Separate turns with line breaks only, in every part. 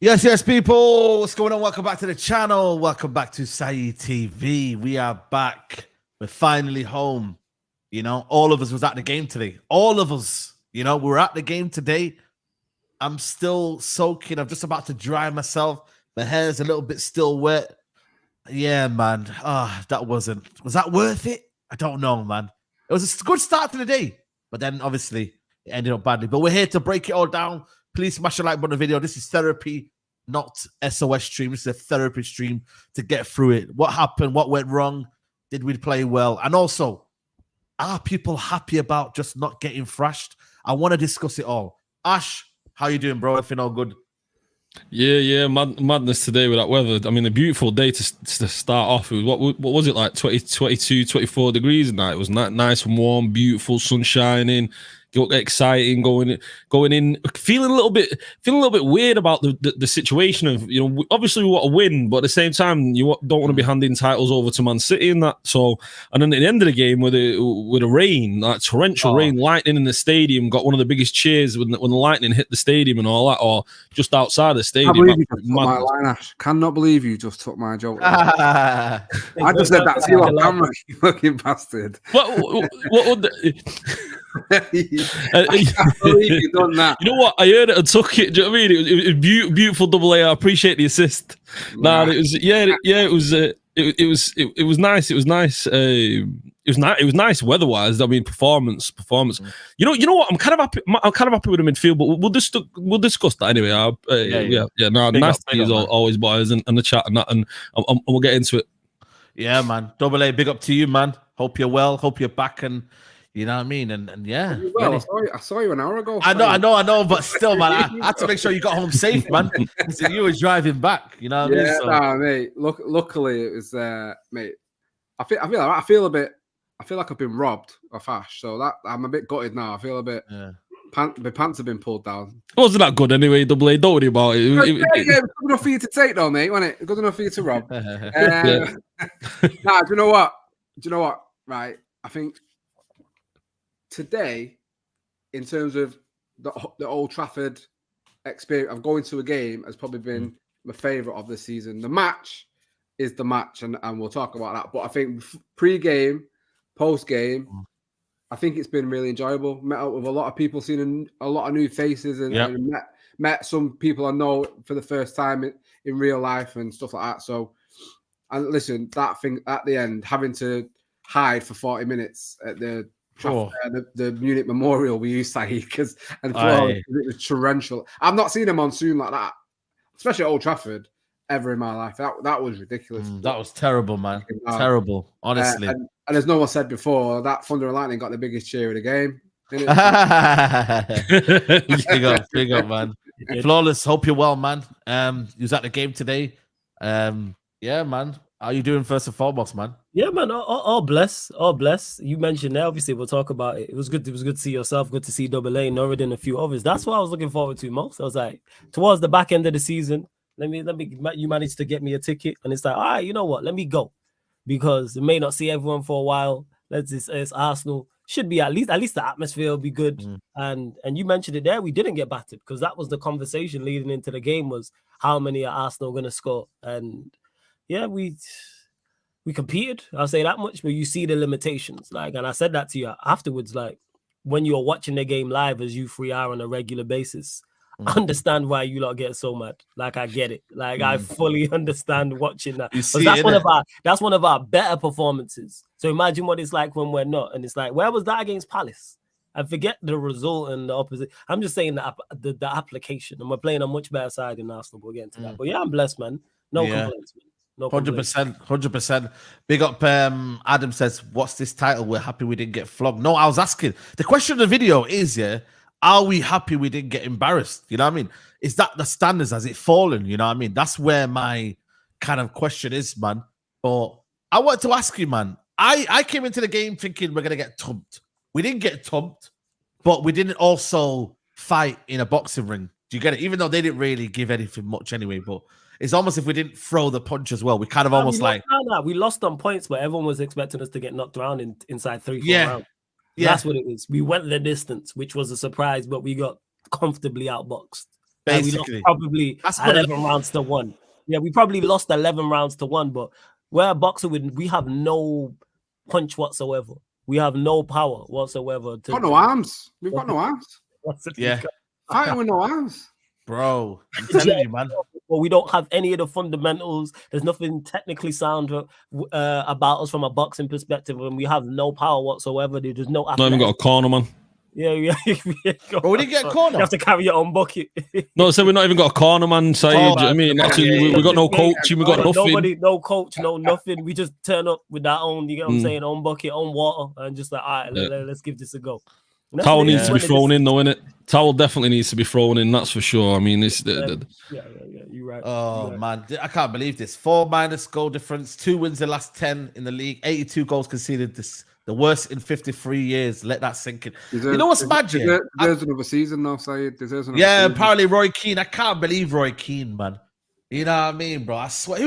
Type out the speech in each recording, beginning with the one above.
Yes, people. What's going on? Welcome back to the channel. Welcome back to Saeed TV. We are back. We're finally home. You know, all of us was at the game today. All of us, you know, we're at the game today. I'm still soaking. I'm just about to dry myself. My hair's a little bit still wet. Yeah, man. Was that worth it? I don't know, man. It was a good start to the day, but then obviously it ended up badly. But we're here to break it all down. Please smash a like button on the video. This is therapy, not SOS stream. This is a therapy stream to get through it. What happened? What went wrong? Did we play well? And also, are people happy about just not getting thrashed? I want to discuss it all. Ash, how you doing, bro? Everything all good?
Yeah, madness today with that weather. I mean, a beautiful day to start off. It was, what was it, like 22, 24 degrees at night? It was nice and warm, beautiful, sun shining. Exciting, going in, feeling a little bit weird about the situation of, you know, obviously we want to win, but at the same time you don't want to be handing titles over to Man City and that. So, and then at the end of the game with the rain, like torrential rain, lightning in the stadium, got one of the biggest cheers when the lightning hit the stadium and all that, or just outside the stadium.
I believe you just took my line, Ash. Cannot believe you just took my joke. I just said that to you on camera, you fucking bastard.
What would
I can't believe you done that.
You know what? I heard it and took it. Do you know what I mean? It was beautiful double A. I appreciate the assist. Nah, it was it was nice. It was nice. It was nice weather-wise. I mean, performance. You know what? I'm kind of happy with the midfield, but we'll discuss that anyway. No, nice to see always, boys, and the chat and that, and we'll get into it.
Yeah, man. Double A, big up to you, man. Hope you're well. Hope you're back and. You know what I mean? And yeah.
Well, I saw you an hour ago.
I know, but still, man, I had to make sure you got home safe, man. So you were driving back, you know what I mean? So.
No, mate. Luckily it was mate. I feel like I've been robbed of Ash, so that I'm a bit gutted now. I feel a bit my pants have been pulled down.
It wasn't that good anyway, Double A. Don't worry about it.
It was good enough for you to take though, mate, wasn't it? Good enough for you to rob. Do you know what? Right. I think today, in terms of the Old Trafford experience of going to a game, has probably been my favourite of the season. The match is the match, and we'll talk about that. But I think pre-game, post-game, I think it's been really enjoyable. Met up with a lot of people, seen a lot of new faces, and met some people I know for the first time in real life and stuff like that. So, and listen, that thing at the end, having to hide for 40 minutes at the Munich Memorial we used to because it was torrential. I've not seen a monsoon like that, especially at Old Trafford, ever in my life. That was ridiculous.
That was terrible, man. Terrible, honestly.
And as no one said before, that Thunder and Lightning got the biggest cheer of the game.
big up, man. Flawless. Hope you're well, man. You was at the game today. Yeah, man. How are you doing first and foremost, man?
Yeah, man. All bless. You mentioned that. Obviously, we'll talk about it. It was good to see yourself. Good to see Double A, Norrid, and a few others. That's what I was looking forward to most. I was like, towards the back end of the season, you managed to get me a ticket, and it's like, all right, you know what? Let me go, because it may not see everyone for a while. It's Arsenal. Should be at least the atmosphere will be good. And you mentioned it there. We didn't get battered, because that was the conversation leading into the game, was how many are Arsenal going to score. And yeah, we competed. I'll say that much, but you see the limitations. Like, and I said that to you afterwards, like, when you're watching the game live, as you three are on a regular basis, I understand why you lot get so mad. Like, I get it. Like, I fully understand watching that. Because that's one of our better performances. So imagine what it's like when we're not. And it's like, where was that against Palace? I forget the result and the opposite. I'm just saying the application. And we're playing a much better side in Arsenal. We'll get into that. But yeah, I'm blessed, man. No complaints, man.
100%. Big up. Adam says, what's this title? We're happy we didn't get flogged. No, I was asking. The question of the video is, are we happy we didn't get embarrassed? You know what I mean? Is that the standards? Has it fallen? You know what I mean? That's where my kind of question is, man. But I want to ask you, man. I came into the game thinking we're going to get thumped. We didn't get thumped, but we didn't also fight in a boxing ring. Do you get it? Even though they didn't really give anything much anyway, but it's almost if we didn't throw the punch as well. We kind of almost like...
We lost on points, but everyone was expecting us to get knocked around inside 3-4 rounds. Yeah. That's what it was. We went the distance, which was a surprise, but we got comfortably outboxed. Like, we lost
Basically,
probably
That's what it
11 rounds to 1. Yeah, we probably lost 11 rounds to 1, but we're a boxer we have no punch whatsoever. We have no power whatsoever.
Got no arms. We've got no arms.
Yeah,
Fighting with no arms.
bro. I'm telling you, man.
Well, we don't have any of the fundamentals. There's nothing technically sound about us from a boxing perspective, and we have no power whatsoever. There's no.
Not even got a corner, man.
Yeah.
Bro, we didn't get a corner.
You have to carry your own bucket.
No, so we've not even got a corner, man. Saeed. I mean, actually, we got no coaching. We got nothing.
Nobody, no coach, no nothing. We just turn up with our own. You get what I'm saying? Own bucket, own water, and just like, all right, let's give this a go.
Towel needs to be thrown in, though, innit? Towel definitely needs to be thrown in. That's for sure. I mean, it's
yeah. You're right.
Oh man, I can't believe this. 4- goal difference, 2 wins the last 10 in the league, 82 goals conceded. This the worst in 53 years. Let that sink in. You know what's magic?
There's another season now, Saeed. Season.
Apparently Roy Keane. I can't believe Roy Keane, man. You know what I mean, bro? I swear,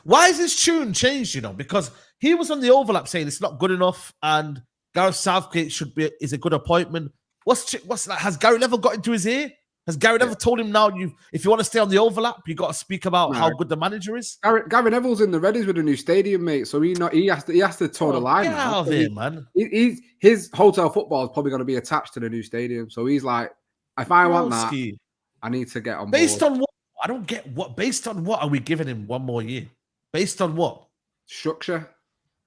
why has his tune changed? You know, because he was on the overlap saying it's not good enough, and Gareth Southgate is a good appointment. What's that? Has Gary Neville got into his ear? Has Gary Neville told him now, if you want to stay on the overlap, you got to speak about how good the manager is?
Gary Neville's in the Reddies with a new stadium, mate. So he has to toe the line.
Get out of here, man.
His hotel football is probably going to be attached to the new stadium. So he's like, if I want that, I need to get on board.
Based on what? I don't get what. Based on what are we giving him 1 more year? Based on what?
Structure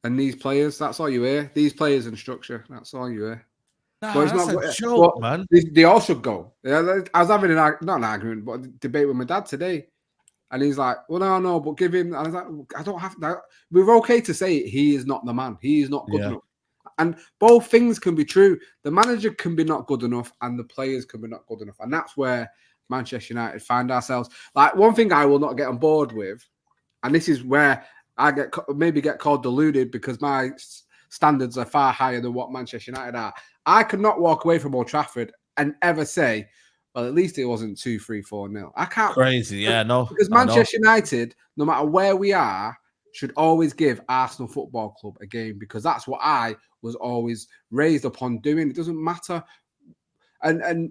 and these players. That's all you hear. These players and structure. That's all you hear.
Nah,
but it's
that's
not
a joke, man.
They all should go. Yeah, I was having not an argument, but a debate with my dad today, and he's like, "Well, no, but give him." And I was like, "I don't have that. We're okay to say he is not the man. He is not good enough." And both things can be true. The manager can be not good enough, and the players can be not good enough, and that's where Manchester United find ourselves. Like, one thing I will not get on board with, and this is where I get called deluded because my standards are far higher than what Manchester United are. I could not walk away from Old Trafford and ever say, well, at least it wasn't 2-3, 4-0. I can't.
Crazy, yeah, no.
Because Manchester United, no matter where we are, should always give Arsenal Football Club a game, because that's what I was always raised upon doing. It doesn't matter. And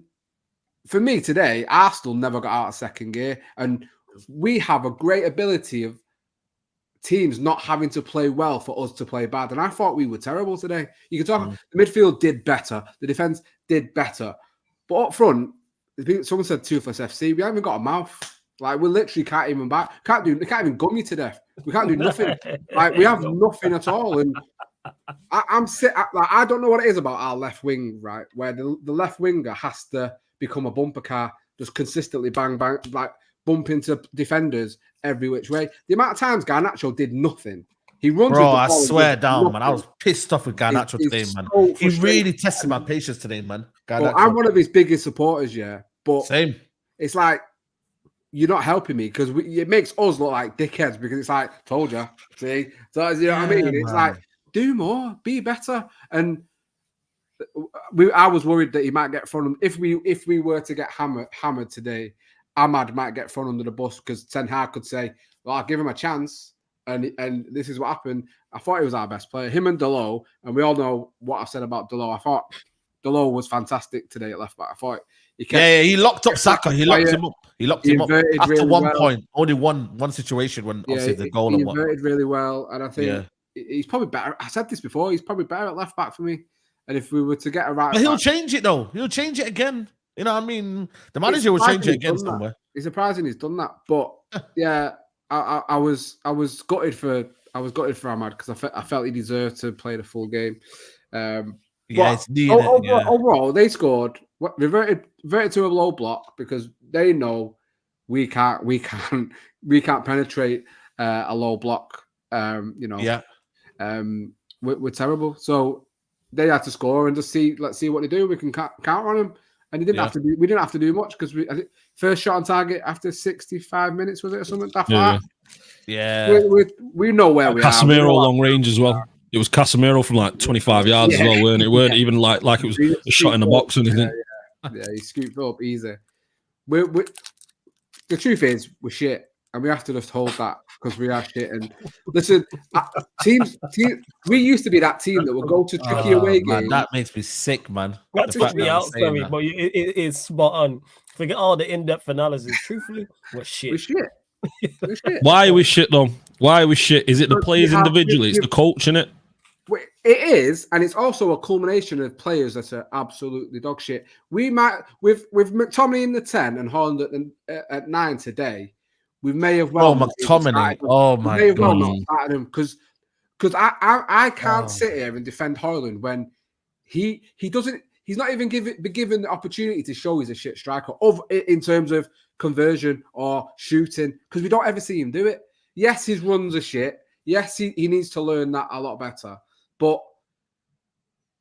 for me today, Arsenal never got out of second gear. And we have a great ability of teams not having to play well for us to play bad. And I thought we were terrible today. You can talk, the midfield did better. The defense did better. But up front, someone said Toothless FC. We haven't even got a mouth. Like, we literally can't even back. We can't even gum you to death. We can't do nothing. Like, we have nothing at all. And I don't know what it is about our left wing, right? Where the left winger has to become a bumper car, just consistently bang, like bump into defenders every which way. The amount of times Garnacho did nothing. He runs.
Bro, I swear down, man. I was pissed off with Garnacho today, man.
So
he really tested my patience today, man.
Well, I'm one of his biggest supporters, yeah. But
same.
It's like, you're not helping me, because it makes us look like dickheads, because it's like, told you. See? So, you know what I mean? It's like, do more, be better. And I was worried that he might get thrown. If we were to get hammered today, Ahmad might get thrown under the bus, because Ten Hag could say, well, I'll give him a chance. And this is what happened. I thought he was our best player, him and Delo. And we all know what I said about Delo. I thought Delo was fantastic today at left back. I thought he locked up Saka. He locked him up. He locked him up after really one point. Only one situation when obviously the goal. He inverted really well, and I think he's probably better. I said this before. He's probably better at left back for me. And if we were to get a right,
but he'll change it though. He'll change it again. You know what I mean? The manager will change it again somewhere.
It's surprising he's done that. But yeah, I was gutted for Ahmad, because I felt he deserved to play the full game.
It's needed.
Overall, they scored. Reverted to a low block, because they know we can't penetrate a low block. We're terrible. So they had to score and just let's see what they do. We can counter on them, and we didn't have to do much, because I think first shot on target after 65 minutes, was it, or something like that?
Yeah.
We know where we are.
Casemiro long range as well. It was Casemiro from like 25 yards as well, weren't it? Weren't even like it was a shot in the box or anything.
Yeah, he scooped up easy. The truth is, we're shit. and we have to just hold that because we are shit. And listen, teams, we used to be that team that would go to tricky away
man,
games.
that makes me sick, man.
That
The
took
fact
me
that I'm
out,
saying
sorry,
that.
but it's spot on. Forget all the in-depth analysis. Truthfully, we're shit.
We're shit. We're shit.
Why are we shit though? Why are we shit? Is it the
But
players
you have-
individually? It's the coach, innit?
It is, and it's also a culmination of players that are absolutely dog shit. We might, with McTominay in the 10 and Holland at 9 today, we may have well.
McTominay. Oh my
may have well
god.
not started him because I can't sit here and defend Hoyland when he doesn't. He's not even be given the opportunity to show he's a shit striker in terms of conversion or shooting because we don't ever see him do it. Yes, his runs are shit. Yes, he needs to learn that a lot better. But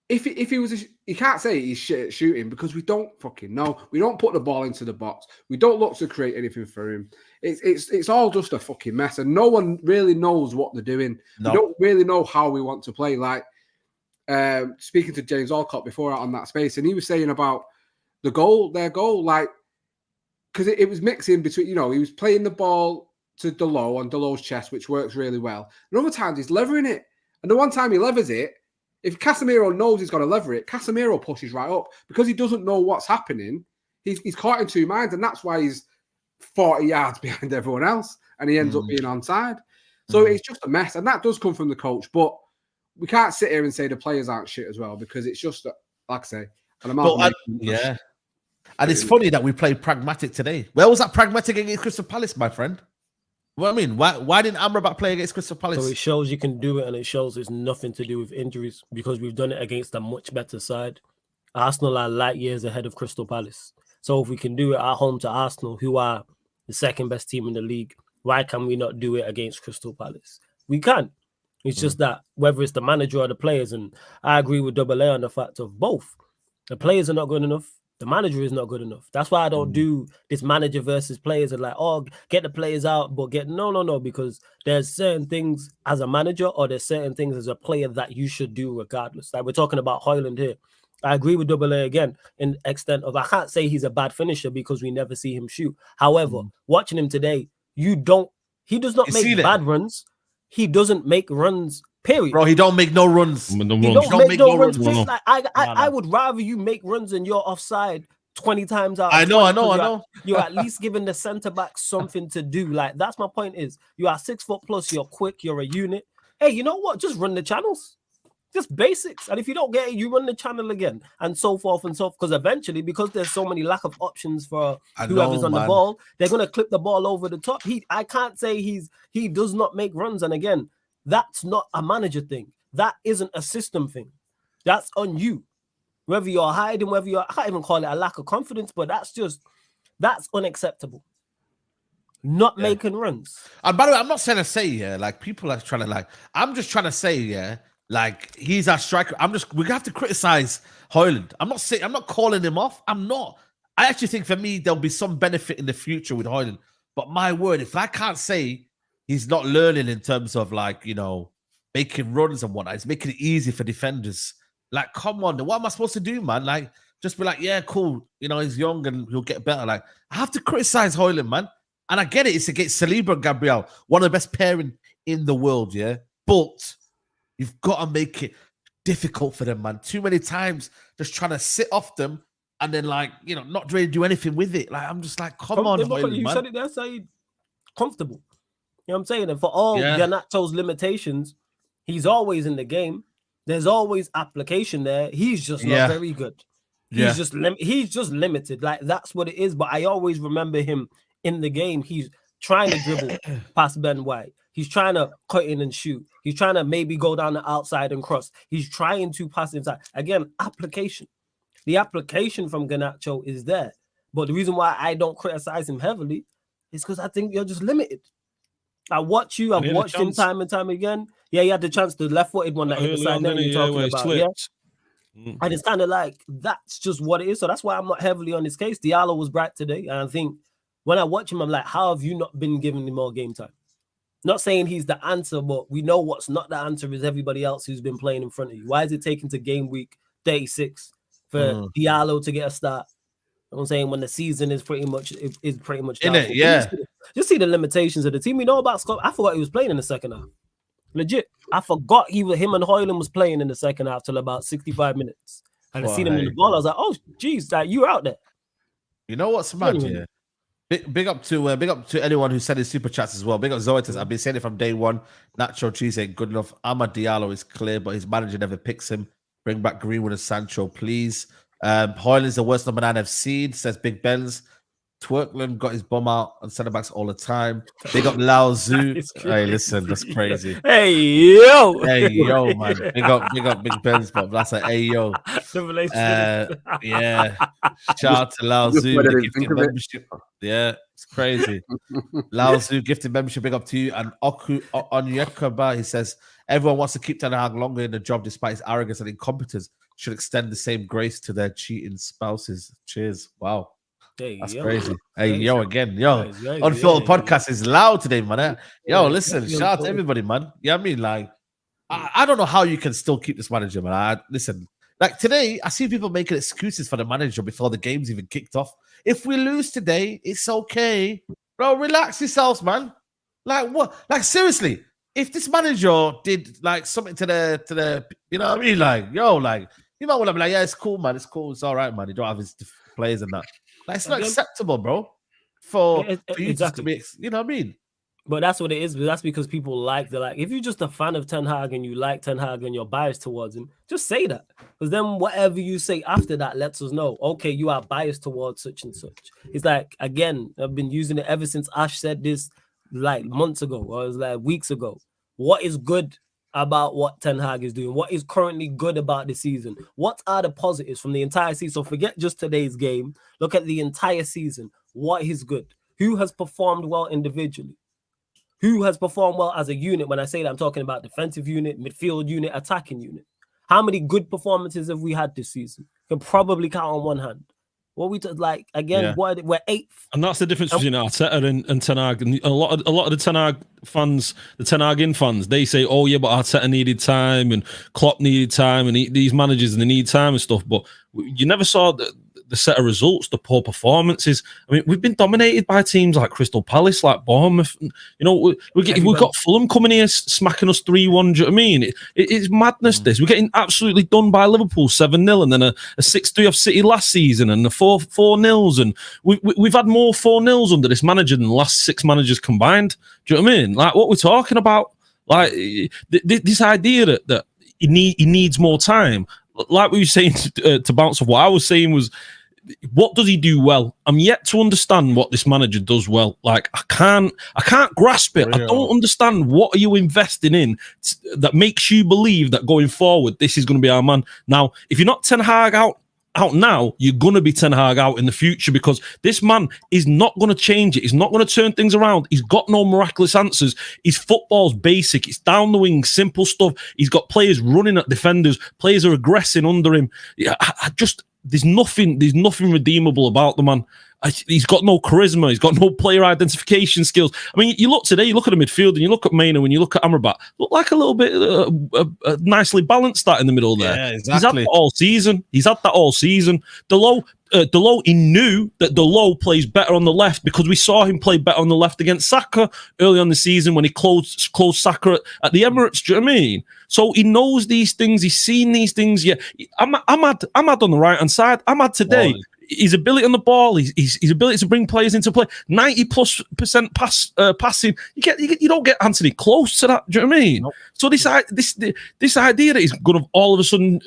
if he was, you can't say he's shit at shooting because we don't fucking know. We don't put the ball into the box. We don't look to create anything for him. It's all just a fucking mess, and no one really knows what they're doing.
No.
We don't really know how we want to play. Like speaking to James Alcott before out on that space, and he was saying about their goal, like because it was mixing between. He was playing the ball to Delo on Delo's chest, which works really well. And other times he's levering it. And the one time he levers it, if Casemiro knows he's got to lever it, Casemiro pushes right up because he doesn't know what's happening. He's caught in two minds, and that's why he's 40 yards behind everyone else, and he ends up being onside. So it's just a mess, and that does come from the coach. But we can't sit here and say the players aren't shit as well because it's just, like I say, an amount.
Yeah, and it's funny that we played pragmatic today. Where was that pragmatic against Crystal Palace, my friend? What I mean, why didn't Amrabat play against Crystal Palace?
So it shows you can do it, and it shows it's nothing to do with injuries because we've done it against a much better side. Arsenal are light years ahead of Crystal Palace. So if we can do it at home to Arsenal, who are the second best team in the league, why can we not do it against Crystal Palace? We can. It's just that whether it's the manager or the players, and I agree with Double A on the fact of both. The players are not good enough. The manager is not good enough. That's why I don't do this manager versus players and like, oh, get the players out, but no, because there's certain things as a manager or there's certain things as a player that you should do regardless. Like we're talking about Hoyland here. I agree with Double A again in extent of I can't say he's a bad finisher because we never see him shoot. However, watching him today, he does not make bad runs. He doesn't make runs. Period.
Bro, he don't make no runs.
He don't make no runs. Like, I would rather you make runs and you're offside 20 times out.
I know.
You're at least giving the centre back something to do. Like that's my point. Is you are 6 foot plus. You're quick. You're a unit. Hey, you know what? Just run the channels. Just basics. And if you don't get it, you run the channel again, and so forth and so forth. Because eventually, because there's so many lack of options for whoever's on the ball, they're gonna clip the ball over the top. I can't say he does not make runs. And again, that's not a manager thing. That isn't a system thing. That's on you. Whether you're hiding, I can't even call it a lack of confidence, but that's unacceptable. Not making runs.
And by the way, I'm not saying to say, like people are trying to I'm just trying to say, like he's our striker. We have to criticize Hoyland. I'm not calling him off. I'm not. I actually think for me, there'll be some benefit in the future with Hoyland. But my word, if I can't say he's not learning in terms of making runs and whatnot, it's making it easy for defenders. Like, come on, what am I supposed to do, man? Like, just be like, yeah, cool. He's young and he'll get better. Like, I have to criticize Hoyland, man. And I get it. It's against Saliba and Gabriel, one of the best pairing in the world, yeah? But you've got to make it difficult for them, man. Too many times just trying to sit off them and then, not really do anything with it. Like, I'm just like, come on, Hoyland,
you
man.
said it there, Saeed. Comfortable. You know what I'm saying? And for all Garnacho's limitations, he's always in the game. There's always application there. He's just not very good. He's just limited. Like, that's what it is. But I always remember him in the game. He's trying to dribble past Ben White. He's trying to cut in and shoot. He's trying to maybe go down the outside and cross. He's trying to pass inside. Again, application. The application from Garnacho is there. But the reason why I don't criticize him heavily is because I think you're just limited. I've watched him time and time again. Yeah, he had the chance, the left-footed one that hit the side net you're talking about. And it's kind of like, that's just what it is. So that's why I'm not heavily on his case. Diallo was bright today. And I think when I watch him, I'm like, how have you not been giving him more game time? Not saying he's the answer, but we know what's not the answer is everybody else who's been playing in front of you. Why is it taking to game week 36 for Diallo to get a start? I'm saying when the season is pretty much
In
down.
it, yeah.
Just see the limitations of the team. You know about Scott? I forgot he was playing in the second half. Legit, I forgot him and Hoyland was playing in the second half till about 65 minutes. And I seen him in the ball. I was like, oh, geez, that you were out there.
You know what's mad? Yeah. Big up to anyone who sent his super chats as well. Big up Zoetis. I've been saying it from day one. Nacho cheese ain't good enough. Amad Diallo is clear, but his manager never picks him. Bring back Greenwood and Sancho, please. Hoyland's the worst number 9 I've seen, says Big Benz. Twerkland got his bum out on centre backs all the time. Big up Lao Zhu. Hey, listen, that's crazy.
Hey yo,
man. Big up Big Benz, but that's a hey yo. Yeah. Shout out to Lao Zhu. Gifted membership. Yeah, it's crazy. Lao Zhu gifted membership. Big up to you. And Oku Onyekaba, he says everyone wants to keep Ten Hag longer in the job despite his arrogance and incompetence. Should extend the same grace to their cheating spouses. Cheers. Wow. That's crazy. Hey, yo, again. Yo, Unfiltered podcast is loud today, man. Yo, listen, shout out to everybody, man. You know what I mean? Like, I don't know how you can still keep this manager, man. Listen, like today, I see people making excuses for the manager before the game's even kicked off. If we lose today, it's okay. Bro, relax yourselves, man. Like, what? Like, seriously, if this manager did, like, something to the you know what I mean? Like, yo, like, you might want to be like, yeah, it's cool, man. It's cool. It's all right, man. You don't have his players and that. Like, it's not acceptable, bro, for you to be, you know what I mean?
But that's what it is. But that's because people if you're just a fan of Ten Hag and you like Ten Hag and you're biased towards him, just say that. Because then whatever you say after that lets us know, okay, you are biased towards such and such. It's like, again, I've been using it ever since Ash said this like months ago, or it was like weeks ago. What is good about what Ten Hag is doing? What is currently good about the season? What are the positives from the entire season? So forget just today's game. Look at the entire season. What is good? Who has performed well individually? Who has performed well as a unit? When I say that, I'm talking about defensive unit, midfield unit, attacking unit. How many good performances have we had this season? Can probably count on one hand. What we like again? We're 8th,
and that's the difference between Arteta and Ten Hag. And a lot of the Ten Hag fans, the Ten Hag fans, they say, "Oh yeah, but Arteta needed time and Klopp needed time, and these managers they need time and stuff." But you never saw the set of results, the poor performances. I mean, we've been dominated by teams like Crystal Palace, like Bournemouth. You know, we've got Fulham coming here smacking us 3-1. Do you know what I mean? It's madness. This we're getting absolutely done by Liverpool 7-0, and then a 6-3 of City last season, and the 4-0s, and we've had more 4-0s under this manager than the last 6 managers combined. Do you know what I mean? Like what we're talking about, like this idea that he needs more time. Like we were saying to bounce off what I was saying was, what does he do well? I'm yet to understand what this manager does well. Like I can't grasp it. I don't understand what are you investing in that makes you believe that going forward this is going to be our man. Now, if you're not Ten Hag out now, you're going to be Ten Hag out in the future, because this man is not going to change it. He's not going to turn things around. He's got no miraculous answers. His football's basic. It's down the wing, simple stuff. He's got players running at defenders. Players are aggressing under him. Yeah, there's nothing redeemable about the man. He's got no charisma. He's got no player identification skills. I mean, you look today, you look at the midfield and you look at Maino and you look at Amrabat, look like a little bit nicely balanced that in the middle there.
Yeah, exactly.
He's had that all season. Delot, he knew that Delot plays better on the left because we saw him play better on the left against Saka early on the season when he closed Saka at the Emirates. Do you know what I mean? So he knows these things. He's seen these things. Yeah, Ahmad on the right hand side. Ahmad today. His ability on the ball, his ability to bring players into play, 90+% passing. You don't get Anthony close to that. Do you know what I mean? Nope. So this idea that he's going to all of a sudden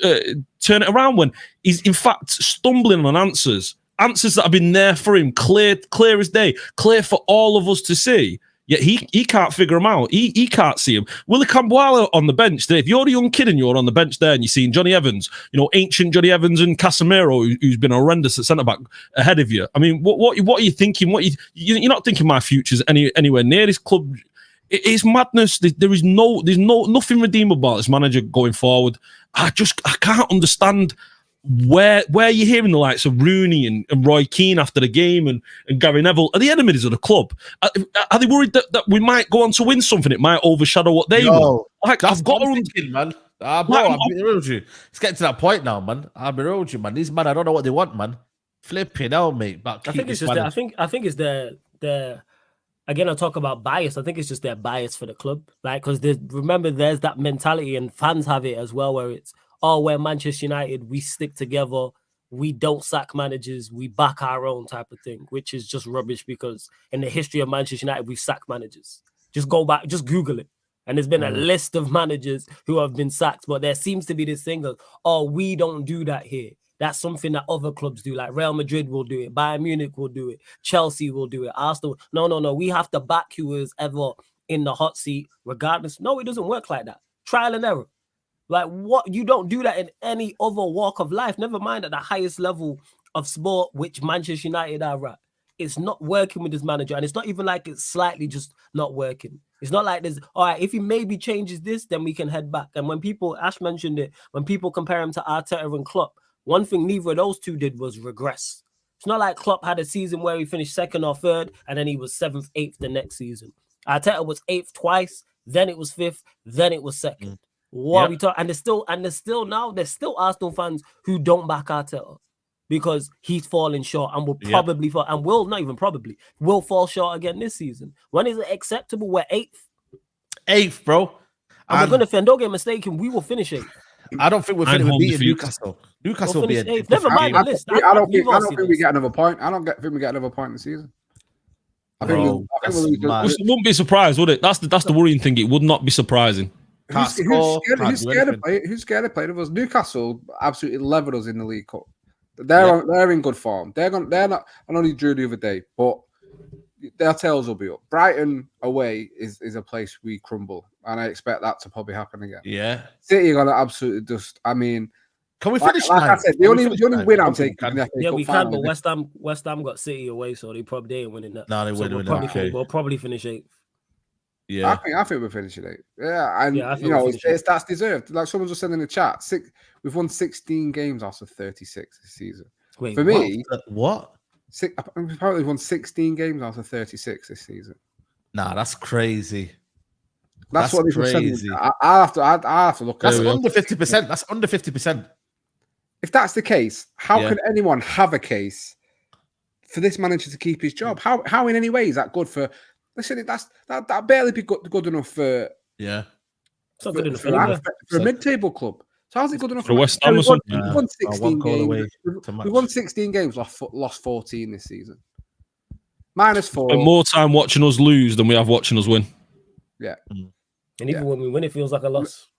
turn it around when he's in fact stumbling on answers that have been there for him, clear as day, clear for all of us to see. Yet he can't figure them out. He can't see them. Willie Camboire on the bench today. If you're a young kid and you're on the bench there and you're seeing Johnny Evans, ancient Johnny Evans and Casemiro, who's been horrendous at centre back ahead of you. I mean, what are you thinking? You're not thinking my future's anywhere near this club. It's madness. There's nothing redeemable about this manager going forward. I can't understand where you're hearing the likes of Rooney and Roy Keane after the game and Gary Neville are the enemies of the club. Are they worried that we might go on to win something? It might overshadow what they want. Like, I've got to
thinking, man. Bro, I'll be real with you. It's getting to that point now, man. I'll be real with you, man. These men, I don't know what they want, man. Flipping hell, mate. But
I think it's just that. I think it's the again. I talk about bias. I think it's just their bias for the club, like because remember there's that mentality, and fans have it as well, where it's we're Manchester United, we stick together, we don't sack managers, we back our own type of thing, which is just rubbish because in the history of Manchester United, we've sacked managers. Just go back, just Google it. And there's been a list of managers who have been sacked, but there seems to be this thing of, we don't do that here. That's something that other clubs do, like Real Madrid will do it, Bayern Munich will do it, Chelsea will do it, Arsenal. No. We have to back who is ever in the hot seat, regardless. No, it doesn't work like that. Trial and error. Like what? You don't do that in any other walk of life. Never mind at the highest level of sport, which Manchester United are at. It's not working with this manager, and it's not even like it's slightly just not working. It's not like there's all right. If he maybe changes this, then we can head back. And when Ash mentioned it, when people compare him to Arteta and Klopp, one thing neither of those two did was regress. It's not like Klopp had a season where he finished second or third, and then he was 7th, 8th the next season. Arteta was 8th twice, then it was 5th, then it was 2nd. What are we talking? And there's still Arsenal fans who don't back Arteta because he's falling short and will probably fall, and will not even probably will fall short again this season. When is it acceptable? We're
8th, bro.
And we're gonna finish. Don't get mistaken. We will finish 8th.
I don't think we're finishing beating Newcastle. Newcastle will be 8th.
Never mind the list.
I don't think we get another point. I don't think we get another point in the season. I think
wouldn't be surprised, would it? That's the worrying thing. It would not be surprising.
Who's scared of playing with us? Newcastle absolutely leveled us in the League Cup. They're in good form. They're not. I only drew the other day, but their tails will be up. Brighton away is a place we crumble, and I expect that to probably happen again.
Yeah,
City are gonna absolutely just. I mean,
can we finish?
Like I said, the only win I'm taking.
Yeah, we can. But West Ham got City away, so they ain't winning that.
No, they wouldn't.
We'll probably finish 8th.
Yeah,
I think we're finishing 8th. Yeah, and that's deserved. Like someone just said in the chat, we've won 16 games out of 36 this season.
Wait,
for me,
what?
We've probably won 16 games out of 36 this season.
Nah, that's crazy.
That's what crazy. I have to look at it.
That's under 50%. That's under 50%.
If that's the case, how can anyone have a case for this manager to keep his job? How in any way is that good for? Listen, that barely be good enough for.
Yeah,
it's not good enough
for a mid-table club. So how's it good enough
for West Ham or something?
We won 16 games. We won 16 games, lost 14 this season. -4.
Spent more time watching us lose than we have watching us win.
Yeah.
And even when we win, it feels like a loss.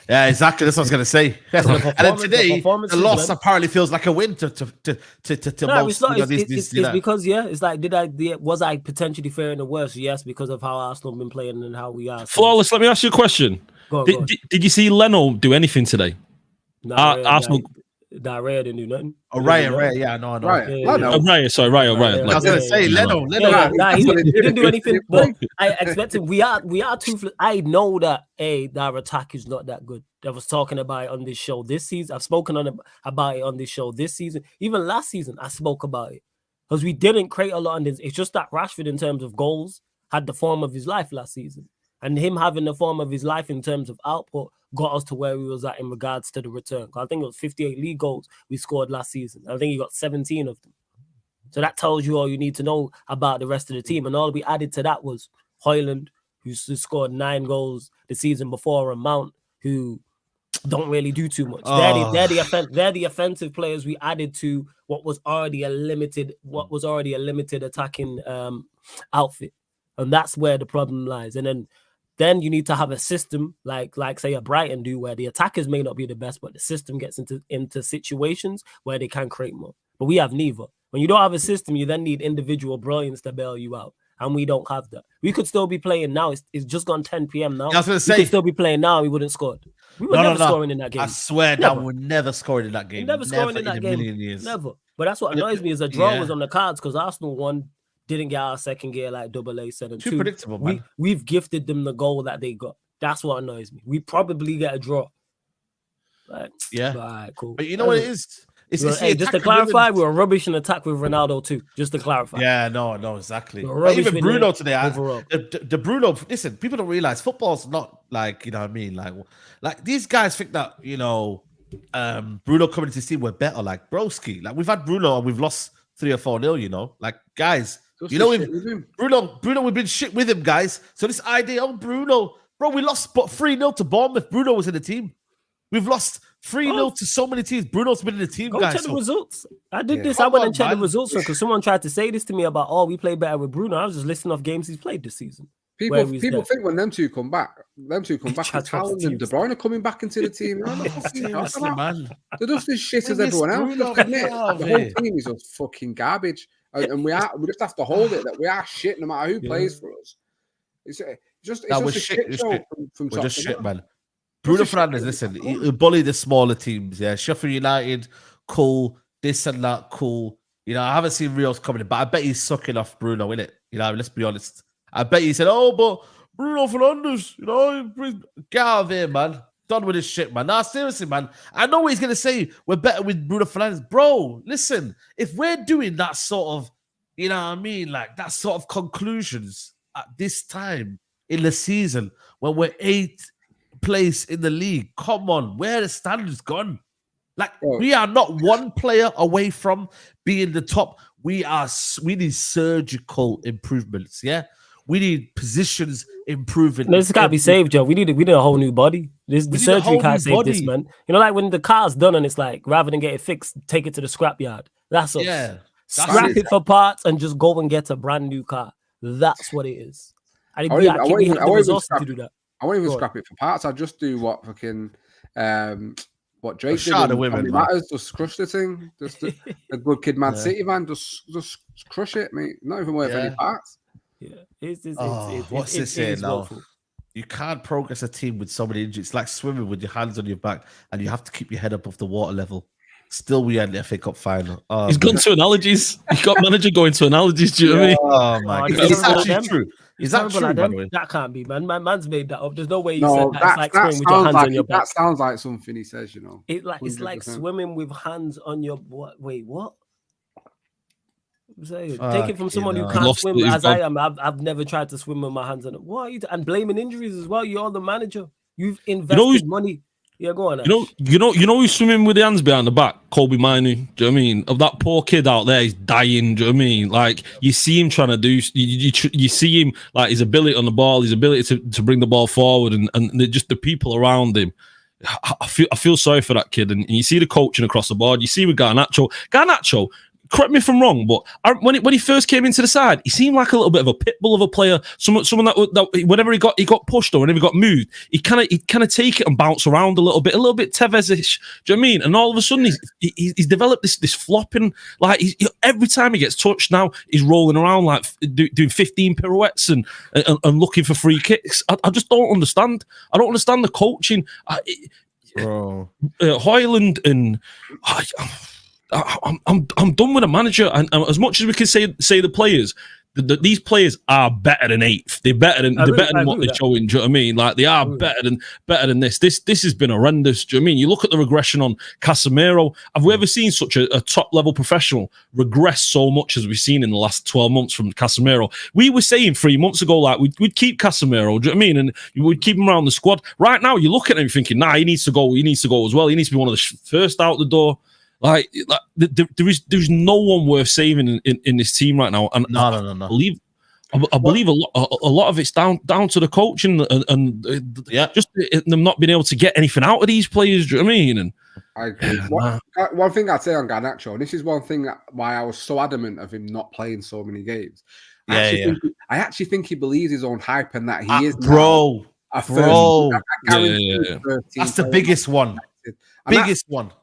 Yeah, exactly. That's what I was going to say. And then today, the loss apparently feels like a win to most.
It's because it's like was I potentially faring the worst? Yes, because of how Arsenal have been playing and how we are.
Flawless. Let me ask you a question.
Go on.
Did you see Leno do anything today? Arsenal.
Raya didn't do nothing.
Oh, Raya, yeah, no.
Raya, sorry, Raya.
I was going to say Leno.
He didn't do anything. But I expected we are too. I know that our attack is not that good. I was talking about it on this show this season. I've spoken about it on this show this season. Even last season, I spoke about it because we didn't create a lot on this. It's just that Rashford, in terms of goals, had the form of his life last season, and him having the form of his life in terms of output got us to where we was at in regards to the return. I think it was 58 league goals we scored last season. I think he got 17 of them. So that tells you all you need to know about the rest of the team. And all we added to that was Højlund, who scored 9 goals the season before, and Mount, who don't really do too much. They're the offensive players we added to what was already a limited attacking outfit. And that's where the problem lies. And then you need to have a system like say a Brighton do, where the attackers may not be the best, but the system gets into situations where they can create more. But we have neither. When you don't have a system, you then need individual brilliance to bail you out. And we don't have that. We could still be playing now. It's just gone 10 p.m. now.
I was going to say,
we could still be playing now. We wouldn't score. We were never scoring in that game.
I swear that we're never scoring in that game.
Never scoring in that game.
A million years.
Never. But that's what annoys me is a draw was on the cards because Arsenal won. Didn't get our second gear like AA said. And
too predictable, man.
We've gifted them the goal that they got. That's what annoys me. We probably get a draw. Right?
Yeah.
All right, cool.
But you know what it is?
Just to clarify, we were rubbish in attack with Ronaldo too. Just to clarify.
Yeah, no, exactly. Even Bruno today. The Bruno. Listen, people don't realize football's not like, you know what I mean. Like these guys think that, you know, Bruno coming into this team, we're better. Like broski, like we've had Bruno and we've lost 3 or 4-0. You know, like guys,
Just
you know,
the shit with him.
Bruno, we've been shit with him, guys. So this idea, Bruno, bro, we lost but 3-0 to Bournemouth. Bruno was in the team. We've lost 3-0 to so many teams. Bruno's been in the team,
Go
guys.
check the results. I did this.
Come
I went
on,
and checked
man.
the results because someone tried to say this to me about, oh, we play better with Bruno. I was just listing off games he's played this season.
People think when them two come back, it's Haaland and De Bruyne coming back into the team.
Seriously, man.
They're just as shit as everyone else. Just admit, the whole team is just fucking garbage, and we just have to hold it that we are shit no matter who plays for us. It's just a shit show from top
We're just
to
shit,
bottom.
man. Bruno Fernandes, listen, he bullied the smaller teams. Yeah, Sheffield United, cool. This and that, cool. You know, I haven't seen Rios coming in, but I bet he's sucking off Bruno, innit? You know, let's be honest. I bet he said, oh, but Bruno Fernandes, you know, get out of here, man. Done with this shit, man. Nah, seriously, man. I know what he's going to say. We're better with Bruno Fernandes. Bro, listen, if we're doing that sort of, you know what I mean, like that sort of conclusions at this time in the season when we're 8th place in the league, come on, where are the standards gone? Like, we are not one player away from being the top. We need surgical improvements, yeah? We need positions improving.
This can't be saved, Joe. We need a whole new body. The surgery can't save this, man. You know, like when the car's done and it's like, rather than get it fixed, take it to the scrapyard. That's us.
Yeah.
Scrap it for parts and just go and get a brand new car. That's what it is. I think we have the resources to do that.
I won't even scrap it for parts. I'll just do what fucking what Drake did.
The women,
matters, just crush the thing. Just a good kid, Man City man. Just crush it, mate. Not even worth any parts.
Yeah,
what's this here now? You can't progress a team with so many injuries. It's like swimming with your hands on your back, and you have to keep your head above the water level. Still, we had the FA Cup final.
He's gone to analogies. He's got manager going to analogies. Do you know what I mean?
Oh my god, it's actually true. Is that true? By the way,
that can't be, man. Man's made that up. There's no way he
No,
said that. It's like swimming with your hands on your back.
That sounds like something he says, you know.
It's like swimming with hands on your what? Wait, what? Take it from someone who can't swim as I am. I've never tried to swim with my hands on it. What are you and blaming injuries as well? You're the manager. You've invested money. Yeah, go on.
You know who's swimming with the hands behind the back? Kobe Minu. Do you know what I mean? Of that poor kid out there, he's dying. Do you know what I mean? Like you see him trying to do, you see him like his ability on the ball, his ability to bring the ball forward, and just the people around him. I feel sorry for that kid, and you see the coaching across the board. You see with Garnacho. Correct me if I'm wrong, but when he first came into the side, he seemed like a little bit of a pit bull of a player. Someone that whenever he got pushed or whenever he got moved, he kind of take it and bounce around a little bit Tevez-ish. Do you know what I mean? And all of a sudden, he's developed this flopping. Like every time he gets touched, now he's rolling around like doing 15 pirouettes and looking for free kicks. I just don't understand. I don't understand the coaching.
Bro,
Hoyland and. I'm done with a manager, and as much as we can say the players, these players are better than 8th. They're better than what they're showing. Do you know what I mean? Like they are better than this. This has been horrendous. Do you know what I mean? You look at the regression on Casemiro. Have we ever seen such a top level professional regress so much as we've seen in the last 12 months from Casemiro? We were saying 3 months ago like we'd keep Casemiro. Do you know what I mean? And we'd keep him around the squad. Right now, you look at him thinking, nah, he needs to go. He needs to go as well. He needs to be one of the first out the door. Like there's no one worth saving in this team right now, and
no.
I believe a lot of it's down to the coaching and just them not being able to get anything out of these players. Do you know what I mean? And
I agree. One thing I'd say on Garnacho, and this is one thing why I was so adamant of him not playing so many games. I actually think he believes his own hype and that he is
bro. That's the biggest one.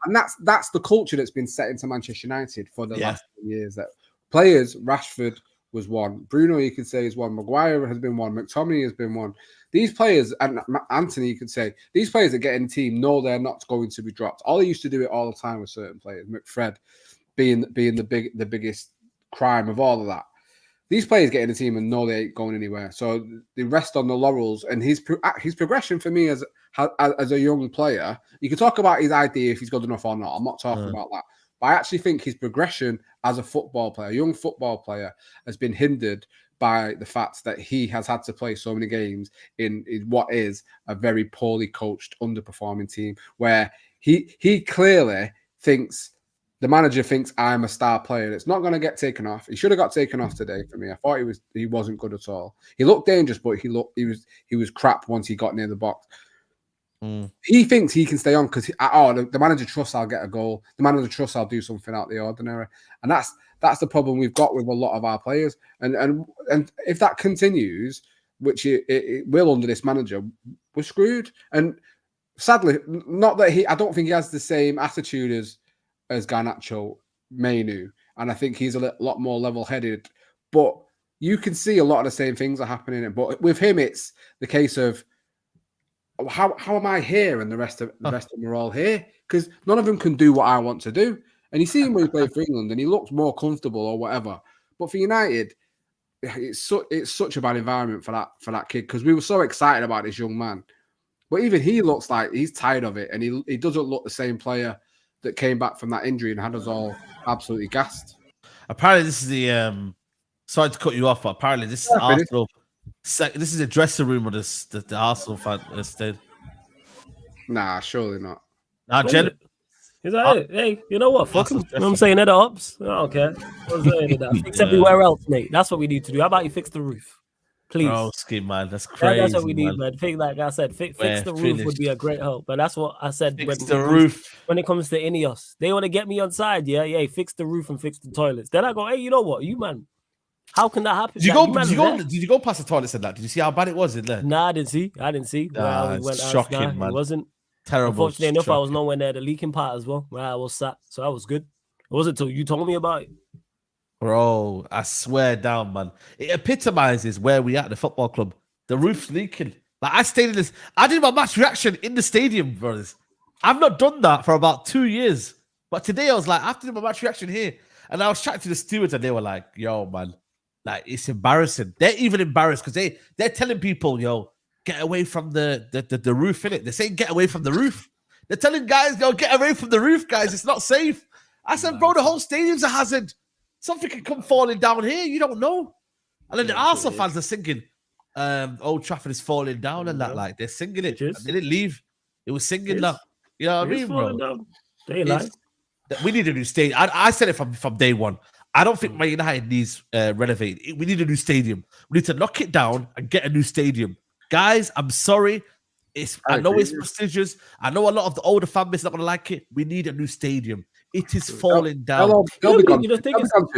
And that's the culture that's been set into Manchester United for the last 10 years. That players, Rashford was one, Bruno you could say is one, Maguire has been one, McTominay has been one. These players, and Anthony you could say, these players that get in the team know they're not going to be dropped. Ollie used to do it all the time with certain players, McFred being the biggest crime of all of that. These players get in the team and know they ain't going anywhere, so they rest on the laurels. And his progression for me as a young player, you can talk about his idea if he's good enough or not. I'm not talking about that, but I actually think his progression as a football player, young football player, has been hindered by the fact that he has had to play so many games in what is a very poorly coached, underperforming team, where he clearly thinks the manager thinks I'm a star player. It's not going to get taken off. He should have got taken off today for me. I thought he wasn't good at all. He looked dangerous, but he was crap once he got near the box. He thinks he can stay on because the manager trusts I'll get a goal. The manager trusts I'll do something out of the ordinary, and that's the problem we've got with a lot of our players. And if that continues, which it will under this manager, we're screwed. And sadly, not that I don't think he has the same attitude as Garnacho, Mainu, and I think he's a lot more level-headed. But you can see a lot of the same things are happening. But with him, it's the case of how am I here and the rest of them are all here? Because none of them can do what I want to do. And you see him when he played for England, and he looks more comfortable or whatever. But for United, it's such a bad environment for that kid because we were so excited about this young man. But even he looks like he's tired of it, and he doesn't look the same player that came back from that injury and had us all absolutely gassed.
Apparently, this is the sorry to cut you off, but apparently this is Arsenal. This is a dressing room of the Arsenal fan instead.
Nah, surely not.
Now,
he's like, hey, you know what? Fuck him. You know what I'm saying? They're the ops. I don't care. Fix everywhere else, mate. That's what we need to do. How about you fix the roof? Please.
Oh, scheme, man. That's crazy.
That's what we need, man. Like I said, fix the roof would be a great help. But that's what I said.
Fix the roof.
When it comes to Ineos, they want to get me on side. Yeah. Fix the roof and fix the toilets. Then I go, hey, you know what? You, man. How can that happen?
Did you go past the toilets and that? Did you see how bad it was in there?
Nah, I didn't see.
It's shocking, man.
It wasn't
terrible.
Unfortunately enough, I was nowhere near the leaking part as well, where I was sat. So that was good. It wasn't until you told me about it.
Bro, I swear down, man. It epitomizes where we at the football club. The roof's leaking. Like I stayed in this. I did my match reaction in the stadium, brothers. I've not done that for about 2 years. But today I was like, I have to do my match reaction here. And I was chatting to the stewards and they were like, yo, man. Like, it's embarrassing. They're even embarrassed because they're telling people, yo, get away from the roof, innit? They're saying get away from the roof. They're telling guys, yo, get away from the roof, guys. It's not safe. I said, bro, the whole stadium's a hazard. Something can come falling down here. You don't know. And then the Arsenal fans are singing, Old Trafford is falling down and that. Like, they're singing it. They didn't leave. It was singing that. You know what I mean, bro? We need a new stadium. I said it from day one. I don't think Man United needs renovated. We need a new stadium. We need to knock it down and get a new stadium. Guys, I'm sorry. I know it's prestigious. I know a lot of the older fan base not going to like it. We need a new stadium. It is falling down.
They'll be gone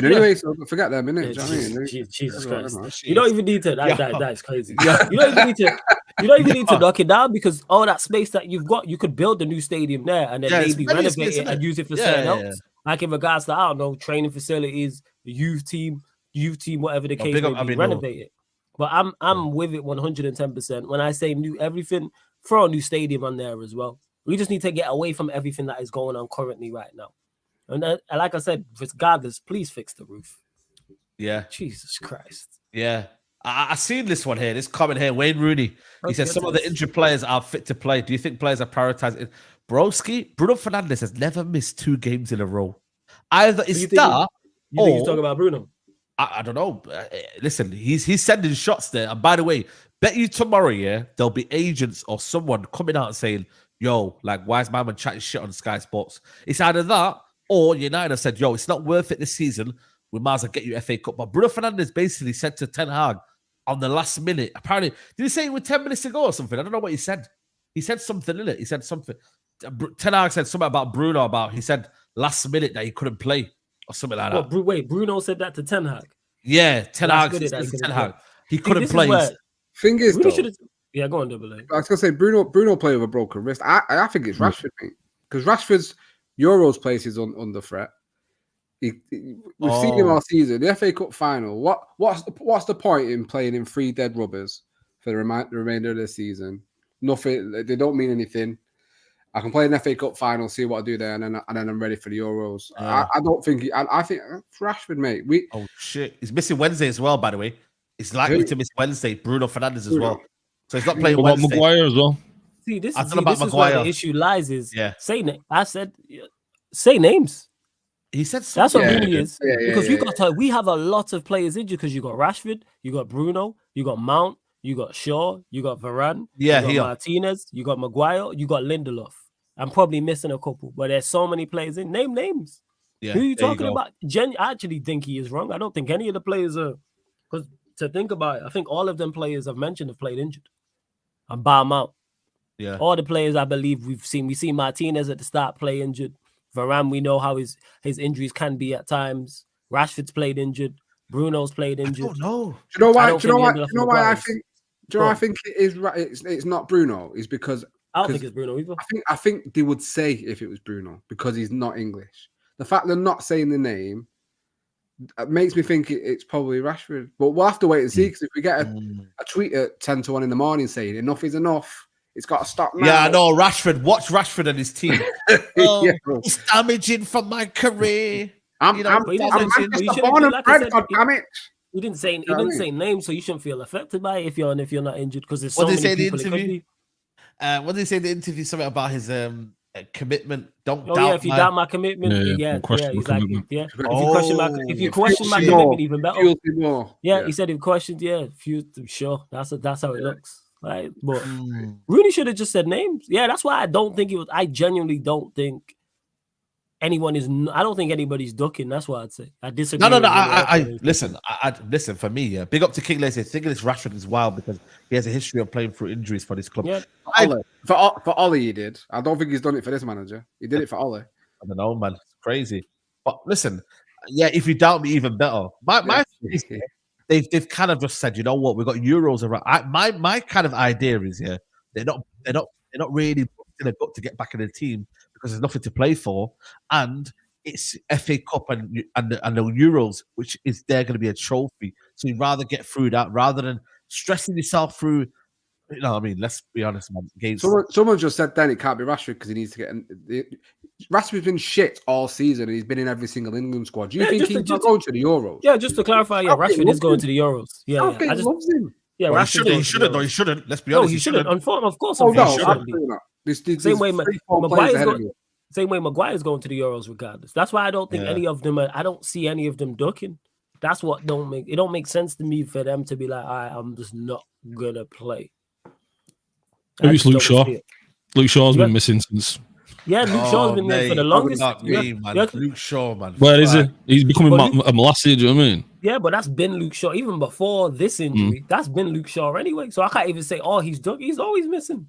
anyway, so forget them, innit?
Jesus Christ. You don't even need to. That is crazy. You don't even need to knock it down because all that space that you've got, you could build a new stadium there and then maybe renovate it and use it for something else. Like in regards to, I don't know, training facilities, the youth team, whatever the case may be, renovate it. But I'm with it 110%. When I say new everything, throw a new stadium on there as well. We just need to get away from everything that is going on currently right now. And like I said, regardless, please fix the roof.
Yeah.
Jesus Christ.
Yeah. I seen this one here, this comment here, Wayne Rooney. He says some of the injured players are fit to play. Do you think players are prioritized? Broski, Bruno Fernandes has never missed 2 games in a row. Either it's that
you think he's talking about Bruno?
I don't know. Listen, he's sending shots there. And by the way, bet you tomorrow, there'll be agents or someone coming out and saying, yo, like, why is my man chatting shit on Sky Sports? It's either that or United have said, yo, it's not worth it this season. We might as well get you FA Cup. But Bruno Fernandes basically said to Ten Hag on the last minute, apparently, did he say it with 10 minutes to go or something? I don't know what he said. He said something, in it. He said something. Ten Hag said something about Bruno, he said last minute that he couldn't play or something like that.
Wait, Bruno said that to Ten Hag?
Yeah, Ten Hag. He couldn't play.
Thing is, though,
yeah, go on, Double A.
I was going to say, Bruno played with a broken wrist. I think it's Rashford, mate. Because Rashford's Euros place is under threat. We've seen him all season. The FA Cup final. What's the point in playing in 3 dead rubbers for the remainder of the season? Nothing. They don't mean anything. I can play an FA Cup final, see what I do there, and then I'm ready for the Euros. I don't think. I think Rashford, mate. Oh
shit! He's missing Wednesday as well. By the way, he's likely to miss Wednesday. Bruno Fernandes as well. So he's not playing Wednesday.
Maguire as well.
See, this is where the issue lies. Say names.
He said
something. That's what really is. Because we have a lot of players injured because you got Rashford, you got Bruno, you got Mount, you got Shaw, you got Varane, you got Martinez, you got Maguire, you got Lindelof. I'm probably missing a couple, but there's so many players in. Name names.
Yeah,
Who are you
there
talking
go.
about? I actually think he is wrong. I don't think any of the players are. Because to think about it, I think all of them players I've mentioned have played injured. I'm bar them out.
Yeah.
All the players I believe we've seen Martinez at the start play injured. Varane, we know how his injuries can be at times. Rashford's played injured. Bruno's played injured.
I don't know.
Do you know why?
I don't
Do you know
think
why?
the
Do you know why I
Maguire's-
think? Do you know why I think it is right? It's not Bruno. It's because
I don't think it's Bruno either.
I think they would say if it was Bruno because he's not English. The fact they're not saying the name makes me think it's probably Rashford. But we'll have to wait and see because if we get a tweet at 10 to 1 in the morning saying enough is enough, it's got to stop now.
Yeah, I know. Rashford. Watch Rashford and his team.
Yeah.
It's damaging for my career.
I'm
but he
Manchester
shouldn't
born
feel
and
like I
bred,
said,
God damn it.
He didn't say names, so you shouldn't feel affected by it if you're not injured because there's so
What did
many
they say in the
people. It could
interview?
be.
What did they say in the interview? Something about his commitment. Don't
Oh
doubt
yeah, if you doubt my commitment,
question
he's
my
like,
commitment.
yeah.
Oh,
If you question my
Fuels me
commitment,
more.
even better.
Fuels me more.
Yeah, he said if questions, sure. That's how it looks. Right. But
Hmm.
Rooney should have just said names. Yeah, that's why I don't think it was. I genuinely don't think anyone is. I don't think anybody's ducking. That's what I'd say. I disagree.
No.
with
I listen. I listen. For me, yeah. Big up to King Lacy. Thinking this Rashford is wild because he has a history of playing through injuries for this club.
Yeah.
For Ollie, he did. I don't think he's done it for this manager. He did it for Ollie.
I don't know, man. It's crazy. But listen, yeah. If you doubt me, even better. My they've kind of just said, you know what, we've got Euros around. My kind of idea is, yeah, they're not really in a gut to get back in the team because there's nothing to play for, and it's FA Cup and the Euros, which is they're going to be a trophy. So you'd rather get through that rather than stressing yourself through. You know, I mean, let's be honest, man. Games.
Someone just said then it can't be Rashford because he needs to get. Rashford's been shit all season and he's been in every single England squad. Do you think he's not going to the Euros?
Yeah, just to clarify, yeah, Rashford is going to the Euros. Yeah,
Southgate loves him.
Yeah,
Well,
Rashford
he shouldn't. No, he shouldn't. Let's be honest.
he shouldn't. Of course,
Oh no,
he shouldn't be.
absolutely not. There's
Same way,
3-4 players ahead of you.
Same way Maguire's going to the Euros regardless. That's why I don't think any of them. I don't see any of them ducking. That's what don't make sense to me for them to be like, I'm just not gonna play.
Maybe it's Luke Shaw. Luke Shaw's been
Yeah.
missing since.
Yeah, Luke Shaw's been there for the longest.
Luke Shaw, man.
Where is it? He's becoming
Well,
a molasses. Do you know what I mean?
Yeah, but that's been Luke Shaw even before this injury. That's been Luke Shaw anyway. So I can't even say, he's done. He's always missing.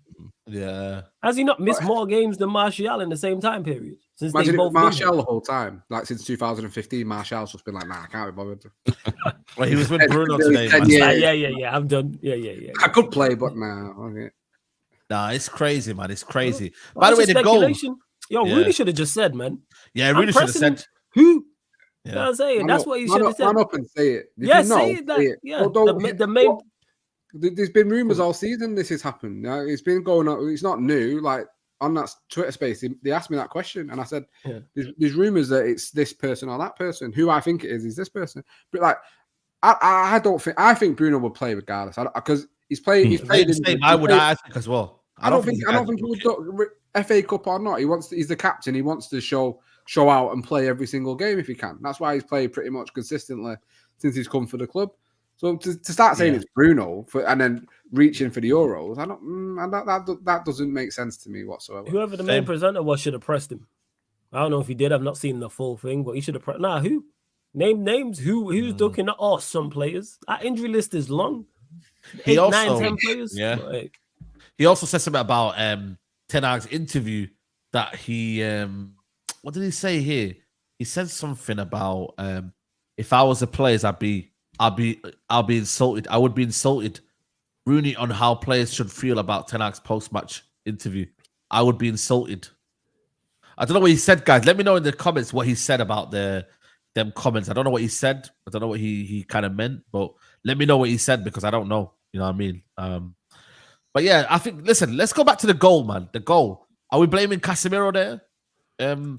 Yeah.
Has he not missed more games than Martial in the same time period? Since
Imagine
they
it
both
was
been
Martial the whole time. Like since 2015, Martial's just been like, nah, I can't be bothered.
Well, he was with Bruno today, man.
Yeah. I'm done. Yeah.
I could play, but nah. Okay.
Nah, it's crazy, man. It's crazy.
Well,
By the way,
that's
the goal.
speculation. Yo,
Yeah.
Rooney should have just said, man.
Yeah,
I'm
really should have
pressing
said.
Who? You
Yeah.
know what I'm saying? That's what you should have said.
Man up and say it. If
Yeah,
you know,
say it.
say it.
Yeah,
Don't-
the main.
There's been rumors all season this has happened. It's been going on. It's not new. Like on that Twitter space, they asked me that question, and I said,
Yeah.
"There's rumors that it's this person or that person. Who I think it is this person." But like, I don't think. I think Bruno will play regardless I he's played. He's played.
I think as well.
I don't think he would do FA Cup or not. He's the captain. He wants to show out and play every single game if he can. That's why he's played pretty much consistently since he's come for the club. So to start saying it's Bruno and then reaching for the Euros, I don't. That doesn't make sense to me whatsoever.
Whoever the main presenter was should have pressed him. I don't know if he did. I've not seen the full thing, but he should have pressed. Nah, who? Name names. Who's ducking? Some players. Our injury list is long. 8, 9, 10 players.
Yeah.
Like,
He also said something about Ten Hag's interview that he what did he say here? He said something about if I was a player, I'll be insulted. I would be insulted, Rooney, on how players should feel about Ten Hag's post-match interview. I would be insulted. I don't know what he said, guys. Let me know in the comments what he said about them comments. I don't know what he said. I don't know what he kind of meant, but let me know what he said because I don't know. You know what I mean? But yeah, I think, listen, let's go back to the goal, man. The goal. Are we blaming Casemiro there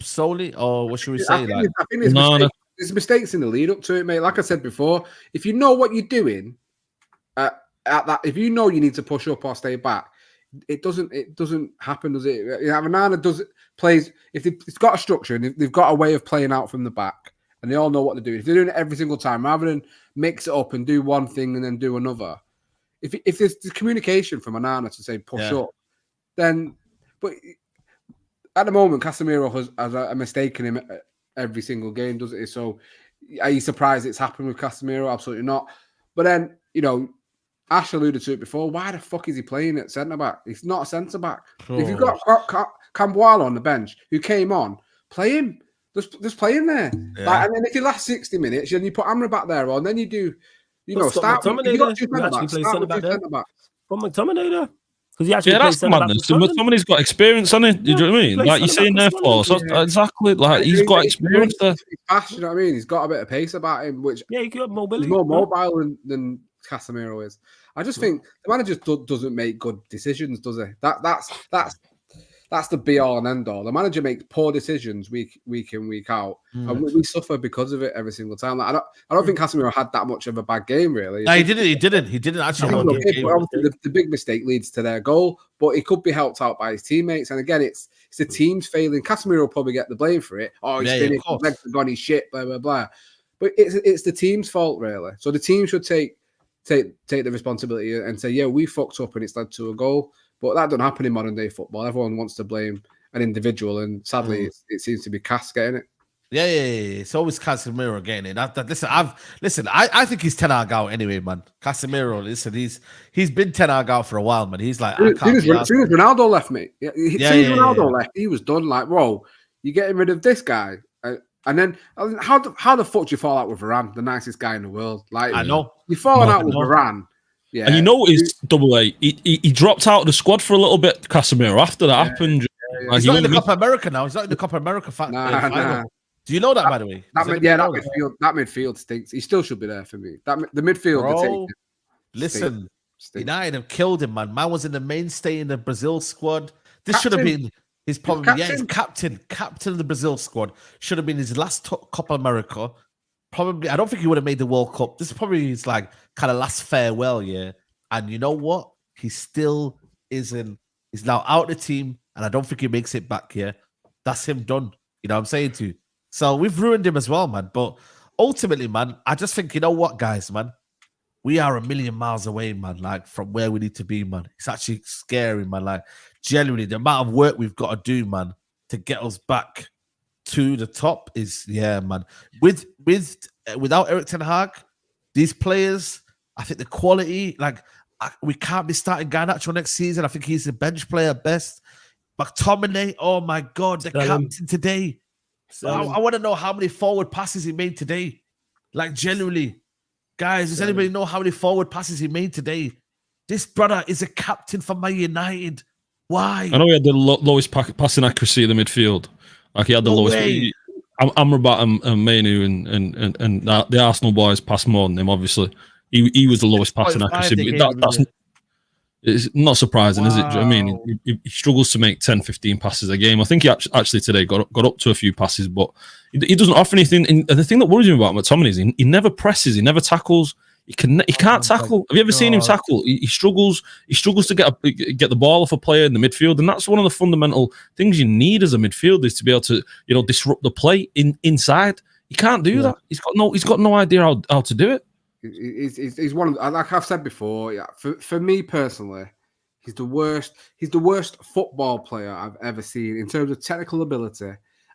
solely? Or what should we say?
I think there's mistakes in the lead up to it, mate. Like I said before, if you know what you're doing at that, if you know you need to push up or stay back, it doesn't happen, does it? Onana plays, if it's got a structure and they've got a way of playing out from the back and they all know what they're doing. If they're doing it every single time, rather than mix it up and do one thing and then do another, if there's the communication from Onana to say push up, then, but at the moment, Casemiro has a mistake in him every single game, doesn't he? So are you surprised it's happened with Casemiro? Absolutely not. But then, Ash alluded to it before. Why the fuck is he playing at centre-back? He's not a centre-back. If you've got Camboire on the bench, who came on, play him. Just play him there.
Yeah.
And then if you last 60 minutes, and you put Amrabat there on, then you do,
Scott
start with
McTominay
you
there.
got two centre-backs.
Put McTominay there. Because he actually
that's the madness. McTominay's got experience on it. Do you know what I mean? Like you're saying there, for exactly. Like he's got experience there.
He's fast, you know what I mean? He's got a bit of pace about him, which
he got mobility.
He's more mobile than Casemiro is. I just think the manager doesn't make good decisions, does he? That's the be all and end all. The manager makes poor decisions week in, week out, and we suffer because of it every single time. Like, I don't think Casemiro had that much of a bad game, really.
No, he didn't actually.
The big mistake leads to their goal, but he could be helped out by his teammates. And again, it's the team's failing. Casemiro will probably get the blame for it. Oh, he's finished, his legs are gone, he's shit, blah blah blah. But it's the team's fault, really. So the team should take the responsibility and say, yeah, we fucked up and it's led to a goal. But that doesn't happen in modern day football. Everyone wants to blame an individual, and sadly, it seems to be Cass getting it.
Yeah. It's always Casemiro getting it. Listen. I think he's Ten Hag out anyway, man. Casemiro, listen, he's been Ten Hag out for a while, man. He's like,
as soon as Ronaldo left, mate. Ronaldo left, he was done. Like, whoa, you're getting rid of this guy, and then how the fuck do you fall out with Varane, the nicest guy in the world? Like,
I know
you're falling out with Varane. Yeah.
And it's double A. He dropped out of the squad for a little bit, Casemiro, after that happened.
Yeah. He's not in the Copa America now. He's not in the Copa America final.
Nah.
Do you know that, by the way?
That midfield stinks. He still should be there for me. The midfield.
Listen, United have killed him, man. Man was in the mainstay in the Brazil squad. This should have been his probably he's captain of the Brazil squad. Should have been his last Copa America. Probably, I don't think he would have made the World Cup. This is probably his kind of last farewell, yeah. And you know what? He still isn't. He's now out of the team, and I don't think he makes it back here. That's him done. You know what I'm saying to you? So we've ruined him as well, man. But ultimately, man, I just think, you know what, guys, man? We are a million miles away, man, from where we need to be, man. It's actually scary, man. Genuinely, the amount of work we've got to do, man, to get us back to the top is, man. Without Erik Ten Hag, these players, I think the quality, we can't be starting Garnacho next season. I think he's a bench player at best. McTominay, oh my God, the captain today. I want to know how many forward passes he made today. Genuinely, guys, does anybody know how many forward passes he made today? This brother is a captain for Man United. Why?
I know he had the lowest passing accuracy in the midfield. He had the lowest. Amrabat and Manu and the Arsenal boys passed more than him. Obviously, he was the lowest passing accuracy. It's not surprising, is it? I mean, he struggles to make 10, 15 passes a game. I think he actually today got up to a few passes, but he doesn't offer anything. And the thing that worries me about McTominay is he never presses, he never tackles. He can't tackle. Have you ever seen him tackle? He struggles. He struggles to get the ball off a player in the midfield, and that's one of the fundamental things you need as a midfielder is to be able to disrupt the play inside. He can't do that. He's got no idea how to do it.
He's one of, like I've said before. Yeah, for me personally, he's the worst. He's the worst football player I've ever seen in terms of technical ability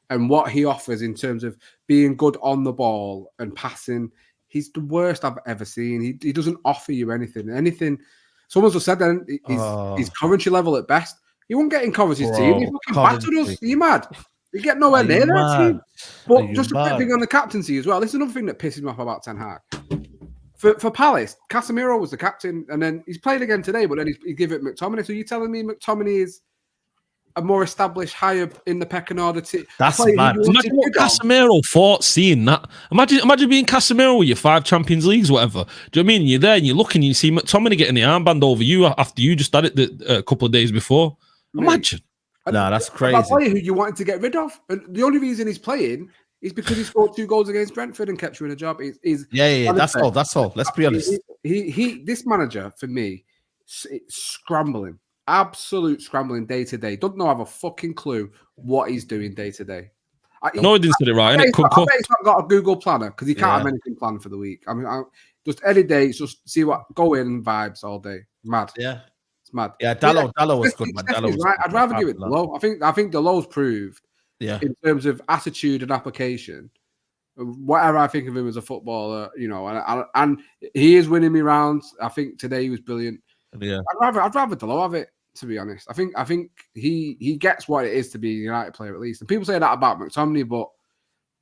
and what he offers in terms of being good on the ball and passing. He's the worst I've ever seen. He doesn't offer you anything. Someone's just said that he's Coventry level at best. He won't get in Coventry's team. He fucking battered us. Are you mad? You get nowhere near that team. But just a quick thing on the captaincy as well. This is another thing that pisses me off about Ten Hag. For Palace, Casemiro was the captain, and then he's played again today, but then he gave it McTominay. So you're telling me McTominay is a more established, higher in the pecking order?
That's mad.
Imagine what Casemiro thought seeing that. Imagine being Casemiro with your 5 Champions Leagues, whatever. Do you know what I mean? You're there and you're looking, and you see McTominay getting the armband over you after you just had it a couple of days before. Imagine.
No, that's crazy.
A player who you wanted to get rid of, and the only reason he's playing is because he scored 2 goals against Brentford and kept you in a job.
That's all. Let's be honest.
This manager for me, it's scrambling. Absolute scrambling day to day. Don't know, have a fucking clue what he's doing day to day.
No, he didn't say it right.
I bet he's not got a Google planner because he can't have anything planned for the week. I mean, just any day, just see what go in and vibes all day. Mad.
Yeah.
It's mad.
Yeah, Dallo was good, man. Dallo
Stephanie's
was
right.
good.
I'd rather give it Dalot. I think Dalot's proved
Yeah.
in terms of attitude and application. Whatever I think of him as a footballer, you know, and he is winning me rounds. I think today he was brilliant.
Yeah.
I'd rather Dalot have it, to be honest. I think he gets what it is to be a United player at least. And people say that about McTominay, but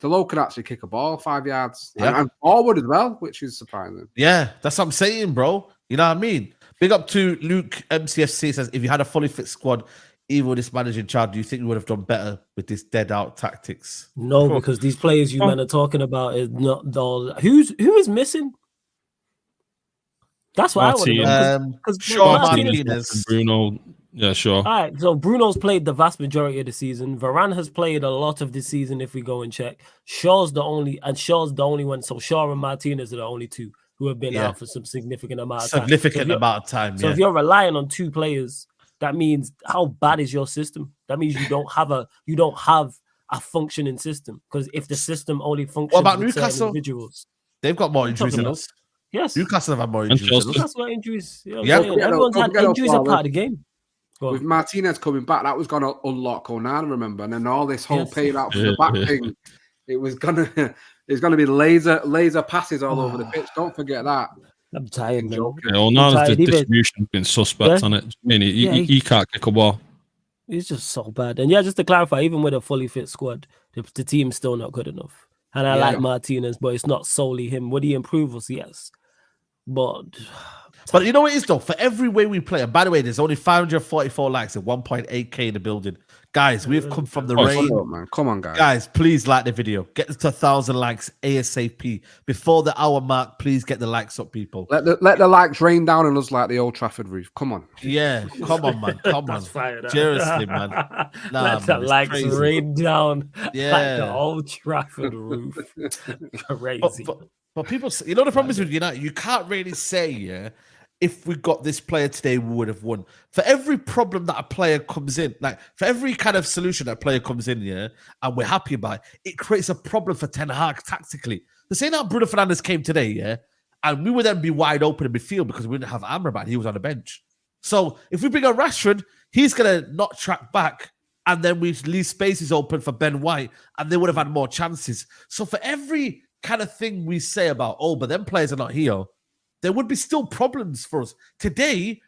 Dalot can actually kick a ball 5 yards and forward as well, which is surprising.
Yeah, that's what I'm saying, bro. You know what I mean? Big up to Luke MCFC says, if you had a fully fit squad, even with this managing charge, do you think you would have done better with this dead out tactics?
No, because these players you men are talking about is not all. Who is missing? That's what I want to know.
Shaw, Martinez,
Bruno. Yeah, sure.
All right, so Bruno's played the vast majority of the season. Varane has played a lot of the season. If we go and check, Shaw's the only one. So Shaw and Martinez are the only two who have been out for some significant amount of time. So if you're relying on two players, that means how bad is your system? That means you don't have a functioning system. Because if the system only functions,
what about Newcastle?
Individuals,
they've got more injuries than us.
Yes,
Newcastle have had more injuries.
Newcastle got injuries. Everyone's had injuries are part of the game.
With Martinez coming back, that was going to unlock Onana, remember? And then all this whole paid out for the back thing, it's gonna be laser passes all over the pitch. Don't forget that.
I'm tired, man.
Onana's distribution has been suspect on it. I mean, he can't kick a ball.
He's just so bad. And just to clarify, even with a fully fit squad, the team's still not good enough. And I like Martinez, but it's not solely him. Would he improve us? Yes. But
you know what it is though? For every way we play, and by the way, there's only 544 likes and 1.8k in the building. Guys, we've come from the rain.
Come on, guys.
Guys, please like the video. Get to 1,000 likes ASAP. Before the hour mark, please get the likes up, people.
Let the likes rain down on us like the old Trafford roof. Come on.
Yeah, come on, man. Come on. Seriously, man.
Let the likes rain down like the old Trafford roof. Crazy.
But people, you know the problem is with United, you can't really say, if we got this player today, we would have won. For every problem that a player comes in, like for every kind of solution that a player comes in, and we're happy about it creates a problem for Ten Hag tactically. The same how Bruno Fernandes came today, and we would then be wide open in midfield because we didn't have Amrabat, he was on the bench. So if we bring on Rashford, he's going to not track back, and then we leave spaces open for Ben White, and they would have had more chances. So for every kind of thing we say about, but them players are not here, there would be still problems for us. Today,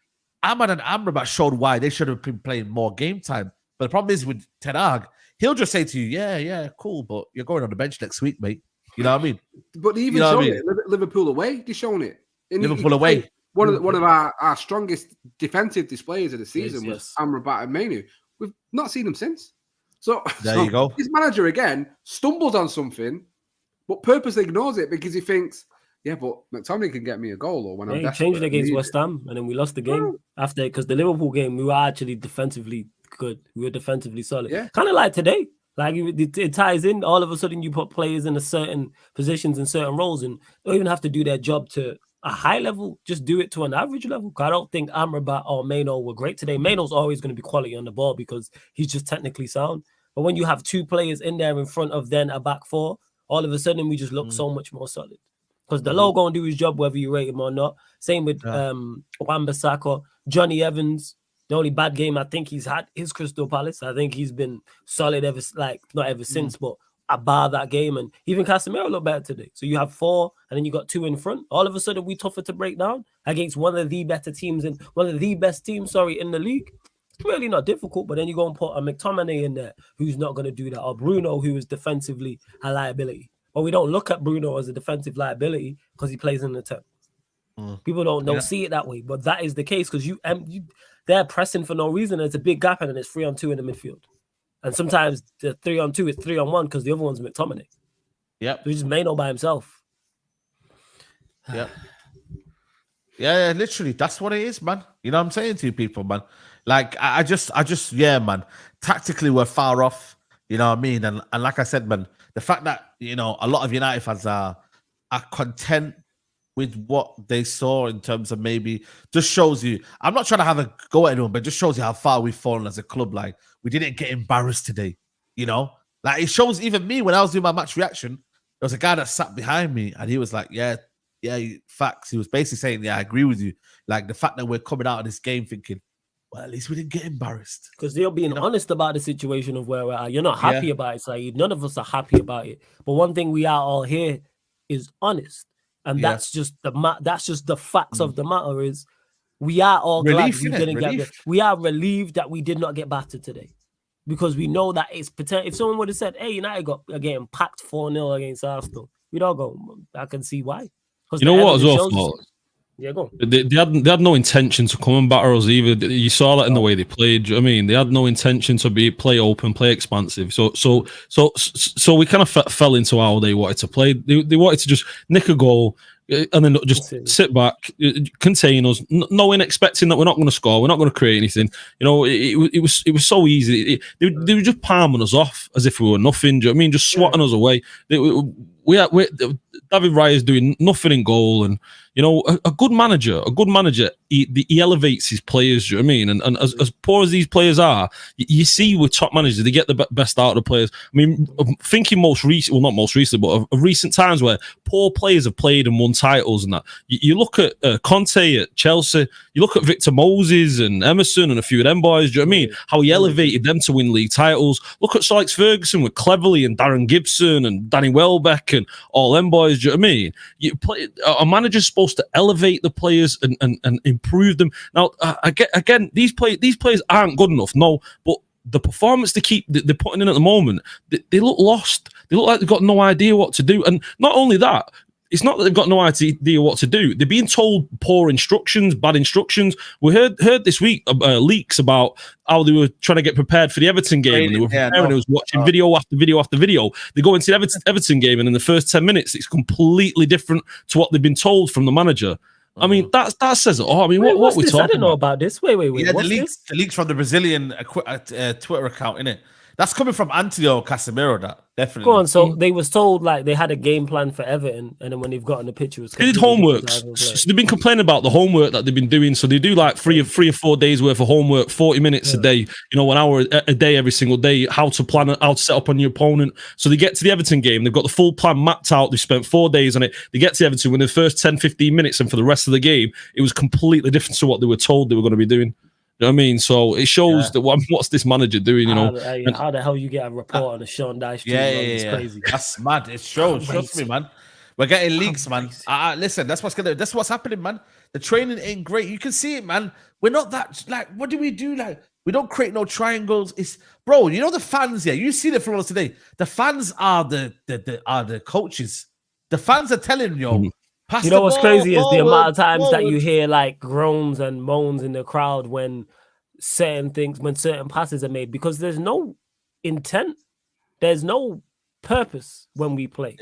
Ahmad and Amrabat showed why they should have been playing more game time. But the problem is with Ten Hag, he'll just say to you, yeah, cool, but you're going on the bench next week, mate. You know what I mean?
But they even shown it. Liverpool away, they've shown it.
Liverpool away.
One of our strongest defensive displays of the season was Amrabat and Manu. We've not seen them since. So
there you go.
His manager, again, stumbles on something, but purposely ignores it because he thinks, but McTominay can get me a goal. Or when I'm
he changed it against West Ham, and then we lost the game after, because the Liverpool game, we were actually defensively good. We were defensively solid. Yeah. Kind of like today. Like it ties in. All of a sudden, you put players in a certain positions and certain roles, and don't even have to do their job to a high level. Just do it to an average level. I don't think Amrabat or Maino were great today. Maino's always going to be quality on the ball because he's just technically sound. But when you have two players in there in front of then a back four, all of a sudden we just look so much more solid. Because the low going to do his job whether you rate him or not. Same with Wan-Bissaka, Johnny Evans. The only bad game I think he's had is Crystal Palace. I think he's been solid not ever since, but bar that game. And even Casemiro looked better today. So you have four, and then you got two in front. All of a sudden, we tougher to break down against one of the better teams and one of the best teams, in the league. It's really not difficult. But then you go and put a McTominay in there who's not going to do that, or Bruno, who is defensively a liability. But we don't look at Bruno as a defensive liability because he plays in the 10. People don't see it that way, but that is the case because they're pressing for no reason. And it's a big gap, and then it's 3-on-2 in the midfield. And sometimes the 3-on-2 is 3-on-1 because the other one's McTominay.
Yep.
So he's just Maino by himself.
Yep. Yeah, literally, that's what it is, man. You know what I'm saying to you people, man? Like, I just, man, tactically we're far off, you know what I mean? And like I said, man, the fact that, a lot of United fans are content with what they saw in terms of maybe just shows you, I'm not trying to have a go at anyone, but just shows you how far we've fallen as a club. Like, we didn't get embarrassed today, Like, it shows even me when I was doing my match reaction, there was a guy that sat behind me and he was like, yeah, yeah, facts. He was basically saying, yeah, I agree with you. Like the fact that we're coming out of this game thinking, well, at least we didn't get embarrassed.
Because they're being honest about the situation of where we're at. You're not happy about it, Saeed. None of us are happy about it. But one thing we are all here is honest. And that's just the facts of the matter is we are all glad we didn't get. We are relieved that we did not get battered today, because we know that it's potential. If someone would have said, "Hey, United got getting packed 4-0 against Arsenal," we'd all go, "I can see why."
You know what? As well,
yeah, go on.
They had no intention to come and batter us either. You saw that in the way they played. Do you know what I mean? They had no intention to play open, play expansive. So we kind of fell into how they wanted to play. They wanted to just nick a goal and then just sit back, contain us, knowing, expecting that we're not going to score, we're not going to create anything. You know, it was so easy. They were just palming us off as if we were nothing. Do you know what I mean? Just swatting us away. David Raya's doing nothing in goal, and you know, a good manager, he elevates his players. Do you know what I mean? And as poor as these players are, you see with top managers, they get the best out of the players. I mean, I'm thinking not most recent, but of recent times where poor players have played and won titles and that. You look at Conte at Chelsea, you look at Victor Moses and Emerson and a few of them boys. Do you know what I mean? How he elevated them to win league titles. Look at Sir Alex Ferguson with Cleverley and Darren Gibson and Danny Welbeck and all them boys. Do you know what I mean? A manager's supposed to elevate the players and improve them. Now, again, these players aren't good enough. No, but the performance they're putting in at the moment, they look lost. They look like they've got no idea what to do. And not only that, it's not that they've got no idea what to do. They're being told poor instructions, bad instructions. We heard this week leaks about how they were trying to get prepared for the Everton game. And they were preparing, they was watching video after video after video. They go into the Everton game, and in the first 10 minutes, it's completely different to what they've been told from the manager. I mean, that says it all. I mean, what we talking about?
I didn't know about this. Wait.
Yeah, the leaks from the Brazilian Twitter account, innit? That's coming from Antonio Casemiro, that definitely.
Go on. So they was told like they had a game plan for Everton, and then when they've gotten the picture, it was
they did homework. So they've been complaining about the homework that they've been doing. So they do like three or 4 days worth of homework, 40 minutes a day. You know, 1 hour a day every single day. How to plan, how to set up on your opponent. So they get to the Everton game. They've got the full plan mapped out. They spent 4 days on it. They get to Everton within the first 10, 15 minutes, and for the rest of the game, it was completely different to what they were told they were going to be doing. You know what I mean? So it shows that what's this manager doing, you know?
How the hell you get a report on a Sean Dyche?
It's crazy. That's mad. It shows. Trust me, man. We're getting leaks, man. Listen, that's what's happening, man. The training ain't great. You can see it, man. We're not that, like, what do we do? Like, we don't create no triangles. It's, bro, you know the fans here. You see the from us today. The fans are the coaches. The fans are telling you,
you know what's crazy is the amount of times that you hear like groans and moans in the crowd when certain passes are made, because there's no intent, there's no purpose when we play.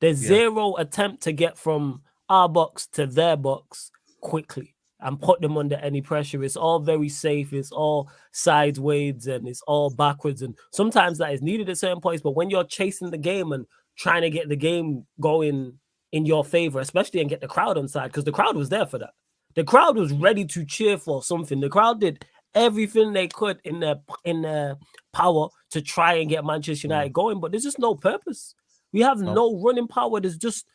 There's zero attempt to get from our box to their box quickly and put them under any pressure. It's all very safe, it's all sideways, and it's all backwards, and sometimes that is needed at certain points. But when you're chasing the game and trying to get the game going in your favor, especially, and get the crowd on side, because the crowd was there for that. The crowd was ready to cheer for something. The crowd did everything they could in their power to try and get Manchester United going, but there's just no purpose. We have no running power. There's just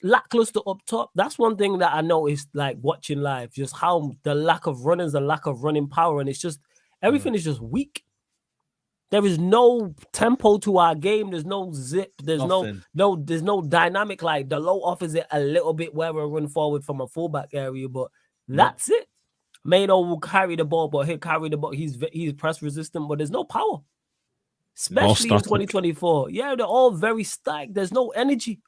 lackluster up top. That's one thing that I noticed, like watching live, just how the lack of runners, the lack of running power, and it's just everything is just weak. There is no tempo to our game. There's no zip. There's there's no dynamic. Like the low offers it a little bit where we run forward from a fullback area, but that's it. Mano will carry the ball, but he'll carry the ball. He's press resistant, but there's no power. Especially in 2024. Yeah, they're all very stacked. There's no energy.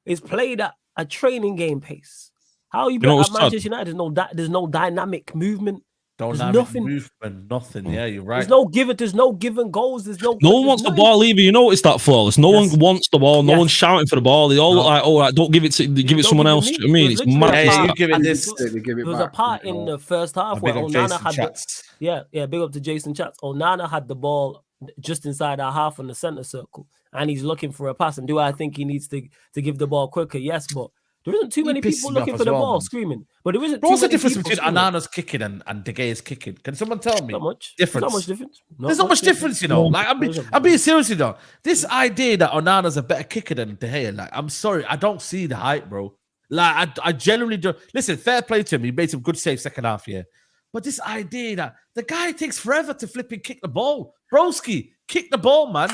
It's played at a training game pace. How you at Manchester United? There's no dynamic movement. There's nothing.
Movement, nothing. Yeah, you're right.
There's no given goals. There's no.
No one wants the ball either. You notice that, Flawless. No one wants the ball. No one's shouting for the ball. They all look like, oh, don't give it to someone else. I mean, it's mad.
You give it this.
There
was a part in the first half where Onana had big up to Jason Chats. Onana had the ball just inside our half in the center circle, and he's looking for a pass. And do I think he needs to give the ball quicker? Yes, but there isn't too many people looking for the ball, screaming. But there isn't.
What's the difference between Onana's kicking and De Gea's kicking? Can someone tell me?
Not much.
Difference.
Not much difference.
There's not much difference, you know. Like I'm being serious, you know. This idea that Onana's a better kicker than De Gea, like, I'm sorry, I don't see the hype, bro. Like I genuinely do. Listen, fair play to him. He made some good saves second half, yeah. But this idea that the guy takes forever to flip and kick the ball. Broski, kick the ball, man.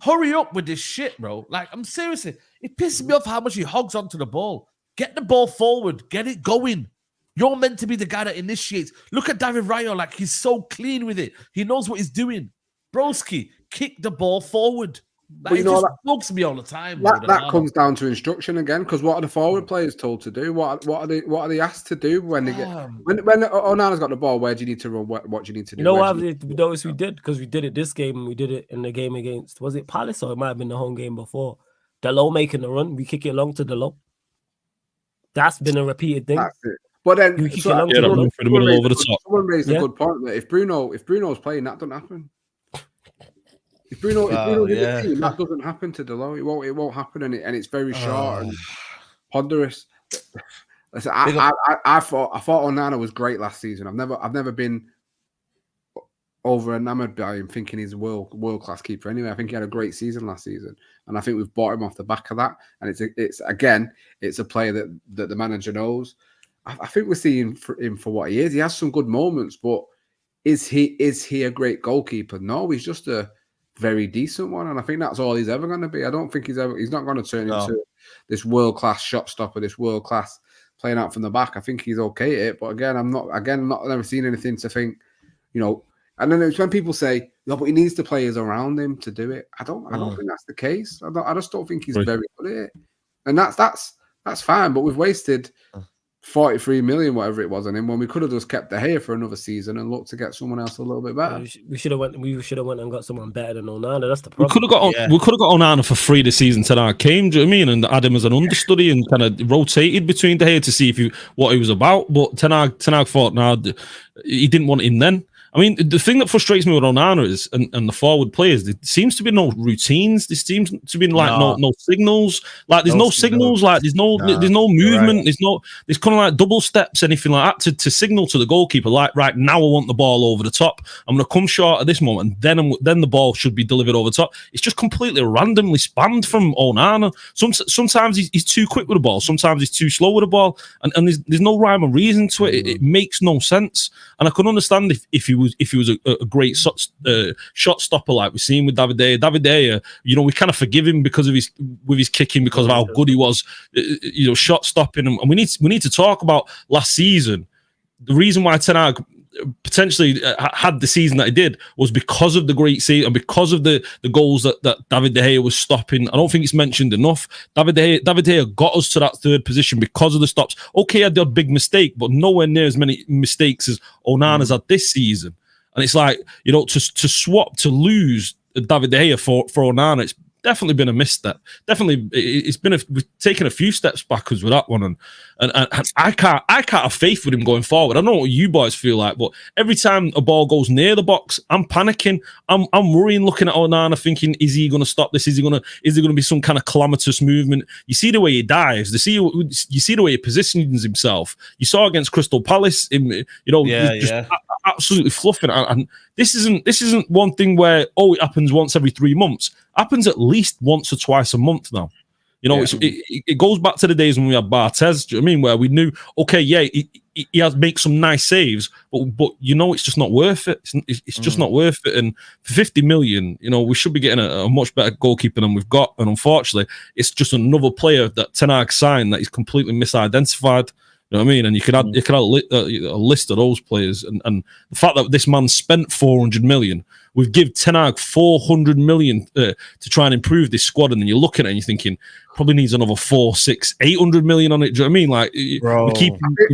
Hurry up with this shit, bro. Like, I'm seriously, it pisses me off how much he hogs onto the ball. Get the ball forward. Get it going. You're meant to be the guy that initiates. Look at David Raya, like he's so clean with it. He knows what he's doing. Broski, kick the ball forward. Like, it just bugs me all the time.
That comes down to instruction again, because what are the forward players told to do? What are they asked to do when they get when Onana's got the ball? Where do you need to run? What do you need to do?
You know what we noticed we did, because we did it this game and we did it in the game against, was it Palace, or it might have been the home game before? Delo making the run, we kick it along to Delo. That's been a repeated thing.
That's it. But then
the middle over the top.
Someone raised a good point that if Bruno's playing, that doesn't happen. If Bruno's in the team, that doesn't happen to Delo. It won't happen, and it's very short and ponderous. Listen, I thought Onana was great last season. I've never been over enamored by him, thinking he's a world class keeper. Anyway, I think he had a great season last season, and I think we've bought him off the back of that. And it's a player that the manager knows. I think we're seeing him for what he is. He has some good moments, but is he a great goalkeeper? No, he's just a very decent one, and I think that's all he's ever going to be. I don't think he's not going to turn into this world class shot stopper, this world class playing out from the back. I think he's okay at it, but again, I've never seen anything to think, And then it's when people say, "No, but he needs the players around him to do it." I don't think that's the case. I just don't think he's very good at it, and that's fine. But we've wasted 43 million, whatever it was, on him, when we could have just kept De Gea for another season and looked to get someone else a little bit better.
We should have went and got someone better than Onana. That's the problem.
We could have got Onana for free this season till I came. Do you know what I mean? And had him as an understudy and kind of rotated between De Gea to see what he was about. But Ten Hag thought, he didn't want him then. I mean, the thing that frustrates me with Onana is, and the forward players, there seems to be no routines. There seems to be no signals. Like there's no signals. Like there's no movement. Right. There's kind of like double steps, anything like that to signal to the goalkeeper. Like right now, I want the ball over the top. I'm going to come short at this moment, and then the ball should be delivered over the top. It's just completely randomly spammed from Onana. Sometimes he's too quick with the ball. Sometimes he's too slow with the ball, and there's no rhyme or reason to it. It makes no sense. And I could understand if he was a great shot stopper like we've seen with David De Gea. David De Gea, we kind of forgive him because of his kicking, because of how good he was, shot stopping. And we need to talk about last season. The reason why Ten Hag potentially had the season that he did was because of the great season and because of the goals that David De Gea was stopping. I don't think it's mentioned enough. David De Gea got us to that third position because of the stops. Okay, I did a big mistake, but nowhere near as many mistakes as Onana's had this season. And it's like, to lose David De Gea for Onana, it's definitely been a misstep. Definitely, we've taken a few steps backwards with that one, and I can't have faith with him going forward. I don't know what you boys feel like, but every time a ball goes near the box, I'm panicking. I'm worrying, looking at Onana, thinking, is he going to stop this? Is there going to be some kind of calamitous movement? You see the way he dives. You see the way he positions himself. You saw against Crystal Palace, absolutely fluffing. And this isn't one thing where it happens once every 3 months. Happens at least once or twice a month now. It goes back to the days when we had Barthez. Do you know what I mean? Where we knew, he has make some nice saves, but it's just not worth it. It's just not worth it. And for 50 million, we should be getting a much better goalkeeper than we've got. And unfortunately, it's just another player that Ten Hag signed that is completely misidentified. You know what I mean? And you could add a list of those players, and the fact that this man spent 400 million, we've give Ten Hag 400 million to try and improve this squad, and then you're looking at it and you're thinking probably needs another 400, 600, 800 million on it. Do you know what I mean? Like,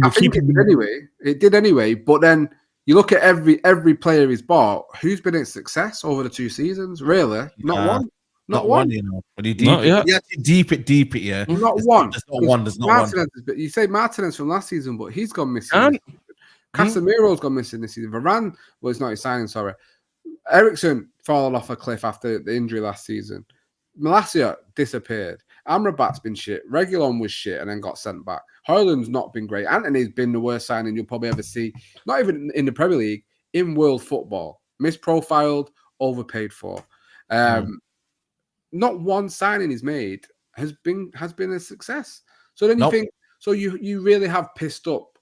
I think it did anyway. But then you look at every player he's bought, who's been a success over the 2 seasons? Really, not one. Not one.
When you deep it, yeah.
Not one.
There's not one.
You say Martinez from last season, but he's gone missing. Casemiro's gone missing this season. Varane, it's not his signing, sorry. Eriksen fallen off a cliff after the injury last season. Malacia disappeared. Amrabat's been shit. Reguilon was shit and then got sent back. Højlund's not been great. Anthony's been the worst signing you'll probably ever see. Not even in the Premier League, in world football. Misprofiled, overpaid for. Not one signing he's made has been a success. So then you think, So you really have pissed up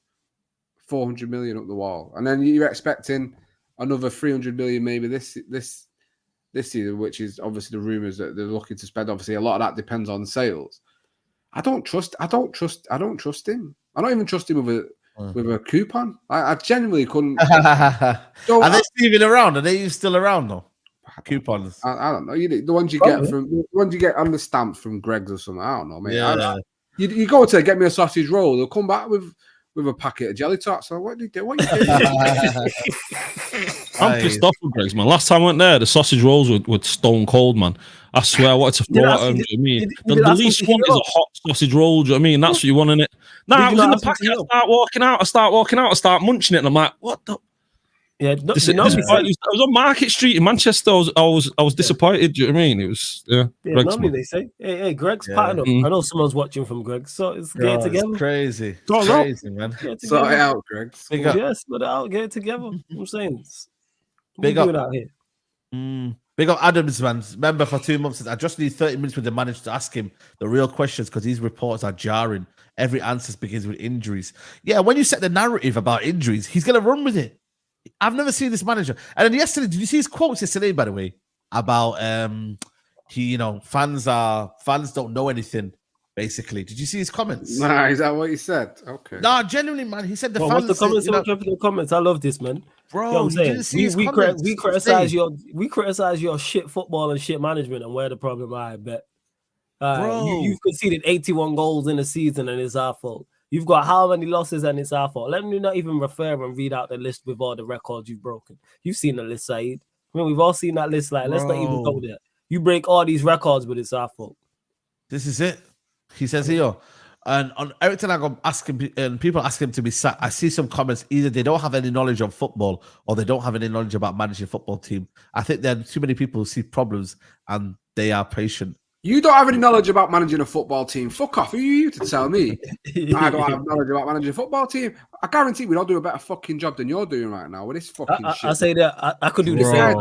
400 million up the wall, and then you're expecting another 300 million maybe this season, which is obviously the rumours that they're looking to spend. Obviously, a lot of that depends on sales. I don't trust him. I don't even trust him with a coupon. I genuinely couldn't.
Are they still around? Are they still around though? Coupons.
I don't know. The ones you get on the stamp from Greg's or something. I don't know, mate.
Yeah.
You go to get me a sausage roll, they'll come back with a packet of jelly tots. So what do you do? What are you doing?
I'm pissed off with Greg's, man. Last time I went there, the sausage rolls were stone cold, man. I swear, I wanted to throw at them. I mean, the least one is a hot sausage roll. Do you know what I mean? That's what you want in it. I was in the packet. I start walking out. I start munching it, and I'm like, what the?
Yeah,
I was on Market Street in Manchester. I was disappointed. Do you know what I mean? It was
normally they say, "Hey, Greg's patting up." I know someone's watching from Greg, so it's get it together.
It's crazy, crazy, man.
Sort it out, Greg.
Yes, put it out, get it together. I'm saying,
big up
out here.
Big up Adams, man. Remember, for 2 months, I just need 30 minutes with the manager to ask him the real questions because these reports are jarring. Every answer begins with injuries. Yeah, when you set the narrative about injuries, he's gonna run with it. I've never seen this manager. And then yesterday, did you see his quotes yesterday, by the way, about fans don't know anything, basically. Did you see his comments?
Nah, is that what he said? Okay.
Nah, genuinely, man. He said fans.
What's the comments? The comments. I love this, man.
Bro,
you know what I'm saying? We criticize your shit football and shit management, and we're the problem. I bet. You've conceded 81 goals in a season, and it's our fault. You've got how many losses and it's our fault. Let me not even refer and read out the list with all the records you've broken. You've seen the list, Saeed. I mean, we've all seen that list. Like, let's not even go there. You break all these records, but it's our fault.
This is it. He says here. And on every time I go ask him, and people ask him to be sacked, I see some comments. Either they don't have any knowledge of football or they don't have any knowledge about managing a football team. I think there are too many people who see problems and they are patient.
You don't have any knowledge about managing a football team. Fuck off. Who are you to tell me? I don't have knowledge about managing a football team. I guarantee we'd all do a better fucking job than you're doing right now with this fucking shit.
I say that I could do the same.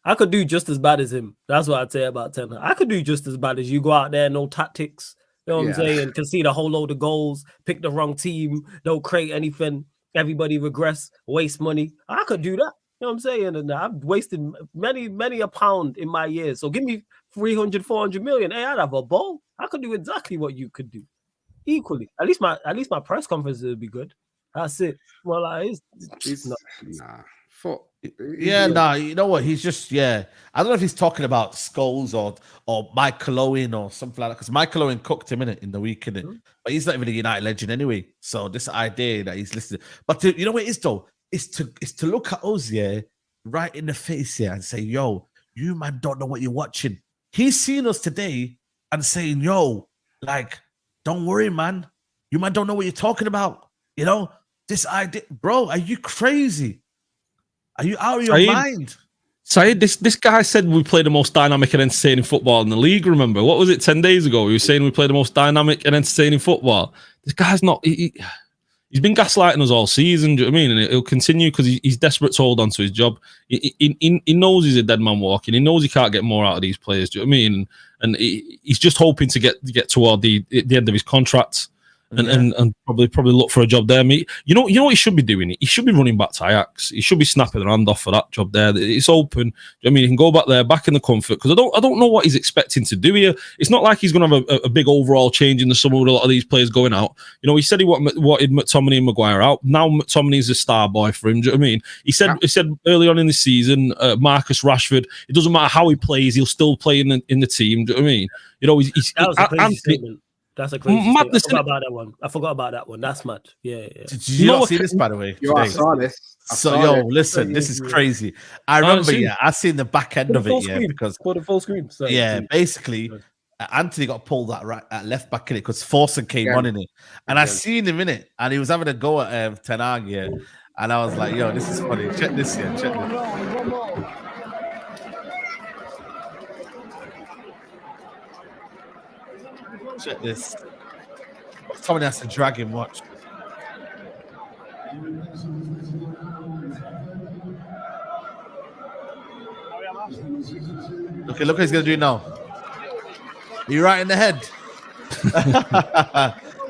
I could do just as bad as him. That's what I'd say about Ten. I could do just as bad as you. Go out there, no tactics. You know what I'm saying? Concede a whole load of goals, pick the wrong team, don't create anything. Everybody regress, waste money. I could do that. You know what I'm saying? And I've wasted many a pound in my years. So give me 300, 400 million. Hey, I'd have a ball. I could do exactly what you could do. Equally. At least my press conferences would be good. That's it. Well, it's not.
Nah.
You know what? He's just, I don't know if he's talking about Scholes or Michael Owen or something like that. Because Michael Owen cooked him in the week, innit? But he's not even a United legend anyway. So this idea that he's listening. But you know what it is though? It's to look at us, right in the face and say, yo, you man don't know what you're watching. He's seen us today and saying, yo, like, don't worry, man. You man don't know what you're talking about. You know, this idea, bro, are you crazy? Are you out of your mind?
Saeed, this guy said we play the most dynamic and entertaining football in the league, remember? What was it, 10 days ago? He was saying we play the most dynamic and entertaining football. This guy's not... He's been gaslighting us all season, do you know what I mean? And it'll continue because he's desperate to hold on to his job. He knows he's a dead man walking. He knows he can't get more out of these players, do you know what I mean? And he's just hoping to get toward the end of his contract and probably look for a job there. You know what he should be doing? He should be running back to Ajax. He should be snapping the hand off for that job there. It's open. Do you know what I mean? He can go back there, back in the comfort, because I don't know what he's expecting to do here. It's not like he's going to have a big overall change in the summer with a lot of these players going out. You know, he said he wanted McTominay and Maguire out. Now McTominay's a star boy for him. Do you know what I mean? He said early on in the season, Marcus Rashford, it doesn't matter how he plays, he'll still play in the team. Do you know what I mean? You know,
that was a crazy statement. That's a crazy madness. I forgot about that one. That's mad. Yeah.
Did you not see this, by the way?
I saw this.
Listen, this is crazy. I remember, I seen the back end of it, because
for the full screen.
Basically, Anthony got pulled at left back in it because Forson came on in it, and I seen him in it, and he was having a go at Ten Hag, and I was like, yo, this is funny. Check this here. Check this. Check this. Someone has to drag him. Watch. Okay, look what he's gonna do now. Are you right in the head?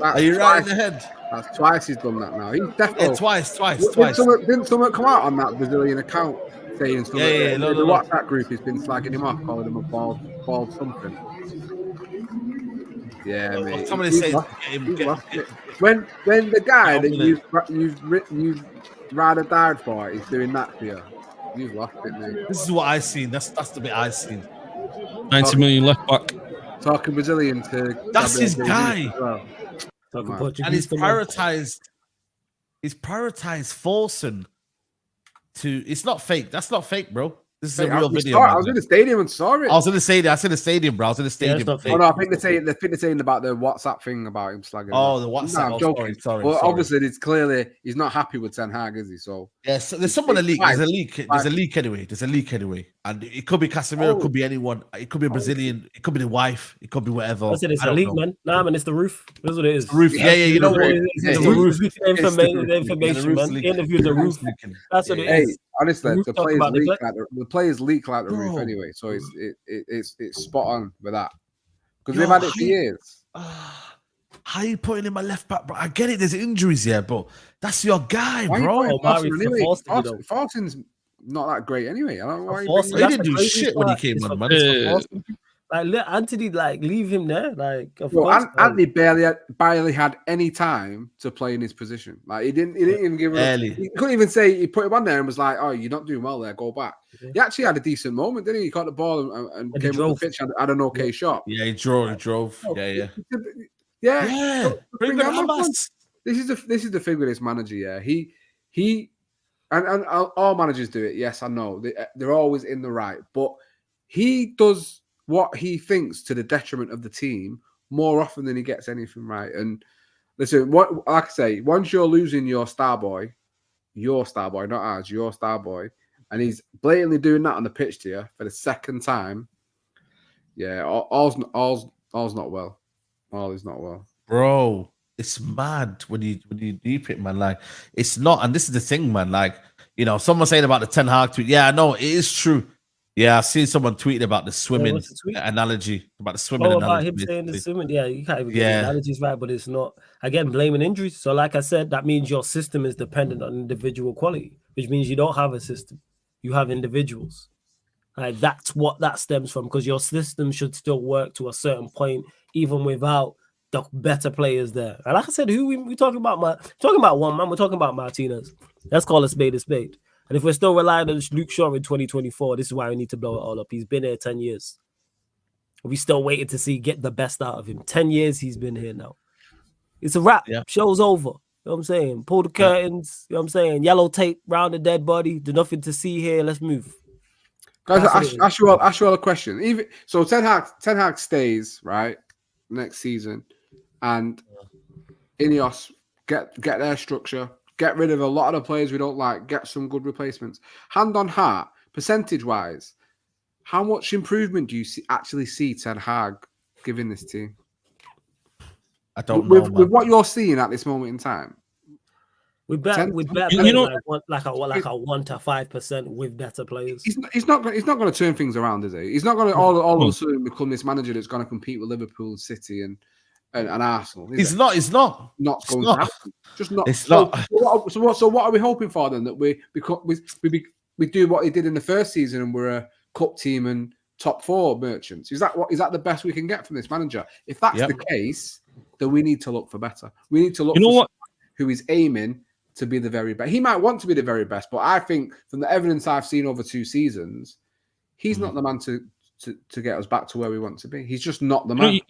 Are you right in the head?
That's twice he's done that now. He's definitely
Twice.
Didn't someone come out on that Brazilian account saying something?
Yeah.
The WhatsApp group has been slagging him off, calling him a bald something. Yeah, mate.
Somebody
He's
said
lost it. When the guy that you've rather died for is doing that to you, you've lost it, mate.
This is what I seen. That's the bit I seen.
90 million left back.
Talking Brazilian to
That's his
Gabriel
guy.
Jesus as well.
And he's prioritized Forsen to. It's not fake. That's not fake, bro. This is a real video.
I was in the stadium and saw it.
I was in the stadium, bro. I was in the stadium.
Yeah,
Oh no, I think they're saying about the WhatsApp thing about him slagging.
Oh, the WhatsApp.
No, I'm joking.
Sorry.
Well, obviously, it's clearly he's not happy with Ten Hag, is he? So
yes, there's someone a leak. There's a leak anyway. And it could be Casemiro, it could be anyone. It could be a Brazilian. It could be the wife. It could be whatever.
I said it's a leak, man. Nah, man, it's the roof. That's what it is.
The roof. Yeah. You know what?
It's the roof. The information, man. The interview, the roof. That's what it is.
Honestly, the players leak like the roof anyway. So it's spot on with that because they've had it for years.
How are you putting in my left back, bro? I get it. There's injuries here, but that's your guy,
Why
bro.
Forsen's not that great anyway. I don't know why
he didn't do shit when he came on, man.
Like, let Anthony, leave him there.
Anthony barely had any time to play in his position. Like he didn't even give him. He couldn't even say he put him on there and was like, "Oh, you're not doing well there. Go back." Yeah. He actually had a decent moment, didn't he? He caught the ball and came up the pitch and had an okay shot.
Yeah, he drove.
Yeah.
Bring Hamas.
This is the thing with this manager. Yeah, he and all managers do it. Yes, I know they're always in the right, but he does what he thinks to the detriment of the team more often than he gets anything right. And listen, like I say, once you're losing your star boy, not ours, your star boy, and he's blatantly doing that on the pitch to you for the second time. Yeah, all's not well. All is not well,
bro. It's mad when you deep it, man. Like it's not, and this is the thing, man. Like someone saying about the Ten Hag tweet. Yeah, no, it is true. Yeah, I've seen someone tweeting about the swimming analogy. About the swimming analogy.
About him saying the swimming. Yeah, you can't even get the analogies right, but it's not. Again, blaming injuries. So like I said, that means your system is dependent on individual quality, which means you don't have a system. You have individuals. Like that's what that stems from, because your system should still work to a certain point, even without the better players there. And like I said, who we talking about? Talking about one man. We're talking about Martinez. Let's call a spade a spade. And if we're still relying on Luke Shaw in 2024, this is why we need to blow it all up. He's been here 10 years. We still waiting to get the best out of him. 10 years he's been here now. It's a wrap. Yeah. Show's over. You know what I'm saying? Pull the curtains. You know what I'm saying? Yellow tape round the dead body. There's nothing to see here. Let's move.
Guys, ask you all a question. So Ten Hag stays, right, next season, and Ineos get their structure. Get rid of a lot of the players we don't like. Get some good replacements. Hand on heart, percentage-wise, how much improvement do you actually see Ten Hag giving this team?
I don't know.
With what you're seeing at this moment in time,
we bet like 1 to 5% with better players.
He's not going to turn things around, is he? He's not going to all of a sudden become this manager that's going to compete with Liverpool, City, and Arsenal.
It's not
going to happen. Just not.
It's not.
So what are we hoping for then? That we do what he did in the first season and we're a cup team and top 4 merchants. Is that the best we can get from this manager? If that's the case, then we need to look for better. We need to look for who is aiming to be the very best. He might want to be the very best, but I think from the evidence I've seen over 2 seasons, he's not the man to get us back to where we want to be. He's just not the man.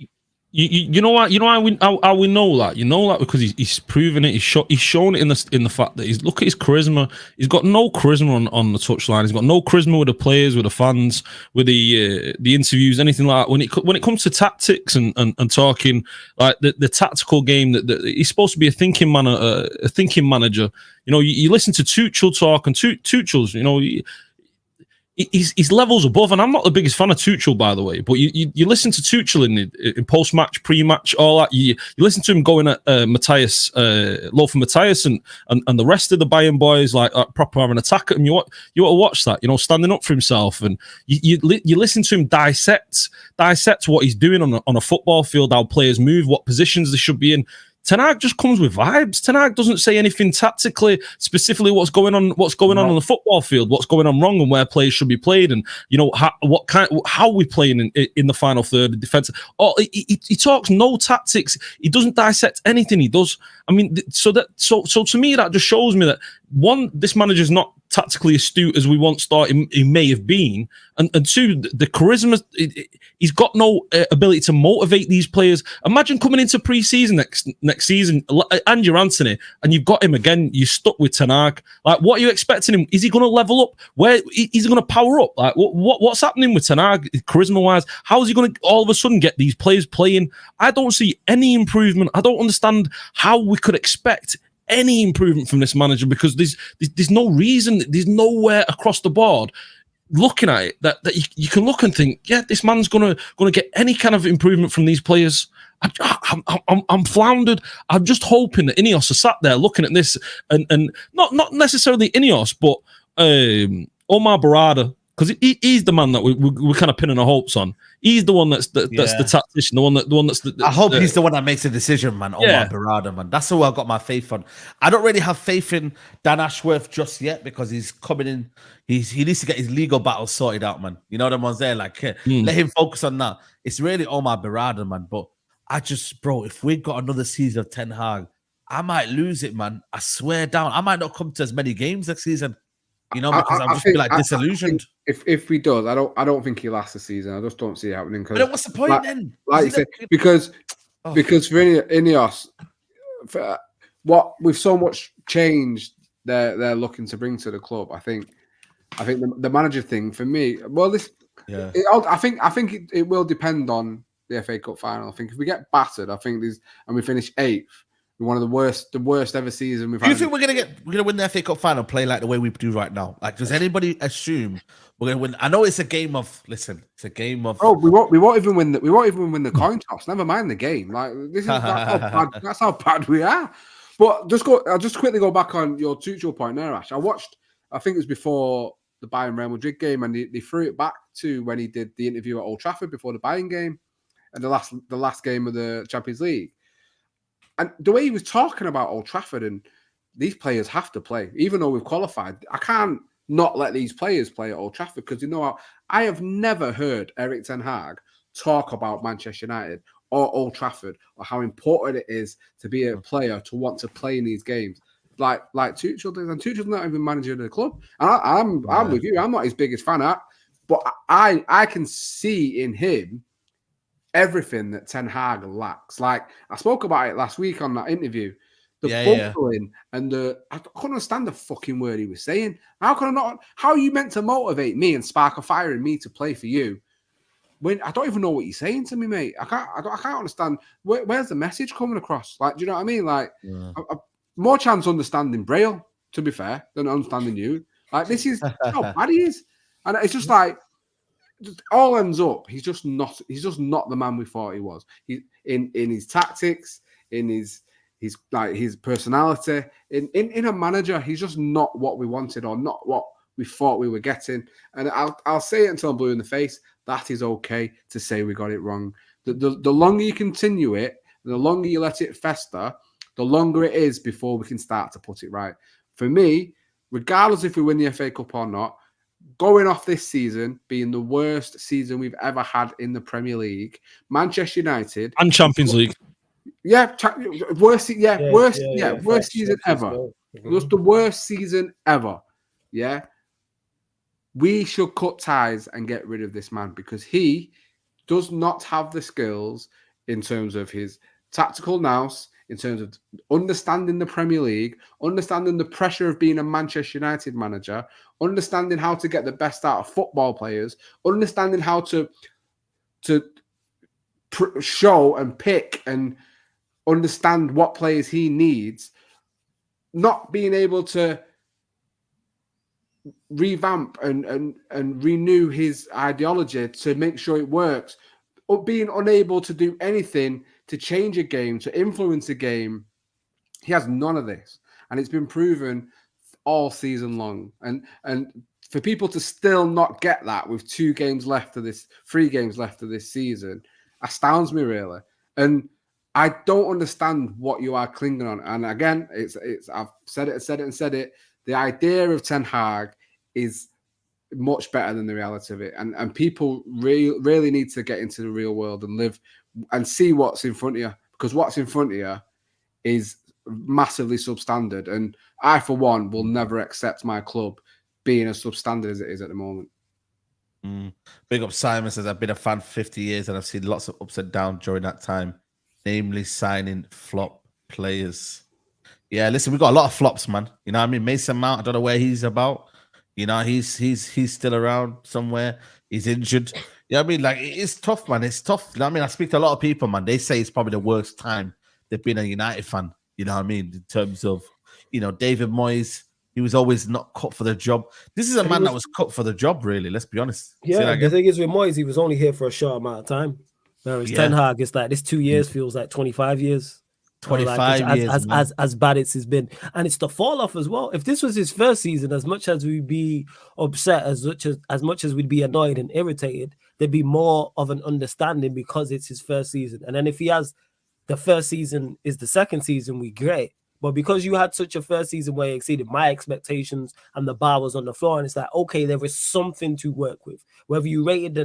You know what? You know how we know that? You know that because he's proven it. He's shown it in the fact that look at his charisma. He's got no charisma on the touchline. He's got no charisma with the players, with the fans, with the interviews, anything like that. When it comes to tactics and talking like the tactical game, that he's supposed to be a thinking manager. You listen to Tuchel talk, and Tuchel's He's levels above, and I'm not the biggest fan of Tuchel, by the way. But you listen to Tuchel in post-match, pre-match, all that. You listen to him going at Matthias, Lothar Matthias, and the rest of the Bayern boys like proper having an attack at him. You want to watch that, standing up for himself, and you listen to him dissect what he's doing on a football field, how players move, what positions they should be in. Ten Hag just comes with vibes. Ten Hag doesn't say anything tactically, specifically what's going on on the football field, what's going on wrong, and where players should be played, and how we playing in the final third of defense. Or he talks no tactics. He doesn't dissect anything he does. I mean, so to me, that just shows me that one, this manager's not tactically astute as we once thought he may have been, and two, the charisma, he's got no ability to motivate these players. Imagine coming into pre-season next season, and you're Anthony, and you've got him again, you're stuck with Ten Hag. Like, what are you expecting him? Is he going to level up? Where is he going to power up? Like, what's happening with Ten Hag charisma-wise? How is he going to all of a sudden get these players playing? I don't see any improvement. I don't understand how we could expect any improvement from this manager, because there's no reason, there's nowhere across the board looking at it that you can look and think, yeah, this man's gonna get any kind of improvement from these players. I'm floundered. I'm just hoping that Ineos are sat there looking at this and not necessarily Ineos, but Omar Barada, because he's the man that we're kind of pinning our hopes on. He's the one that's the tactician, the one that's the
I hope he's the one that makes the decision, man. Omar Barada, man. That's who I've got my faith on. I don't really have faith in Dan Ashworth just yet, because he's coming in. He needs to get his legal battle sorted out, man. You know them ones there, like let him focus on that. It's really Omar Barada, man. But bro, if we got another season of Ten Hag, I might lose it, man. I swear down. I might not come to as many games next season. You know, because I'm just like disillusioned.
If we does, I don't think he lasts the season. I just don't see it happening.
But what's the point then?
Like you said, because for Ineos, with so much change they're looking to bring to the club, I think the manager thing for me, I think it will depend on the FA Cup final. I think if we get battered, and we finish 8th. One of the worst ever season we've had.
Do you think we're gonna win the FA Cup final, play like the way we do right now? Like, does anybody assume we're gonna win? I know it's a game of. Listen, it's a game of.
Oh, we won't even win the coin toss. Never mind the game. Like, this is that's how bad we are. But I'll just quickly go back on your Tuchel point there, Ash. I think it was before the Bayern Real Madrid game, and they threw it back to when he did the interview at Old Trafford before the Bayern game, and the last game of the Champions League. And the way he was talking about Old Trafford, and these players have to play, even though we've qualified. I can't not let these players play at Old Trafford, because I have never heard Erik ten Hag talk about Manchester United or Old Trafford, or how important it is to be a player to want to play in these games. Like Tuchel does, and Tuchel's not even manager of the club. And I'm with you. I'm not his biggest fan, but I can see in him everything that Ten Hag lacks. Like, I spoke about it last week on that interview. The bumbling and I couldn't understand the fucking word he was saying. How are you meant to motivate me and spark a fire in me to play for you when I don't even know what you're saying to me, mate? I can't understand where's the message coming across. Like, do you know what I mean? Like, more chance understanding Braille, to be fair, than understanding you. Like, this is how bad he is, and it's just like. Just all ends up, he's just not the man we thought he was. He in his tactics, in his personality, in a manager, he's just not what we wanted, or not what we thought we were getting. And I'll say it until I'm blue in the face. That is okay to say we got it wrong. The longer you continue it, the longer you let it fester, the longer it is before we can start to put it right. For me, regardless if we win the FA Cup or not, going off this season being the worst season we've ever had in the Premier League, Manchester United
and Champions League,
worst season ever. It was the worst season ever. Yeah, we should cut ties and get rid of this man, because he does not have the skills in terms of his tactical nous, in terms of understanding the Premier League, understanding the pressure of being a Manchester United manager, understanding how to get the best out of football players, understanding how to show and pick and understand what players he needs, not being able to revamp and renew his ideology to make sure it works, or being unable to do anything to change a game, to influence a game. He has none of this, and it's been proven all season long. And for people to still not get that with 3 games left of this season astounds me, really. And I don't understand what you are clinging on. And again, it's I've said it. The idea of Ten Hag is much better than the reality of it. And people really need to get into the real world and live and see what's in front of you, because what's in front of you is massively substandard. And I, for one, will never accept my club being as substandard as it is at the moment.
Big up Simon says, I've been a fan for 50 years and I've seen lots of ups and downs during that time, namely signing flop players. Yeah, listen, we've got a lot of flops, man. You know what I mean? Mason Mount, I don't know where he's about. You know, he's still around somewhere. He's injured. You know what I mean? Like, it's tough, man. It's tough. You know what I mean? I speak to a lot of people, man. They say it's probably the worst time they've been a United fan. You know what I mean? In terms of, you know, David Moyes, he was always not cut for the job. This is a man that was cut for the job, really. Let's be honest.
Yeah, the thing is with Moyes, he was only here for a short amount of time. Whereas Ten Hag, it's like this 2 years feels like 25 years.
25 years.
As bad as it's been. And it's the fall off as well. If this was his first season, as much as we'd be upset, as much as we'd be annoyed and irritated, there'd be more of an understanding because it's his first season. And then if he has the first season is the second season, we great. But because you had such a first season where you exceeded my expectations and the bar was on the floor, and it's like, okay, there is something to work with. Whether you rated the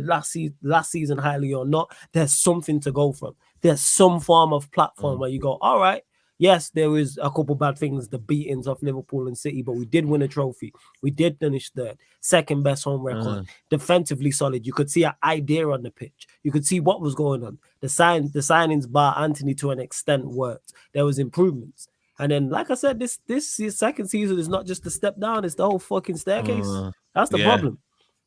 last season highly or not, there's something to go from. There's some form of platform where you go, all right, yes, there is a couple bad things, the beatings of Liverpool and City, but we did win a trophy. We did finish third, second best home record, defensively solid. You could see an idea on the pitch. You could see what was going on. The signings bar Anthony to an extent worked. There was improvements. And then, like I said, this second season is not just a step down; it's the whole fucking staircase. That's the problem.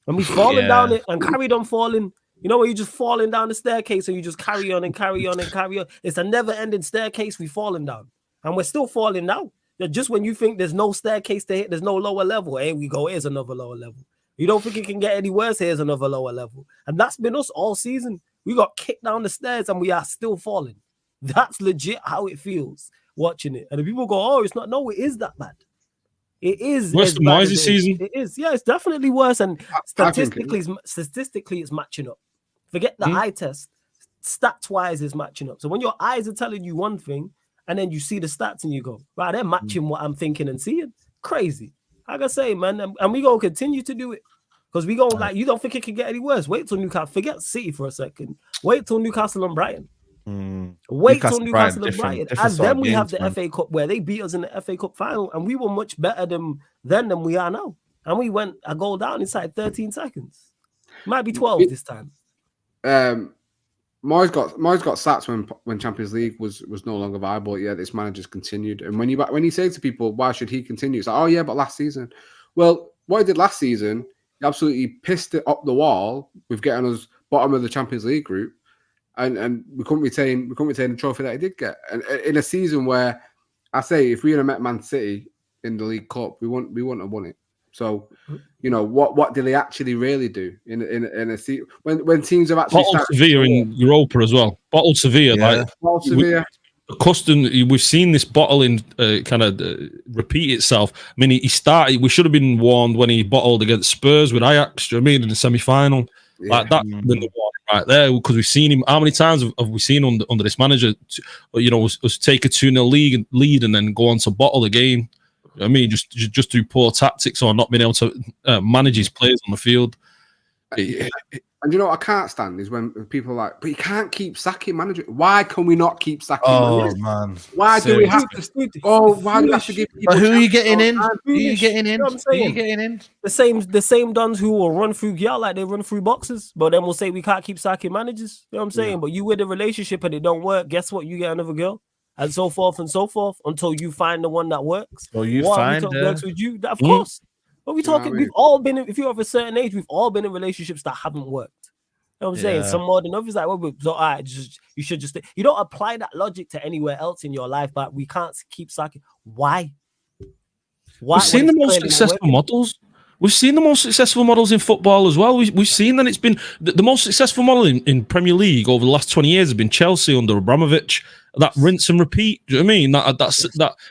And we've fallen down it and carried on falling. You know, when you're just falling down the staircase and you just carry on and carry on and carry on. It's a never-ending staircase we've fallen down, and we're still falling now. Just when you think there's no staircase to hit, there's no lower level. Here we go. Here's another lower level. You don't think it can get any worse? Here's another lower level. And that's been us all season. We got kicked down the stairs and we are still falling. That's legit how it feels watching it. And the people go, oh, it's not. No, it is that bad. It is
worse than Moyes this season.
It is. Yeah, it's definitely worse. And statistically, it's matching up. Forget the eye test. Stats-wise, it's matching up. So when your eyes are telling you one thing, and then you see the stats and you go, right, they're matching what I'm thinking and seeing. Crazy. Like I say, man, and we gonna continue to do it. Because we gonna like, you don't think it can get any worse. Wait till Newcastle. Forget City for a second. Wait till Newcastle and Brighton. Wait till Newcastle and Brighton. And then we have the FA Cup where they beat us in the FA Cup final, and we were much better than we are now. And we went a goal down inside 13 seconds. Might be 12 this time.
Moyes got sacked when Champions League was no longer viable. Yeah, this manager's continued. And when you say to people, why should he continue? It's like, oh yeah, but last season. Well, what he did last season, he absolutely pissed it up the wall with getting us bottom of the Champions League group. And we couldn't retain the trophy that he did get. And in a season where I say if we had met Man City in the League Cup, we wouldn't have won it. So, you know, what did they actually really do in a season when teams have actually
bottled Sevilla in Europa as well? Bottled Sevilla, we've seen this bottling repeat itself. I mean, he started. We should have been warned when he bottled against Spurs with Ajax. Do you know what I mean, in the semi-final? Like that, been the one right there, because we've seen him. How many times have we seen under this manager? Was take a 2-0 lead and then go on to bottle the game. You know what I mean, just do poor tactics or not being able to manage his players on the field.
And you know what I can't stand is when people are like, but you can't keep sacking manager. Why can we not keep sacking managers?
Man.
Why do we have to? Why do we have to give people?
Who are you getting in? Who are you getting in? Who are you getting in?
The same dons who will run through like they run through boxes, but then we'll say we can't keep sacking managers. You know what I'm saying? Yeah. But you with a relationship and it don't work, guess what? You get another girl. And so forth until you find the one that works.
So you find
works with you. Of course. But we talking, we've all been in, if you're of a certain age, we've all been in relationships that haven't worked. You know what I'm saying? Some more than others. Like, well, so all right, you should just you don't apply that logic to anywhere else in your life, but we can't keep sacking. Why?
We've seen the most successful models. We've seen the most successful models in football as well. We've seen that it's been the most successful model in Premier League over the last 20 years has been Chelsea under Abramovich. That rinse and repeat. Do you know what I mean?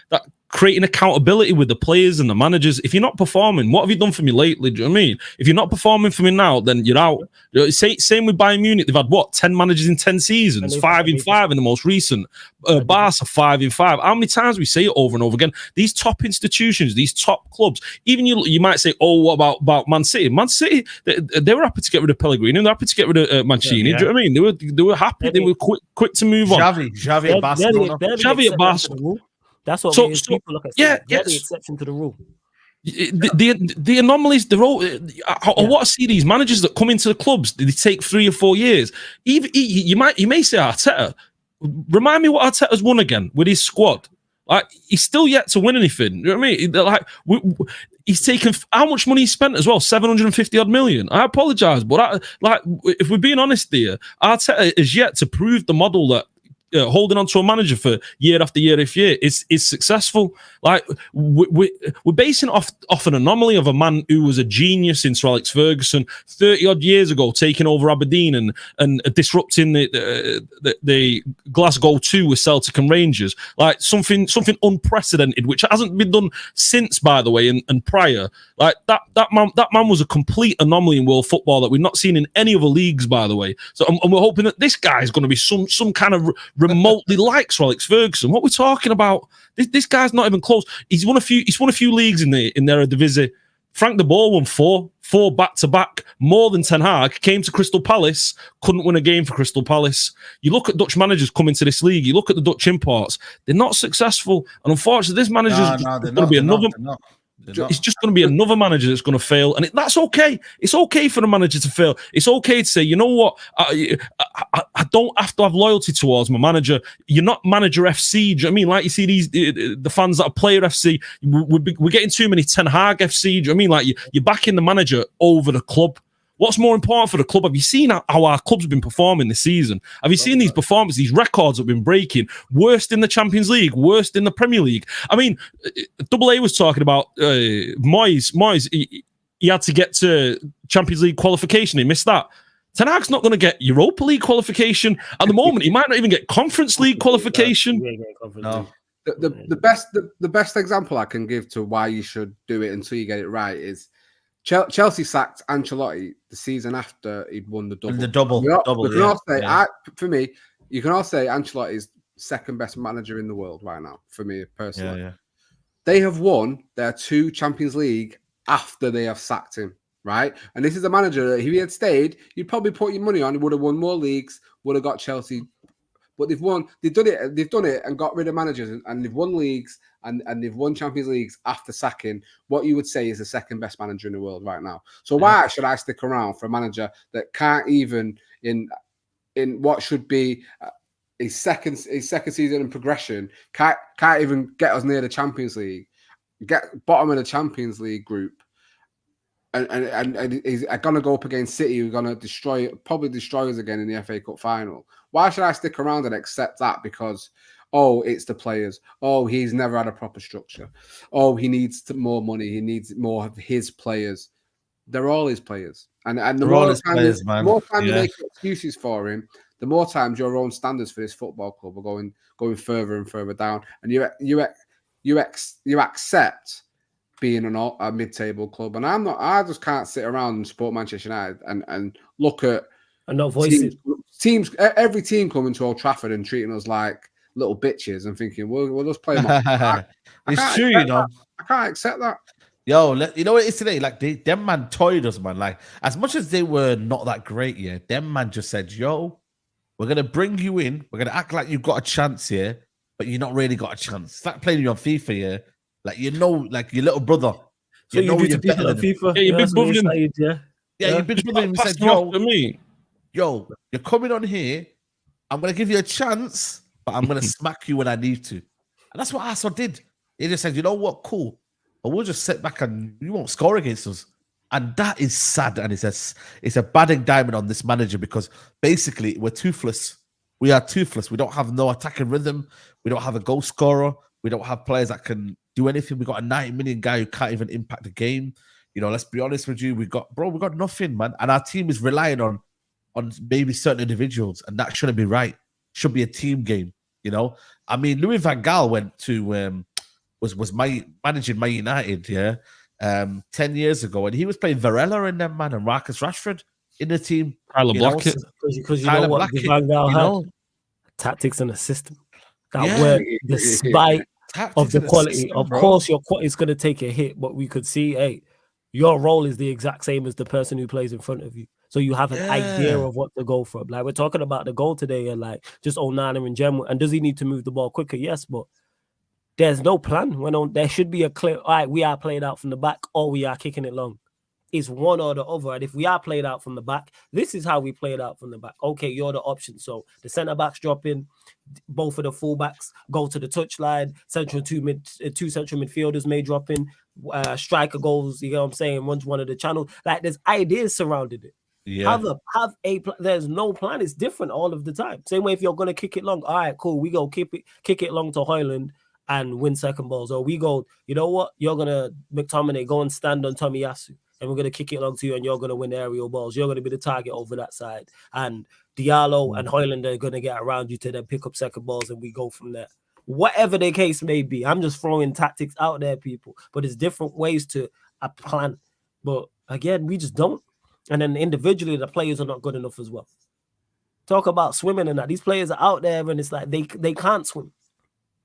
That creating accountability with the players and the managers. If you're not performing, what have you done for me lately? Do you know what I mean? If you're not performing for me now, then you're out. You know, same with Bayern Munich. They've had, what, 10 managers in 10 seasons? 5 in 5 in the most recent. Barca, 5 in 5. How many times we say it over and over again? These top institutions, these top clubs, even you might say, oh, what about Man City? Man City, they were happy to get rid of Pellegrini, and they're happy to get rid of Mancini. Do you know what I mean? They were happy. They were quick to move on.
Xavi at Barcelona.
Xavi at Barcelona.
That's what people look at.
Yeah,
the exception to the rule.
The anomalies, they're all. I want to see these managers that come into the clubs. They take 3 or 4 years. Even you may say Arteta. Remind me what Arteta's won again with his squad. Like, he's still yet to win anything. You know what I mean? Like, he's taken how much money he spent as well? 750 odd million. I apologize, but if we're being honest here, Arteta is yet to prove the model that holding on to a manager for year after year after year is successful. Like, we're basing off an anomaly of a man who was a genius in Sir Alex Ferguson 30 odd years ago, taking over Aberdeen and disrupting the Glasgow 2 with Celtic and Rangers. Like, something unprecedented, which hasn't been done since, by the way, and prior. Like, that man was a complete anomaly in world football that we've not seen in any other leagues, by the way. So, and we're hoping that this guy is going to be some kind of remotely like Sir Alex Ferguson. What we're talking about, this guy's not even close. He's won a few leagues in the Eredivisie. Frank de Boer won four back to back, more than Ten Hag. Came to Crystal Palace, couldn't win a game for Crystal Palace. You look at Dutch managers coming to this league. You look at the Dutch imports; they're not successful. And unfortunately, this manager's going to be another. It's just going to be another manager that's going to fail, and that's okay. It's okay for the manager to fail. It's okay to say, you know what, I don't have to have loyalty towards my manager. You're not Manager FC. Do you know what I mean? Like, you see the fans that are Player FC. We're getting too many Ten Hag FC. Do you know what I mean? Like, you're backing the manager over the club. What's more important for the club? Have you seen how our clubs have been performing this season? Have you seen these performances, these records have been breaking? Worst in the Champions League, worst in the Premier League. I mean, Double A was talking about Moyes. Moyes, he had to get to Champions League qualification. He missed that. Ten Hag's not going to get Europa League qualification. At the moment, he might not even get Conference League qualification.
No. The best example I can give to why you should do it until you get it right is Chelsea sacked Ancelotti the season after he'd won the double. For me, you can all say Ancelotti is second best manager in the world right now, for me personally. Yeah. They have won their 2 Champions League after they have sacked him, right? And this is a manager that if he had stayed, you'd probably put your money on, he would have won more leagues, would have got Chelsea. But they've done it and got rid of managers, and they've won leagues and they've won Champions Leagues after sacking what you would say is the second best manager in the world right now. So why should I stick around for a manager that can't even in what should be a second season in progression, can't even get us near the Champions League, get bottom of the Champions League group, and he's going to go up against City, who's going to probably destroy us again in the FA Cup final. Why should I stick around and accept that? Because, it's the players. He's never had a proper structure. He needs more money. He needs more of his players. They're all his players. And the more time you make excuses for him, the more times your own standards for this football club are going further and further down. And you accept being a mid-table club. And I just can't sit around and support Manchester United and look at
and not voice
teams, every team coming to Old Trafford and treating us like little bitches and thinking, we'll just play them off.
It's true, you know.
I can't accept that.
Yo, you know what it is today? Like, them man toyed us, man. Like, as much as they were not that great, them man just said, yo, we're going to bring you in. We're going to act like you've got a chance here, but you're not really got a chance. Start playing you on FIFA, like, like your little brother.
So you do to people on FIFA?
Yeah, you've been bubbling.
You've been bubbling. He said, yo, you're coming on here. I'm going to give you a chance, but I'm going to smack you when I need to. And that's what Arsenal did. He just said, you know what, cool. But we'll just sit back and you won't score against us. And that is sad. And it's a bad indictment on this manager because basically we're toothless. We are toothless. We don't have no attacking rhythm. We don't have a goal scorer. We don't have players that can do anything. We got a 90 million guy who can't even impact the game. You know, let's be honest with you. We got nothing, man. And our team is relying on maybe certain individuals, and that shouldn't be right. Should be a team game, you know. I mean, Louis van Gaal went to was managing Man United, 10 years ago, and he was playing Varela in them, man, and Marcus Rashford in the team.
Tyler
You know,
Blackett.
Because you
Tyler
know what
Blackett,
Van Gaal
you
had?
know?
Tactics and a system that
Yeah.
work despite
Tactics
of the
and a
quality.
system,
Of
bro.
course, your quality is going to take a hit, but we could see, hey, your role is the exact same as the person who plays in front of you. So you have an idea
Yeah.
of what to go for. Like we're talking about the goal today and like just Onana in general. And does he need to move the ball quicker? Yes, but there's no plan. There should be a clear, all right, we are playing out from the back or we are kicking it long. It's one or the other. And if we are played out from the back, this is how we played out from the back. Okay, you're the option. So the centre backs drop in, both of the fullbacks go to the touchline. Two central midfielders may drop in. Striker goes, you know what I'm saying, runs one of the channels. Like there's ideas surrounding it.
Yeah.
There's no plan. It's different all of the time. Same way if you're gonna kick it long, all right, cool. We go kick it long to Hoyland and win second balls. Or we go, you know what? You're gonna McTominay go and stand on Tomiyasu. And we're going to kick it long to you, and you're going to win the aerial balls. You're going to be the target over that side. And Diallo and Hoyland are going to get around you to then pick up second balls, and we go from there. Whatever the case may be, I'm just throwing tactics out there, people. But there's different ways to a plan. But again, we just don't. And then individually, the players are not good enough as well. Talk about swimming and that. These players are out there, and it's like they can't swim.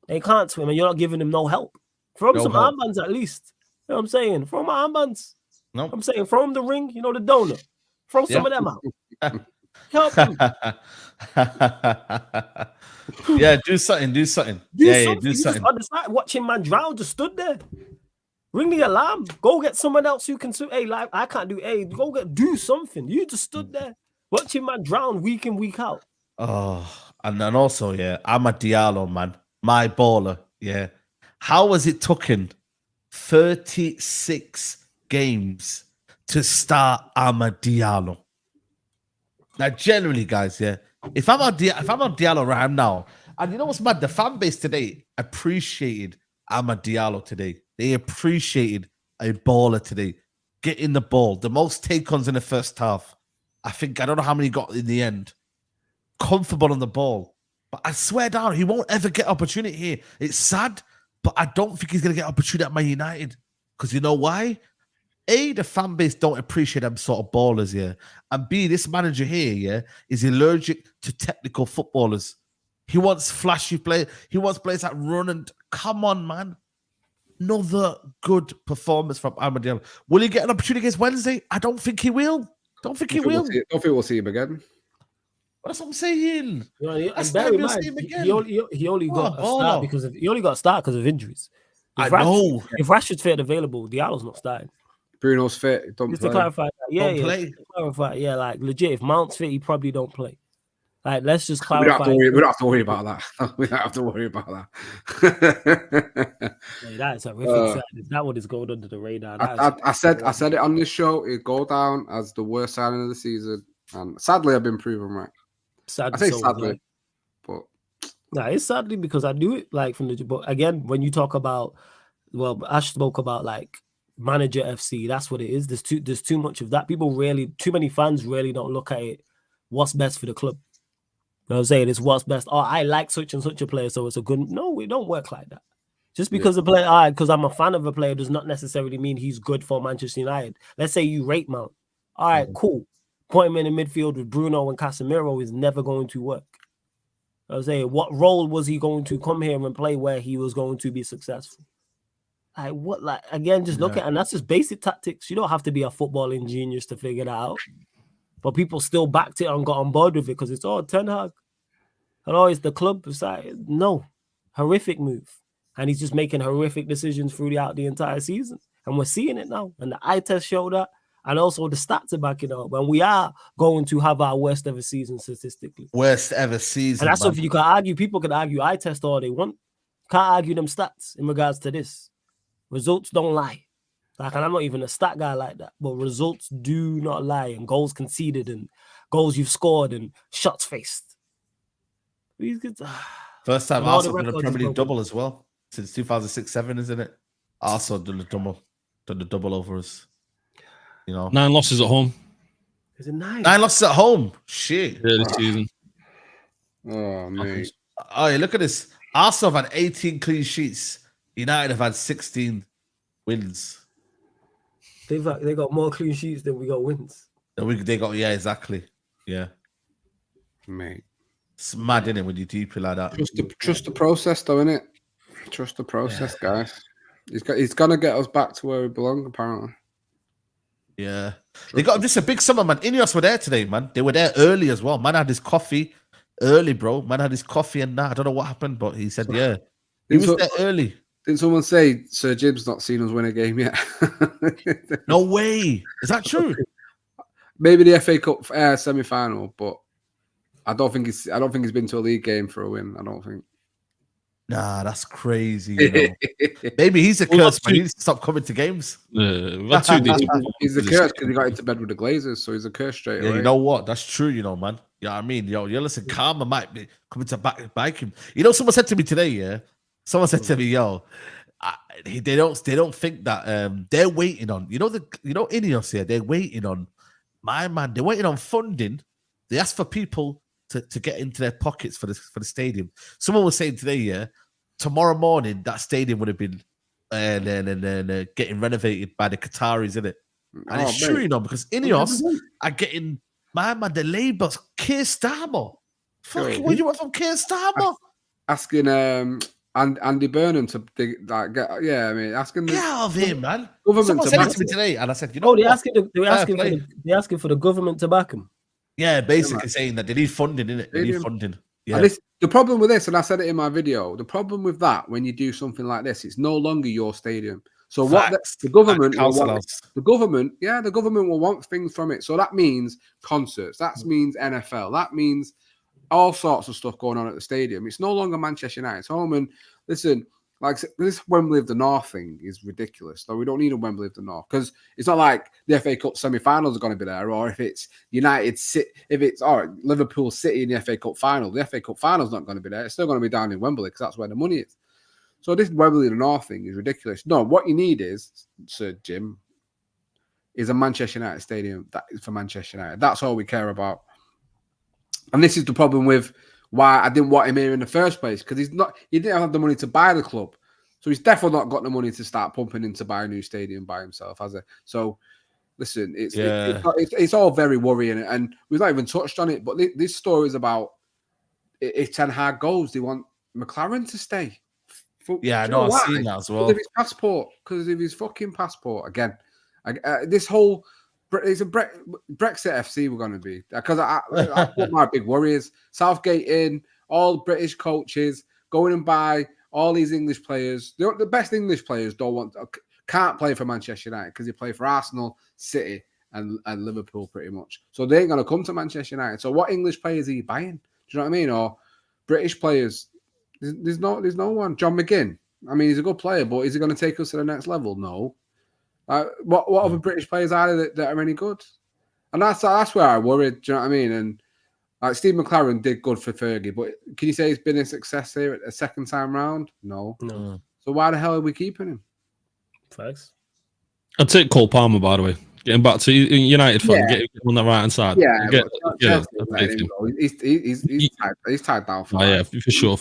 They can't swim, and you're not giving them no help. Throw them some armbands at least. You know what I'm saying? Throw them armbands.
No,
I'm saying throw them the ring, you know, the donut. Throw some of them out. Help them.
Yeah, do something.
Do
Do
something.
something.
Just understand, watching man drown, just stood there. Ring the alarm. Go get someone else who can do. Hey, like I can't do. Hey, do something. You just stood there watching man drown week in, week out.
Oh, and then also, I'm a Diallo, man. My baller, How was it taken 36 games to start Amad Diallo? Now, generally, guys, if I'm on Diallo right now, and you know what's mad? The fan base today appreciated Amad Diallo today. They appreciated a baller today, getting the ball. The most take-ons in the first half. I don't know how many he got in the end. Comfortable on the ball. But I swear down, he won't ever get opportunity here. It's sad, but I don't think he's going to get opportunity at Man United. Because you know why? A, the fan base don't appreciate them sort of ballers, and B, this manager here, is allergic to technical footballers. He wants flashy play. He wants players that run and come on, man. Another good performance from Amad Diallo. Will he get an opportunity against Wednesday? I don't think he will. Don't think
Don't think we'll see him again.
That's what I'm saying.
And bear in mind, he only got a start because of injuries.
I know.
If Rashford's fit and available, Diallo's not starting.
Bruno's fit. Don't
Just
play.
to clarify that.
Don't play.
Like legit, if Mount's fit, he probably don't play. Like, let's just
We
clarify.
don't have to worry about that. We don't have to worry about that.
That's horrific. That one is going under the radar.
I said it on this show. It'd go down as the worst signing of the season, and sadly, I've been proven right. Sadly, but
it's sadly because I knew it. Like from the, but again, when you talk about, Ash spoke about like Manager FC. That's what it is. There's too much of that. Too many fans really don't look at it. What's best for the club? You know what I'm saying? It's what's best. Oh, I like such and such a player, so it's a good. No, we don't work like that. Just because the player, because I'm a fan of a player, does not necessarily mean he's good for Manchester United. Let's say you rate Mount. All right, cool. Put him in the midfield with Bruno and Casemiro is never going to work. I was saying, what role was he going to come here and play where he was going to be successful? Again, just look at, and that's just basic tactics. You don't have to be a footballing genius to figure that out. But people still backed it and got on board with it because it's Ten Hag. And it's the club. It's like, no, horrific move. And he's just making horrific decisions throughout the entire season. And we're seeing it now. And the eye test showed that. And also the stats are backing up. And we are going to have our worst ever season statistically.
Worst ever season.
And that's something you can argue. People can argue eye test all they want. Can't argue them stats in regards to this. Results don't lie. And I'm not even a stat guy like that. But results do not lie. And goals conceded and goals you've scored and shots faced.
First time Arsenal did a Premier League double as well. Since 2006-07, isn't it? Arsenal did the double over us. 9
losses at home.
Is it 9?
9 losses at home. Shit.
Yeah, this season.
Oh, mate.
Oh, yeah, look at this. Arsenal have had 18 clean sheets United have had 16 wins.
They got more clean sheets than we got wins.
They got, yeah, exactly. Yeah.
Mate.
It's mad, innit, when you deep it like that.
Trust the process, though, innit? Trust the process, guys. He's gonna get us back to where we belong, apparently.
Yeah. They got just a big summer, man. Ineos were there today, man. They were there early as well. Man had his coffee early, bro. Man had his coffee and that. I don't know what happened, but he said, yeah. He was there early.
Didn't someone say Sir Jim's not seen us win a game yet?
No way. Is that true?
Maybe the FA Cup semi-final, but I don't think he's been to a league game for a win. I don't think.
Nah, that's crazy. You know? Maybe he's a curse, man. He needs to stop coming to games.
He's a curse because he got into bed with the Glazers, so he's a curse straight away.
You know what? That's true, you know, man. You know what I mean? Yo, listen, Karma might be coming to back him. You know, someone said to me today, yeah? Someone said to me, yo, they don't think that they're waiting on, Ineos here, they're waiting on, my man, they're waiting on funding. They ask for people to get into their pockets for the stadium. Someone was saying today, yeah, tomorrow morning that stadium would have been getting renovated by the Qataris, isn't it? And it's true, you know, because Ineos are getting the Labour's Keir Starmer. Fucking, what do you want from Keir Starmer?
Asking Andy Burnham to asking
get out of here, man.
Someone
said it to me today, and I said, you know,
they're asking for the government to back him.
Yeah, basically saying that they need funding, innit? They need funding. Yeah.
And the problem with this, and I said it in my video, the problem with that when you do something like this, it's no longer your stadium. So
Facts.
the government will want things from it. So that means concerts, that means NFL, that means all sorts of stuff going on at the stadium. It's no longer Manchester United's home. And listen, like this Wembley of the North thing is ridiculous. So we don't need a Wembley of the North because it's not like the FA Cup semi-finals are going to be there, or if it's Liverpool City in the FA Cup final, the FA Cup final's not going to be there. It's still going to be down in Wembley because that's where the money is. So this Wembley of the North thing is ridiculous. No, what you need is, Sir Jim, is a Manchester United stadium that is for Manchester United. That's all we care about. And this is the problem with why I didn't want him here in the first place, because he didn't have the money to buy the club. So he's definitely not got the money to start pumping in to buy a new stadium by himself, has he? So listen, it's all very worrying, and we've not even touched on it, but this story is about if Ten Hag goes, they want McLaren to stay.
I know, I've seen that as well.
Because of his passport, because of his fucking passport. Again, this whole it's a Brexit FC we're going to be, because I what my big worry is. Southgate in, all British coaches going and buy all these English players. The best English players can't play for Manchester United because they play for Arsenal, City, and Liverpool pretty much. So they ain't going to come to Manchester United. So what English players are you buying? Do you know what I mean? Or British players? There's no one. John McGinn. I mean, he's a good player, but is he going to take us to the next level? No. What other British players are there that are any good? And that's where I worried. Do you know what I mean? And like Steve McLaren did good for Fergie, but can you say he's been a success here a second time round? No. So why the hell are we keeping him?
Thanks.
I'd take Cole Palmer, by the way. Getting back to United fan, get on the right hand side.
He's tied down.
For sure.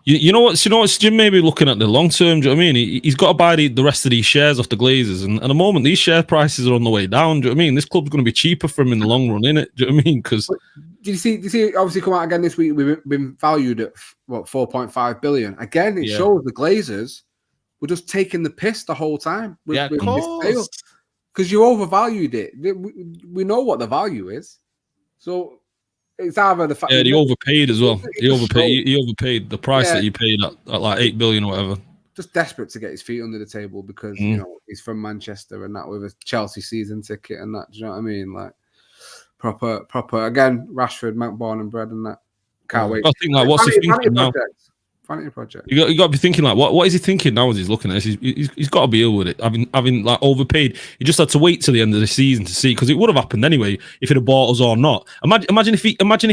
You know what? Jim may be looking at the long term. Do you know what I mean? He's got to buy the rest of these shares off the Glazers, and at the moment these share prices are on the way down. Do you know what I mean? This club's going to be cheaper for him in the long run, innit? Do you know what I mean? Because
do you see? Obviously, come out again this week. We've been valued at 4.5 billion. Again, it shows the Glazers were just taking the piss the whole time.
Of course.
Because you overvalued it. We know what the value is. So it's either the fact.
Yeah, he overpaid as well. He overpaid the price that he paid at like 8 billion or whatever.
Just desperate to get his feet under the table because you know he's from Manchester and that with a Chelsea season ticket and that. Do you know what I mean? Like proper. Again, Rashford, born and bred and that. Can't wait.
I think like what's he thinking now?
Vanity project.
You got to be thinking like, what is he thinking now as he's looking at this? He's got to be ill with it. Having like overpaid. He just had to wait till the end of the season to see, because it would have happened anyway if he'd have bought us or not. Imagine if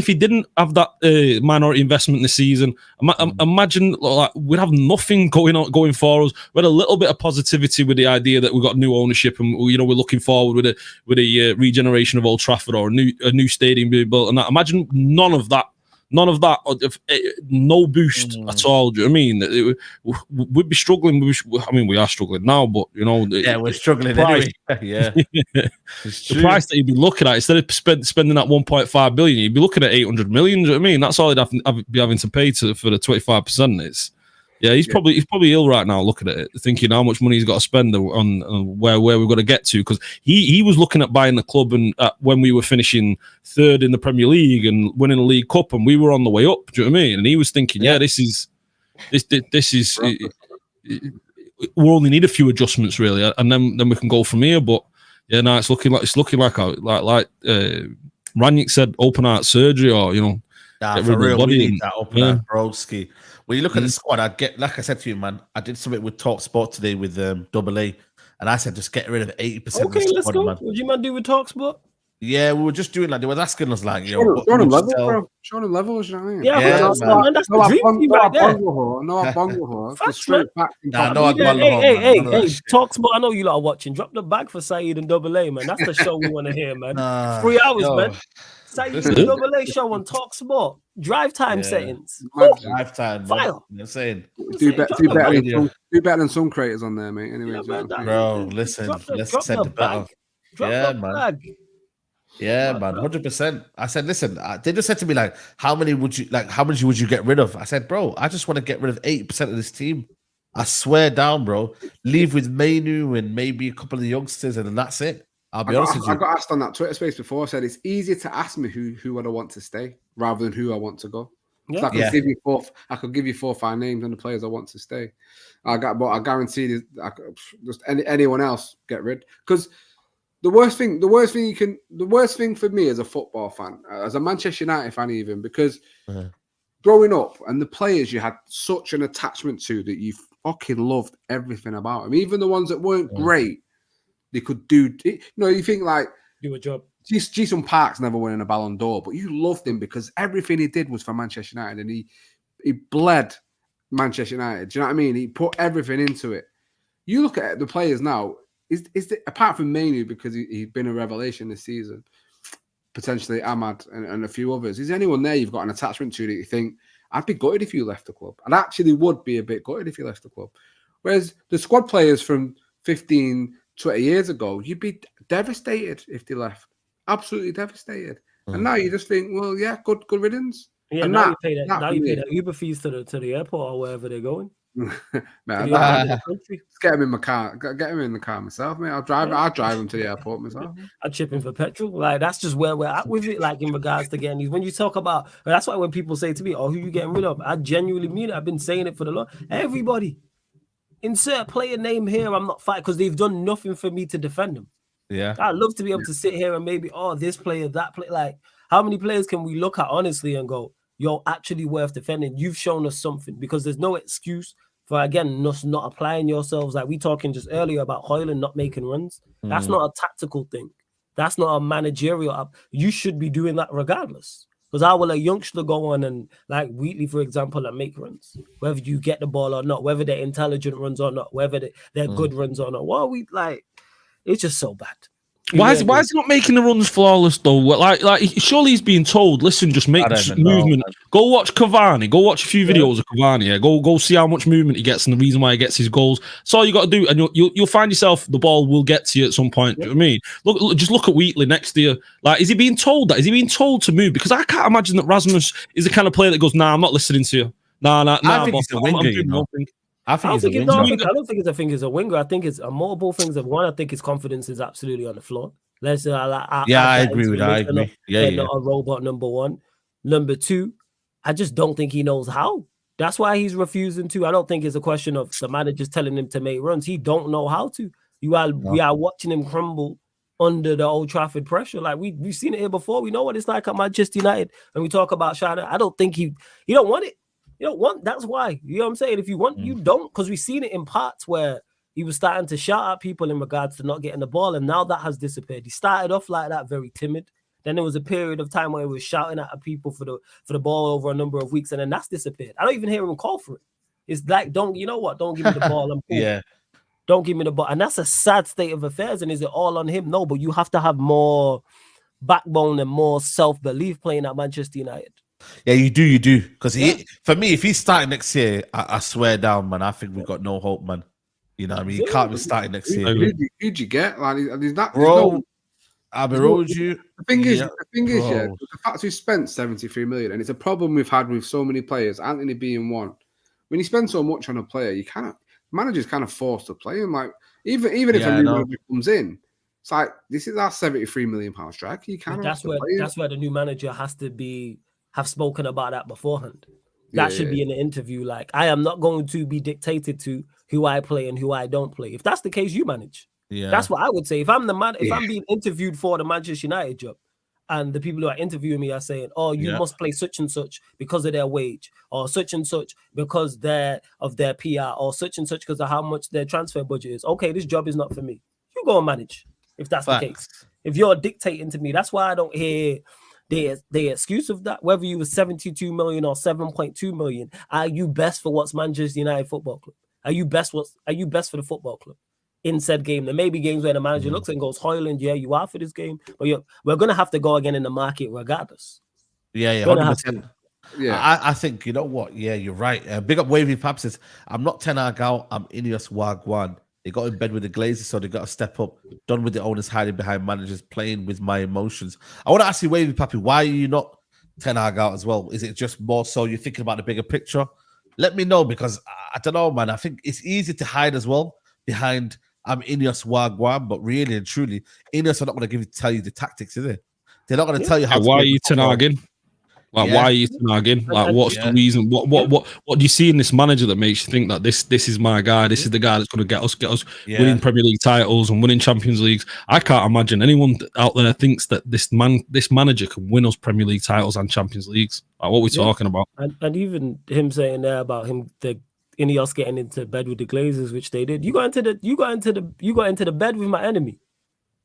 he didn't have that minority investment this season. Imagine like we'd have nothing going for us. We had a little bit of positivity with the idea that we got new ownership and we're looking forward with a regeneration of Old Trafford or a new stadium being built and that. Imagine none of that None of that. No boost at all. Do you know what I mean? We'd be struggling. I mean, we are struggling now, but you know,
yeah, we're struggling
price,
anyway. Yeah,
the price that you'd be looking at instead of spending that 1.5 billion, you'd be looking at 800 million. Do you know what I mean? That's all he'd be having to pay for the 25%. It's he's probably ill right now, looking at it, thinking how much money he's got to spend on where we've got to get to. Because he was looking at buying the club, and when we were finishing third in the Premier League and winning the League Cup, and we were on the way up. Do you know what I mean? And he was thinking, this is. We only need a few adjustments really, and then we can go from here. But yeah, no, it's looking like Ranić said, open heart surgery, or you know.
Nah, for real, we need that open heart, broski. When you look at the squad, like I said to you, man, I did something with Talk Sport today with Double A, and I said just get rid of 80%.
Okay,
of the
let's
squad,
go.
man.
What do you man do with Talk Sport?
Yeah, we were just doing like they were asking us like,
show them levels, bro. Show them levels, you know what I mean?
Yeah, that's the dream team right there.
Facts, man.
Hey, Talk Sport. I know you lot are watching. Drop the bag for Saeed and Double A, man. That's the show we want to hear, man. 3 hours, man. Saeed and Double A show on Talk Sport. Drive time settings.
Drive time.
Fire.
You're saying
do better than some creators on there, mate. Anyway,
bro, listen, let's send the better. Yeah, man. Yeah, man, 100%. I said, listen, they just said to me like, how many would you get rid of? I said, bro, I just want to get rid of 80% of this team. I swear down, bro. Leave with Manu and maybe a couple of the youngsters, and then that's it. I'll be honest with you.
I got asked on that Twitter space before. I said it's easier to ask me who I want to stay rather than who I want to go. Yeah. So I could give you 4 or 5 names on the players I want to stay. But I guarantee just anyone else get rid. Because the worst thing for me as a football fan, as a Manchester United fan, even because growing up and the players you had such an attachment to that you fucking loved everything about them, even the ones that weren't great, they could do. You know, you think like
do a job.
Jason Parks never winning a Ballon d'Or, but you loved him because everything he did was for Manchester United, and he bled Manchester United. Do you know what I mean? He put everything into it. You look at the players now. Apart from Manu, because he's been a revelation this season, potentially Ahmad and a few others, is anyone there you've got an attachment to that you think, I'd be gutted if you left the club? I'd actually would be a bit gutted if you left the club. Whereas the squad players from 15, 20 years ago, you'd be devastated if they left. Absolutely devastated. And now you just think, well, yeah, good riddance.
Yeah,
and
now you pay that Uber fees to the airport or wherever they're going.
Man, just get him in my car. Get him in the car myself, mate. I'll drive him to the airport myself.
I'd chip him for petrol. Like that's just where we're at with it. Like in regards to getting these. When you talk about, that's why when people say to me, "Oh, who you getting rid of?" I genuinely mean it. I've been saying it for the long. Everybody, insert player name here. I'm not fighting because they've done nothing for me to defend them.
Yeah,
I'd love to be able to sit here and maybe, this player, that player. Like, how many players can we look at honestly and go, "You're actually worth defending"? You've shown us something, because there's no excuse for, again, not applying yourselves. Like we talking just earlier about Højlund not making runs. That's not a tactical thing. That's not a managerial. You should be doing that regardless. Because how will a youngster go on and, like Wheatley, for example, and make runs? Whether you get the ball or not, whether they're intelligent runs or not, whether they're good runs or not. Well, it's just so bad.
Why is he not making the runs flawless though? Like surely he's being told, listen, just make movement. Go watch Cavani. Go watch a few videos of Cavani. Yeah? Go see how much movement he gets and the reason why he gets his goals. That's all you got to do, and you'll find yourself the ball will get to you at some point. Do you know what I mean? Just look at Wheatley next to you. Like, is he being told that? Is he being told to move? Because I can't imagine that Rasmus is the kind of player that goes, "Nah, I'm not listening to you. Nah,
I think he's a winger. I don't think
it's a thing. It's a winger. I think it's multiple things. One, I think his confidence is absolutely on the floor.
I agree with that. I agree.
Not a robot. Number one. Number two, I just don't think he knows how. That's why he's refusing to. I don't think it's a question of the manager's telling him to make runs. He don't know how to. We are watching him crumble under the Old Trafford pressure. Like we've seen it here before. We know what it's like at Manchester United. And we talk about Shana. I don't think he don't want it. You don't want. That's why. You know what I'm saying? If you want, you don't. Because we've seen it in parts where he was starting to shout at people in regards to not getting the ball, and now that has disappeared. He started off like that, very timid. Then there was a period of time where he was shouting at people for the ball over a number of weeks, and then that's disappeared. I don't even hear him call for it. It's like, don't give me the ball. I'm cool.
Yeah.
Don't give me the ball. And that's a sad state of affairs. And is it all on him? No, but you have to have more backbone and more self-belief playing at Manchester United.
Yeah, you do. Because for me, if he's starting next year, I swear down, man. I think we've got no hope, man. You know what I mean? He can't be starting next year.
Who'd you get? Like, there's
Bro,
no,
I'll be real with you.
The thing is,
bro.
the fact we spent 73 million, and it's a problem we've had with so many players, Anthony being one. When you spend so much on a player, you can't. Managers kind of forced to play him. Like even if a new manager comes in, it's like this is our 73 million pound striker. You can't.
That's where the new manager has to have spoken about that beforehand. That should be in the interview. Like, I am not going to be dictated to who I play and who I don't play. If that's the case, you manage.
Yeah,
that's what I would say. If I'm the man, if I'm being interviewed for the Manchester United job, and the people who are interviewing me are saying, "Oh, you must play such and such because of their wage, or such and such because of their PR, or such and such because of how much their transfer budget is." Okay, this job is not for me. You go and manage. If that's the case, if you're dictating to me, that's why I don't hear the excuse of that. Whether you were 72 million or 7.2 million, are you best for what's Manchester United Football Club? Are you best for the football club? In said game, there may be games where the manager looks and goes, Hoyland, yeah, you are for this game, but we're gonna have to go again in the market regardless.
Yeah, 100%. Yeah, I think, you know what? Yeah, you're right. Big up Wavy Pap says, I'm not Ten Hag out, I'm Ineos Wagwan. They got in bed with the Glazers, so they got to step up. Done with the owners hiding behind managers, playing with my emotions. I want to ask you, Wavy Pappy, why are you not Ten Hag out as well? Is it just more so you're thinking about the bigger picture? Let me know, because I don't know, man. I think it's easy to hide as well behind I'm Ineos Wagwan, but really and truly, Ineos are not going to tell you the tactics, is it? They're not going to tell you how.
Why are you Ten Haging? Like, why are you Ten Haging? Like, what's the reason? What do you see in this manager that makes you think that this is my guy? This is the guy that's going to get us winning Premier League titles and winning Champions Leagues. I can't imagine anyone out there thinks that this manager can win us Premier League titles and Champions Leagues. Like, what are we talking about?
And even him saying there about him Ineos getting into bed with the Glazers, which they did. You got into the bed with my enemy.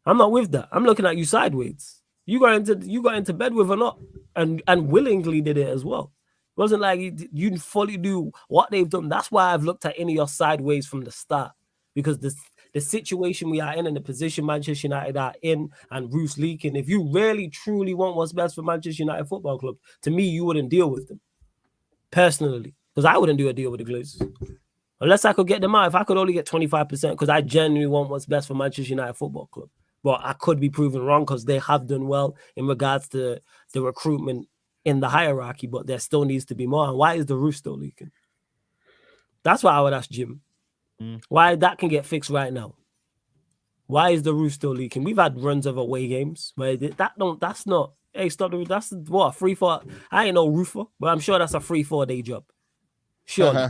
I'm not with that. I'm looking at you sideways. You got into bed with a lot, and willingly did it as well. It wasn't like you fully do what they've done. That's why I've looked at Ineos sideways from the start, because the situation we are in and the position Manchester United are in and Roof's leaking. If you really truly want what's best for Manchester United Football Club, to me, you wouldn't deal with them personally. Because I wouldn't do a deal with the Glazers. Unless I could get them out. If I could only get 25%, because I genuinely want what's best for Manchester United Football Club. But I could be proven wrong, because they have done well in regards to the recruitment in the hierarchy, but there still needs to be more. And why is the roof still leaking? That's what I would ask Jim. Why that can get fixed right now. Why is the roof still leaking? We've had runs of away games where that's not, hey, stop the, that's what, a 3-4. I ain't no roofer, but I'm sure that's a 3-4 day job. Surely.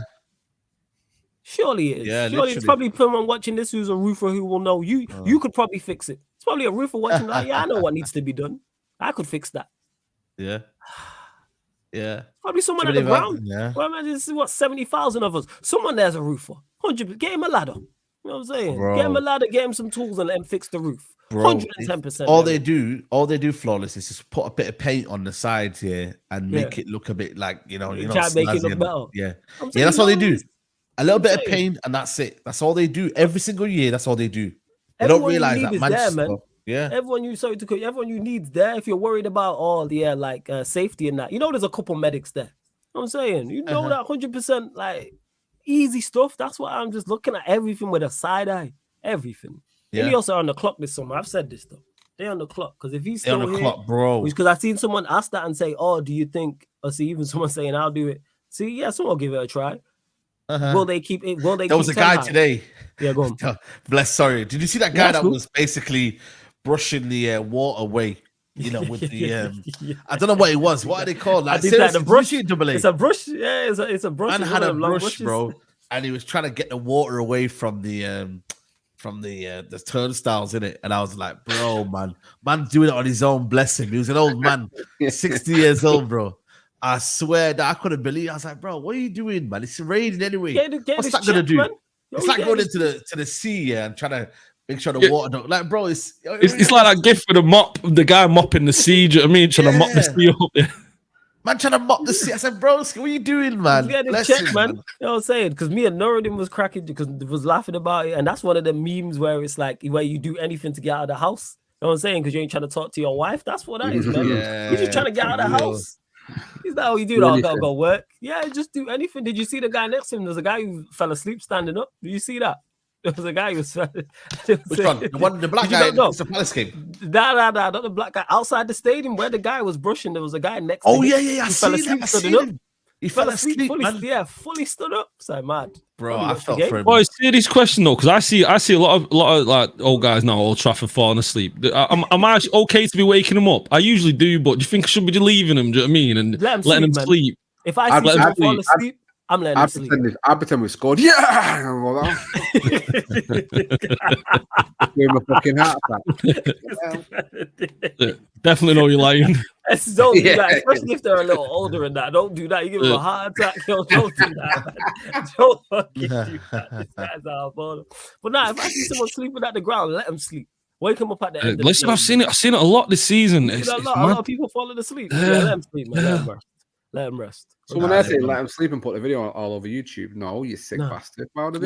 Surely it is.
Yeah,
surely it's probably someone watching this who's a roofer who will know you. You could probably fix it. It's probably a roofer watching. Like, yeah, I know what needs to be done. I could fix that.
Yeah.
Probably someone at the ground. Yeah. Well, imagine this is what 70,000 of us. Someone there's a roofer. 100. Get him a ladder. You know what I'm saying? Bro. Get him a ladder. Get him some tools and let him fix the roof. 110%.
All they do, Flawless, is just put a bit of paint on the sides here and make it look a bit like try
to make it look better.
Yeah, that's all they do. A little bit of paint and that's it. That's all they do every single year. That's all they do. They don't realize that Manchester. Man. Yeah, everyone
you needs there. If you're worried about safety and that, there's a couple medics there. You know what I'm saying, that 100% like easy stuff. That's why I'm just looking at everything with a side eye. Everything. Yeah. He also on the clock this summer. I've said this stuff. They're on the clock, because if he's still on the clock, bro. Because I've seen someone ask that and say, "Oh, do you think?" Or see even someone saying, "I'll do it." See, yeah, someone will give it a try. Will they keep it? Will they?
There was a guy today.
Yeah, go on.
Bless. Sorry. Did you see that guy that was basically brushing the water away? With the I don't know what it was. What are they called? Like,
seriously, the brush. It's a brush. Yeah, it's a brush.
Man had a brush, bro, and he was trying to get the water away from the turnstiles in it, and I was like, bro, man doing it on his own. Bless him. He was an old man, 60 years old, bro. I swear that I couldn't believe. I was like, bro, what are you doing, man? It's raining anyway. What's that gonna do? It's like going into the sea, and trying to make sure the water don't. Like, bro, it's
like that gift with the mop, the guy mopping the sea. Do you know what I mean? Trying to mop the sea up there.
Man, trying to mop the sea. I said, bro, what are you doing, man?
Bless him, man. You know what I'm saying? Because me and Nuruddin was cracking because was laughing about it, and that's one of the memes where it's like where you do anything to get out of the house. You know what I'm saying? Because you ain't trying to talk to your wife. That's what that is, man. You're just trying to get out of the house. He's like, oh, you do that, I gotta go work. Yeah, just do anything. Did you see the guy next to him? There's a guy who fell asleep standing up. Did you see that? There was a guy who was.
Which one? The black guy in the Crystal Palace game?
Nah, not the black guy. Outside the stadium where the guy was brushing, there was a guy next to him.
Oh, yeah. I
seen
him. He fell asleep,
fully,
man.
Yeah, fully stood up. So mad.
Bro, I felt for him.
Oh, serious question though, because I see a lot of like old guys now, Old Trafford falling asleep. Am I okay to be waking them up? I usually do, but do you think I should be leaving them? Do you know what I mean? And letting them sleep.
If I see someone fall asleep, I'm letting them sleep.
I pretend we scored. Yeah. Give him a fucking heart attack.
Definitely know you're lying.
Don't do that, especially if they're a little older than that. Don't do that. You give them a heart attack. Don't do that, man. Don't fucking do that. This guy's our baller. But nah, if I see someone sleeping at the ground, let them sleep. Wake them up at the end.
Listen, I've seen it a lot this season.
A lot of people falling asleep. Let them sleep, man. Let them rest.
So when I say let them sleep and put the video all over YouTube, no, you sick bastard.
Don't do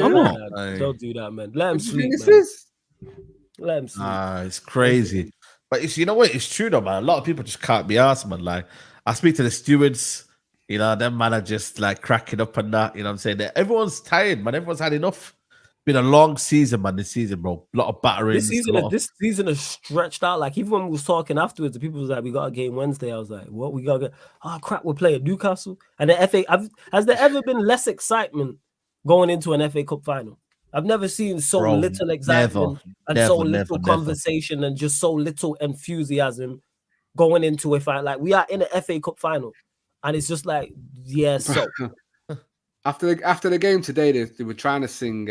that, man. Let them sleep, man. Let them sleep.
It's crazy. But you know what? It's true though, man. A lot of people just can't be arsed, man. Like, I speak to the stewards, you know, them man are just like cracking up and that, you know what I'm saying? Everyone's tired, man. Everyone's had enough. Been a long season, man. This season, bro. A lot of battering.
This season is stretched out. Like, even when we was talking afterwards, the people was like, we got a game Wednesday. I was like, what? We got to get, oh crap, we're playing Newcastle. And the FA, has there ever been less excitement going into an FA Cup final? I've never seen so little excitement so little conversation and just so little enthusiasm going into a final. Like, we are in an FA Cup final, and it's just like, yeah, so.
After the game today, they were trying to sing.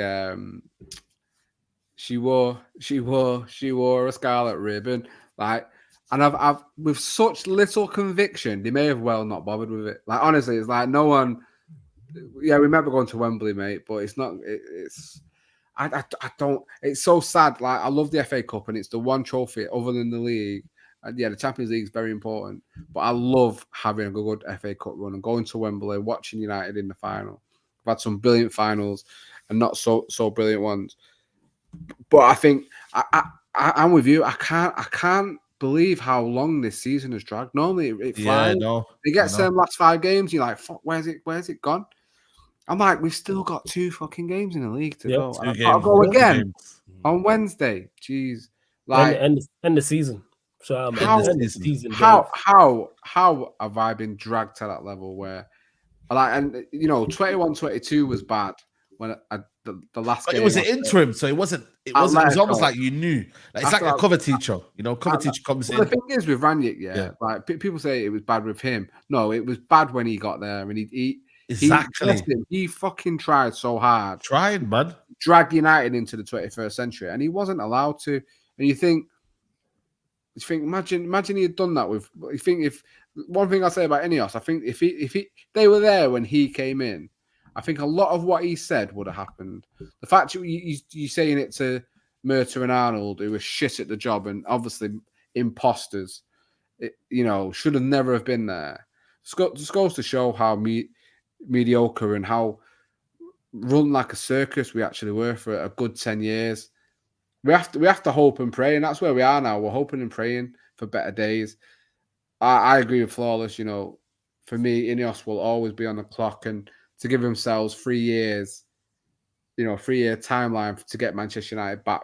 She wore a scarlet ribbon, like, and I've with such little conviction, they may have well not bothered with it. Like, honestly, it's like no one. Yeah, we remember going to Wembley, mate, but it's not. I don't. It's so sad. Like, I love the FA Cup, and it's the one trophy other than the league. And yeah, the Champions League is very important, but I love having a good FA Cup run and going to Wembley, watching United in the final. I've had some brilliant finals and not so brilliant ones. But I think I'm with you. I can't believe how long this season has dragged. Normally it flies. They get some last 5 games. You're like, fuck, where's it gone? I'm like, we've still got 2 fucking games in the league to go. I'll go again on Wednesday. Jeez, like
end the season. So
how have I been dragged to that level where, like, and you know, 21-22 was bad when the last game.
It was an interim, so it wasn't. It was almost like you knew. Like, it's like a cover teacher, you know. Cover teacher comes in.
The thing is with Ranić, like people say it was bad with him. No, it was bad when he got there, and he fucking tried so hard.
Trying, bud.
Drag United into the 21st century, and he wasn't allowed to. And you think, imagine he had done that with. You think if one thing I say about Ineos, I think if they were there when he came in, I think a lot of what he said would have happened. The fact you saying it to Murta and Arnold, who were shit at the job and obviously imposters, should have never have been there. Just goes to show how mediocre and how run like a circus we actually were for a good 10 years. We have to hope and pray, and that's where we are now. We're hoping and praying for better days. I agree with Flawless. You know, for me, Ineos will always be on the clock, and to give themselves 3 years, 3-year timeline to get Manchester United back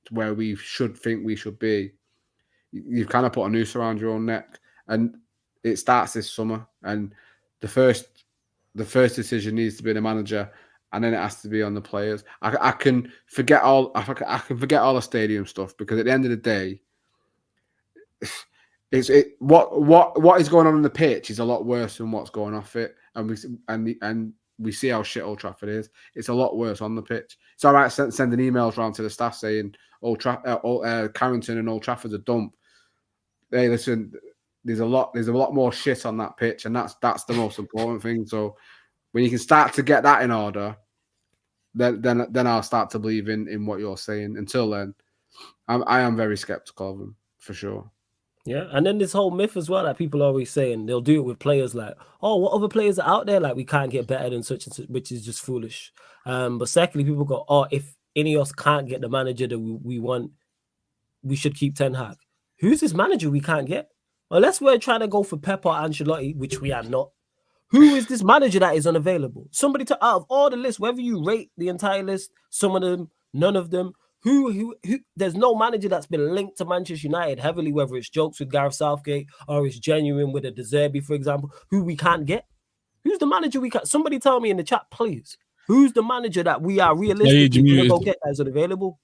to where we should think we should be. You've kind of put a noose around your own neck, and it starts this summer. And the first decision needs to be the manager, and then it has to be on the players. I can forget all the stadium stuff, because at the end of the day, what is going on the pitch is a lot worse than what's going off it, and we see how shit Old Trafford is. It's a lot worse on the pitch. It's all right sending emails around to the staff saying Carrington and Old Trafford's a dump. Hey, listen, there's a lot more shit on that pitch, and that's the most important thing. So when you can start to get that in order, then I'll start to believe in what you're saying. Until then, I am very skeptical of them, for sure.
Yeah, and then this whole myth as well that people are always saying, they'll do it with players like, oh, what other players are out there? Like, we can't get better than such and such, which is just foolish. But secondly, people go, oh, if Ineos can't get the manager that we want, we should keep Ten Hag. Who's this manager we can't get? unless we're trying to go for Pep or Ancelotti, which we are not, who is this manager that is unavailable? Somebody to out of all the lists, whether you rate the entire list, some of them, none of them, who there's no manager that's been linked to Manchester United heavily, whether it's jokes with Gareth Southgate or it's genuine with a De Zerbi, for example, who we can't get. Who's the manager we can't? Somebody tell me in the chat, please. Who's the manager that we are realistically going to go get as unavailable?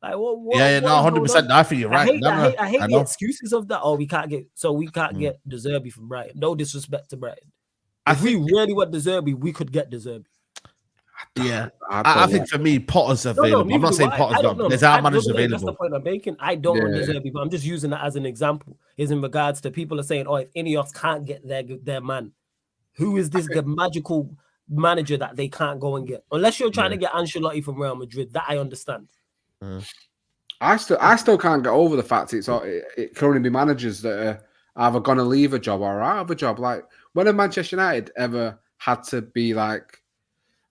Like,
yeah, no, 100%. I think you're right.
I hate the excuses of that. Oh, we can't get De Zerbi from Brighton. No disrespect to Brighton. If we really want De Zerbi, we could get De Zerbi.
Yeah, I think for me, Potter's available. I'm not saying Potter's not. There's our managers available.
That's the point I'm making. I don't want De Zerbi, but I'm just using that as an example. Is in regards to people are saying, oh, if Ineos can't get their man, who is this magical manager that they can't go and get? Unless you're trying to get Ancelotti from Real Madrid, that I understand.
I still can't get over the fact it can only be managers that are either going to leave a job or out of a job. Like, when have Manchester United ever had to be like,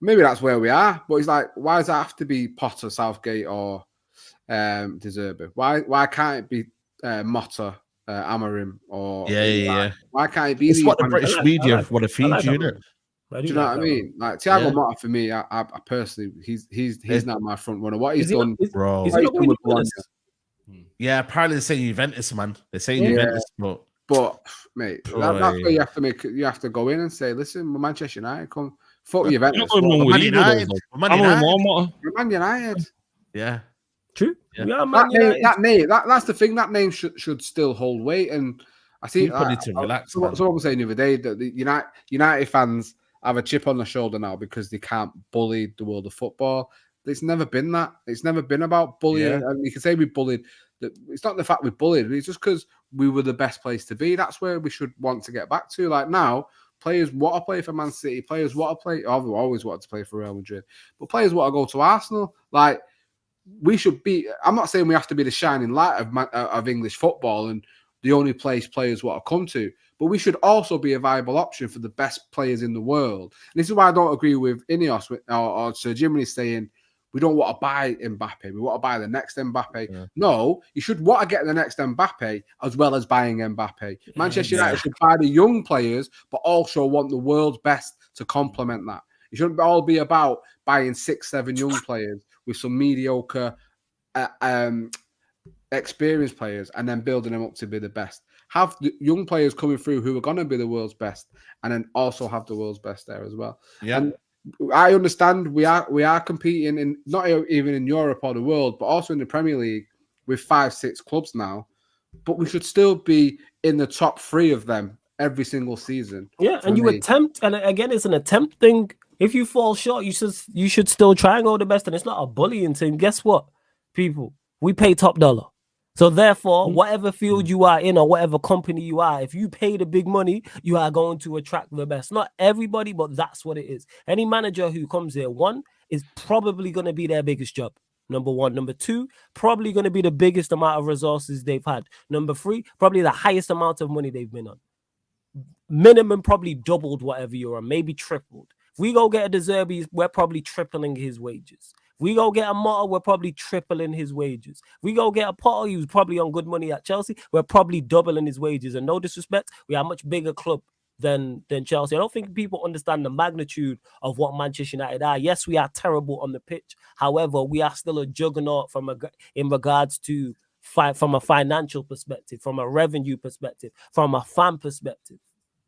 maybe that's where we are, but it's like, why does that have to be Potter, Southgate, or De Zerbi? Why can't it be Motta, Amorim, or why can't it be?
It's what the British media want to feed you, innit?
Do you know what I mean? Like Thiago Motta, for me, I personally, he's not my front runner. What he's done,
bro.
Yeah, apparently they're saying Juventus, man. They're saying Juventus,
but mate, that's where you have to make. You have to go in and say, listen, we're Manchester United. Come, fuck Juventus.
Man
United.
Yeah,
true.
Yeah.
That name, that's the thing. That name should still hold weight. And I think
people need to relax.
Someone was saying the other day that the United fans have a chip on the shoulder now because they can't bully the world of football. It's never been that. It's never been about bullying.
Yeah.
And you can say we bullied. It's not the fact we bullied. It's just because we were the best place to be. That's where we should want to get back to. Like now, players want to play for Man City. Players want to play. I've always wanted to play for Real Madrid. But players want to go to Arsenal. Like, we should be. I'm not saying we have to be the shining light of English football and the only place players want to come to. But we should also be a viable option for the best players in the world. And this is why I don't agree with Ineos or Sir Jimmy saying we don't want to buy Mbappe. We want to buy the next Mbappe. Yeah. No, you should want to get the next Mbappe as well as buying Mbappe. Manchester United should buy the young players, but also want the world's best to complement that. It shouldn't all be about buying 6-7 young players with some mediocre experienced players and then building them up to be the best. Have the young players coming through who are going to be the world's best, and then also have the world's best there as well.
Yeah,
and I understand we are competing in not even in Europe or the world, but also in the Premier League with 5-6 clubs now. But we should still be in the top 3 of them every single season.
Yeah, and you attempt, and again, it's an attempt thing. If you fall short, you should still try and go the best, and it's not a bullying thing. Guess what, people? We pay top dollar. So therefore, whatever field you are in or whatever company you are, if you pay the big money, you are going to attract the best. Not everybody, but that's what it is. Any manager who comes here, one, is probably going to be their biggest job. Number one. Number two, probably going to be the biggest amount of resources they've had. Number three, probably the highest amount of money they've been on. Minimum probably doubled whatever you're on, maybe tripled. If we go get a De Zerbi, we're probably tripling his wages. We go get a Motta, we're probably tripling his wages. We go get a Potter, he was probably on good money at Chelsea, we're probably doubling his wages. And no disrespect, we are a much bigger club than Chelsea. I don't think people understand the magnitude of what Manchester United are. Yes, we are terrible on the pitch. However, we are still a juggernaut in regards to from a financial perspective, from a revenue perspective, from a fan perspective.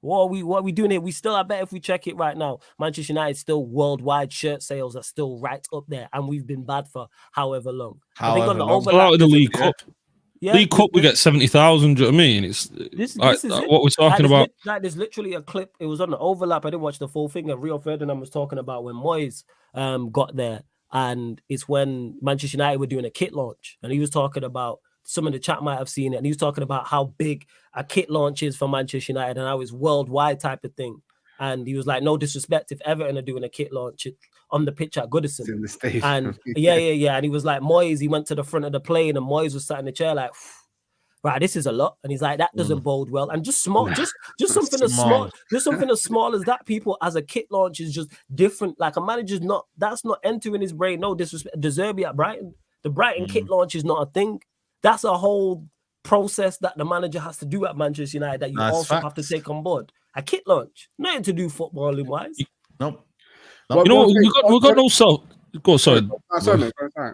What are we doing here? We still, I bet if we check it right now, Manchester United still worldwide shirt sales are still right up there, and we've been bad for however long. I think on the overlap
of the League Cup. Yeah, League Cup, we get 70,000. Do you know what I mean? It's
this is
what we're talking about.
There's literally a clip. It was on the overlap. I didn't watch the full thing. Rio Ferdinand was talking about when Moyes got there, and it's when Manchester United were doing a kit launch, and he was talking about. Some of the chat might have seen it, and he was talking about how big a kit launch is for Manchester United and how it's worldwide type of thing. And he was like, no disrespect if Everton are doing a kit launch on the pitch at Goodison.
In the stadium.
And yeah. And he was like, Moyes, he went to the front of the plane and Moyes was sat in the chair like, right, this is a lot. And he's like, that doesn't bode well. And just small, just something as small, just something as small as that, people, as a kit launch is just different. Like a manager's that's not entering his brain. No disrespect. De Zerbi at Brighton. The Brighton kit launch is not a thing. That's a whole process that the manager has to do at Manchester United that you
That's
also have to
facts.
take on board. A kit launch, nothing to do footballing wise.
Nope.
Well,
You know,
one thing-
we got no self. Go, sorry.
Sorry, mate. Sorry.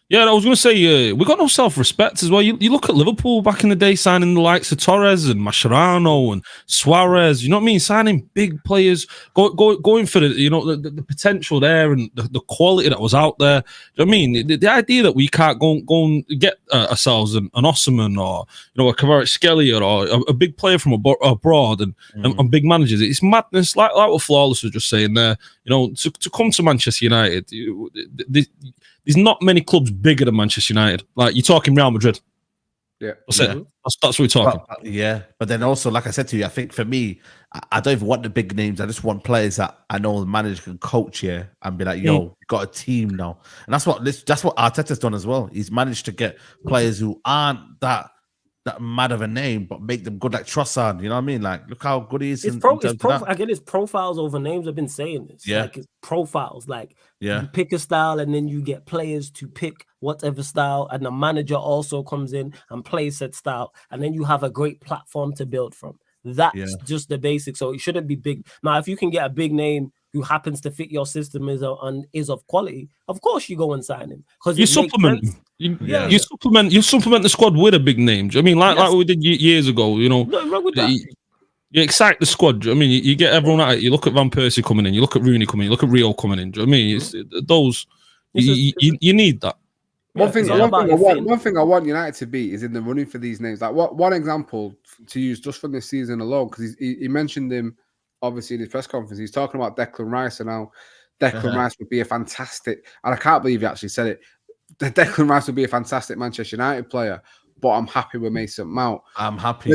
Yeah, I was going to say, we got no self-respect as well. You look at Liverpool back in the day signing the likes of Torres and Mascherano and Suarez, you know what I mean? Signing big players, going for the potential there and the quality that was out there. Do you know what I mean? The idea that we can't go and get ourselves an Osimhen or, a Kvaratskhelia or a big player from abroad and big managers, it's madness. Like what Flawless was just saying there, to come to Manchester United, there's not many clubs bigger than Manchester United. Like, you're talking Real Madrid.
Yeah.
That's it. That's what we're talking.
But then also, like I said to you, I think for me, I don't even want the big names. I just want players that I know the manager can coach here and be like, yo, we've got a team now. And that's what Arteta's done as well. He's managed to get players who aren't that mad of a name, but make them good, like Trossard. You know what I mean? Like, look how good he is.
Again, it's profiles over names. I've been saying this.
Yeah.
Like, it's profiles. Like,
yeah,
you pick a style and then you get players to pick whatever style, and the manager also comes in and plays that style, and then you have a great platform to build from. That's just the basics. So it shouldn't be big. Now, if you can get a big name who happens to fit your system is of quality, of course you go and sign him, because
you supplement. You supplement the squad with a big name. Do you know what I mean? Like we did years ago.
Nothing wrong with that.
You excite the squad. Do you know what I mean? You get everyone at it. You look at Van Persie coming in. You look at Rooney coming in. You look at Rio coming in. Do you know what I mean? It's those. You need that.
One thing I want United to be is in the running for these names. Like, one example to use just from this season alone, because he mentioned him obviously in his press conference. He's talking about Declan Rice, and now Declan Rice would be a fantastic, and I can't believe he actually said it. Declan Rice would be a fantastic Manchester United player, but I'm happy with Mason Mount.
I'm happy.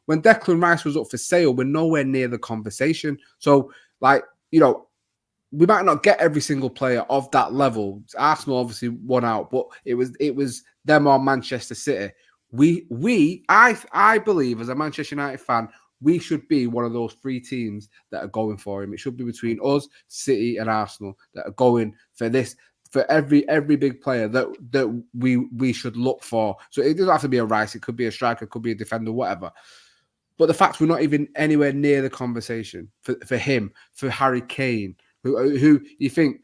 When Declan Rice was up for sale, we're nowhere near the conversation. So, like, we might not get every single player of that level. Arsenal obviously won out, but it was them or Manchester City. I believe, as a Manchester United fan, we should be one of those three teams that are going for him. It should be between us, City, and Arsenal that are going for this, for every big player that we should look for. So it doesn't have to be a Rice. It could be a striker, it could be a defender, whatever. But the fact we're not even anywhere near the conversation for him, for Harry Kane, who you think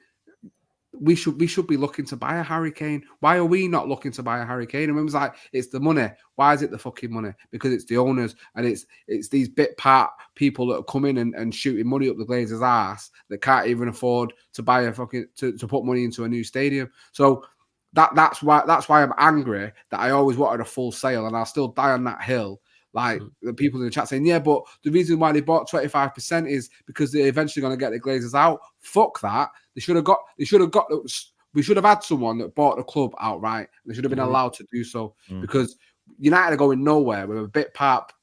we should be looking to buy a Harry Kane. Why are we not looking to buy a Harry Kane? And it was like, it's the money. Why is it the fucking money? Because it's the owners, and it's these bit part people that are coming and shooting money up the Glazers' ass that can't even afford to buy a fucking to put money into a new stadium. So that's why I'm angry that I always wanted a full sale, and I'll still die on that hill. Like, the people in the chat saying, yeah, but the reason why they bought 25% is because they're eventually going to get the Glazers out. Fuck that. We should have had someone that bought the club outright. They should have been allowed to do so, because United are going nowhere with a bit part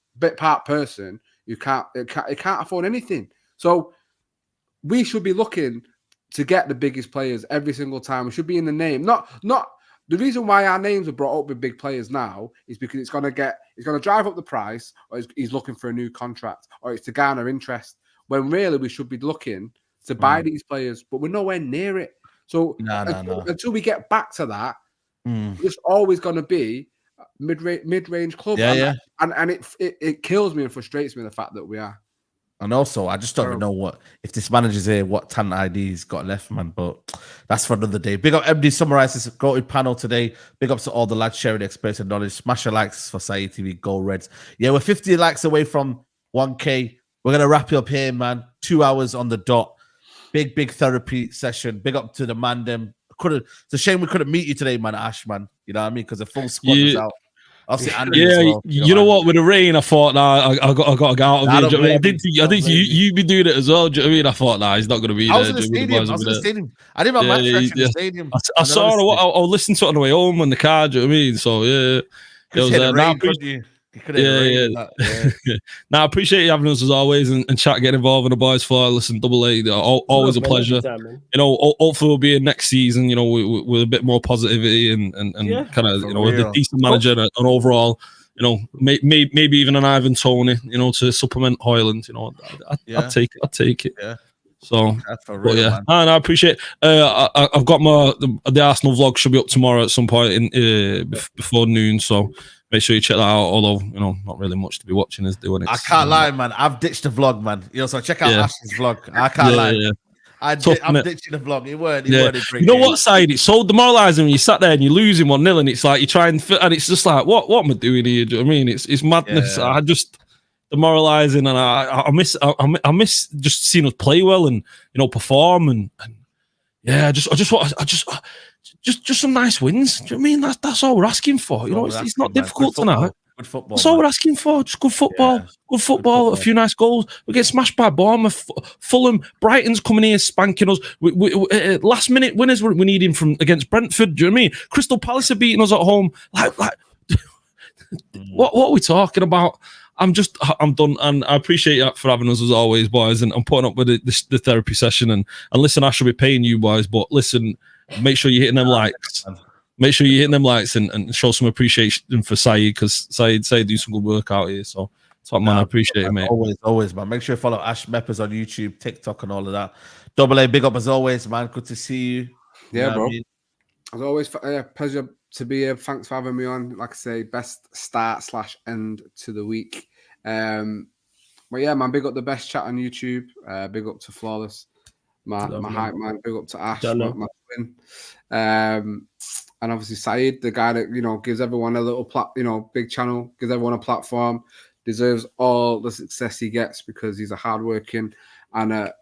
person who can't afford anything. So we should be looking to get the biggest players every single time. We should be in the name. Not the reason why our names are brought up with big players now is because it's going to drive up the price, or he's looking for a new contract, or it's to garner interest, when really we should be looking to buy these players, but we're nowhere near it. So until we get back to that, it's always going to be mid-range club. And it kills me and frustrates me, the fact that we are.
And also, I just don't even know if this manager's here, what talent ID he's got left, man. But that's for another day. Big up MD summarizes this goated panel today. Big ups to all the lads sharing experience and knowledge. Smash your likes for Saeed TV, Go Reds. Yeah, we're 50 likes away from 1K. We're going to wrap it up here, man. 2 hours on the dot. Big therapy session. Big up to the man, them. It's a shame we couldn't meet you today, man, Ash, man. You know what I mean? Because the full squad was out.
You know what? With the rain, I thought, I got to get out of here. I didn't think you'd be doing it as well. Do you know what I mean? I thought, he's not going to be there.
I was in the stadium. I didn't have my match in the stadium.
I saw it. I'll listen to it on the way home in the car. Do you know what I mean? So yeah, I appreciate you having us as always, and chat, getting involved in the boys for. Listen, Double A, always a pleasure. Hopefully we'll be in next season, with a bit more positivity and kind of, with a decent manager and overall, maybe even an Ivan Toney, to supplement Hoyland. I'd take it. Yeah. So, and I appreciate. I've got the Arsenal vlog should be up tomorrow at some point before noon. So. make sure you check that out. Although, you know, not really much to be watching is doing it.
I can't lie, man. I've ditched the vlog, man. You know, so check out
Yeah.
Ash's vlog. I can't lie.
Yeah.
I'm ditching the vlog. It weren't a great
You know
game.
what, Saeed? It's so demoralising when you sat there and you're losing 1-0 and it's like you try and it's just like, what am I doing here? Do you know what I mean? It's madness.
Yeah.
I just demoralising, and I miss just seeing us play well and, you know, perform and yeah, I just want some nice wins. Do you know what I mean? That's all we're asking for. You know, it's not difficult tonight.
Good football.
That's all we're asking for. Just good football.
Yeah.
Good football. A few nice goals. We get smashed by Bournemouth, Fulham, Brighton's coming here spanking us. We last minute winners we're needing from against Brentford. Do you know what I mean? Crystal Palace are beating us at home. Like what are we talking about? I'm done, and I appreciate you for having us as always, boys, and I'm putting up with the therapy session. And listen, I should be paying you, boys, but listen, make sure you're hitting them likes. Make sure you're hitting them likes and show some appreciation for Saeed, because Saeed do some good work out here. So, top man, I appreciate it, mate.
Always, man. Make sure you follow Ash Meppers on YouTube, TikTok, and all of that. Double A, big up as always, man. Good to see you.
Yeah, bro. As always, pleasure to be here. Thanks for having me on. Like I say, best start/end to the week. But yeah, man, big up the best chat on YouTube. Big up to Flawless, my hype man. Big up to Ash, my twin. And obviously Saeed, the guy that, you know, gives everyone a little big channel, gives everyone a platform, deserves all the success he gets because he's a hardworking and a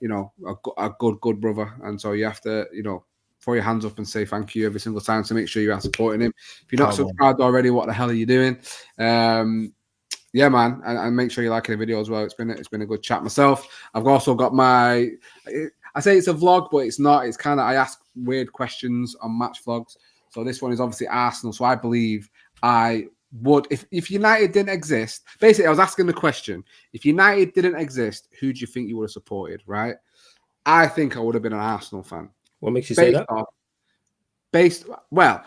good brother. And so you have to, you know, throw your hands up and say thank you every single time to make sure you are supporting him. If you're not subscribed already, what the hell are you doing? Yeah, man, and make sure you're liking the video as well. It's been a good chat myself. I've also got I say it's a vlog, but it's not. It's kind of, I ask weird questions on match vlogs. So this one is obviously Arsenal. So I believe I would, if United didn't exist, basically I was asking the question, if United didn't exist, who do you think you would have supported, right? I think I would have been an Arsenal fan.
What makes you say that?
Well,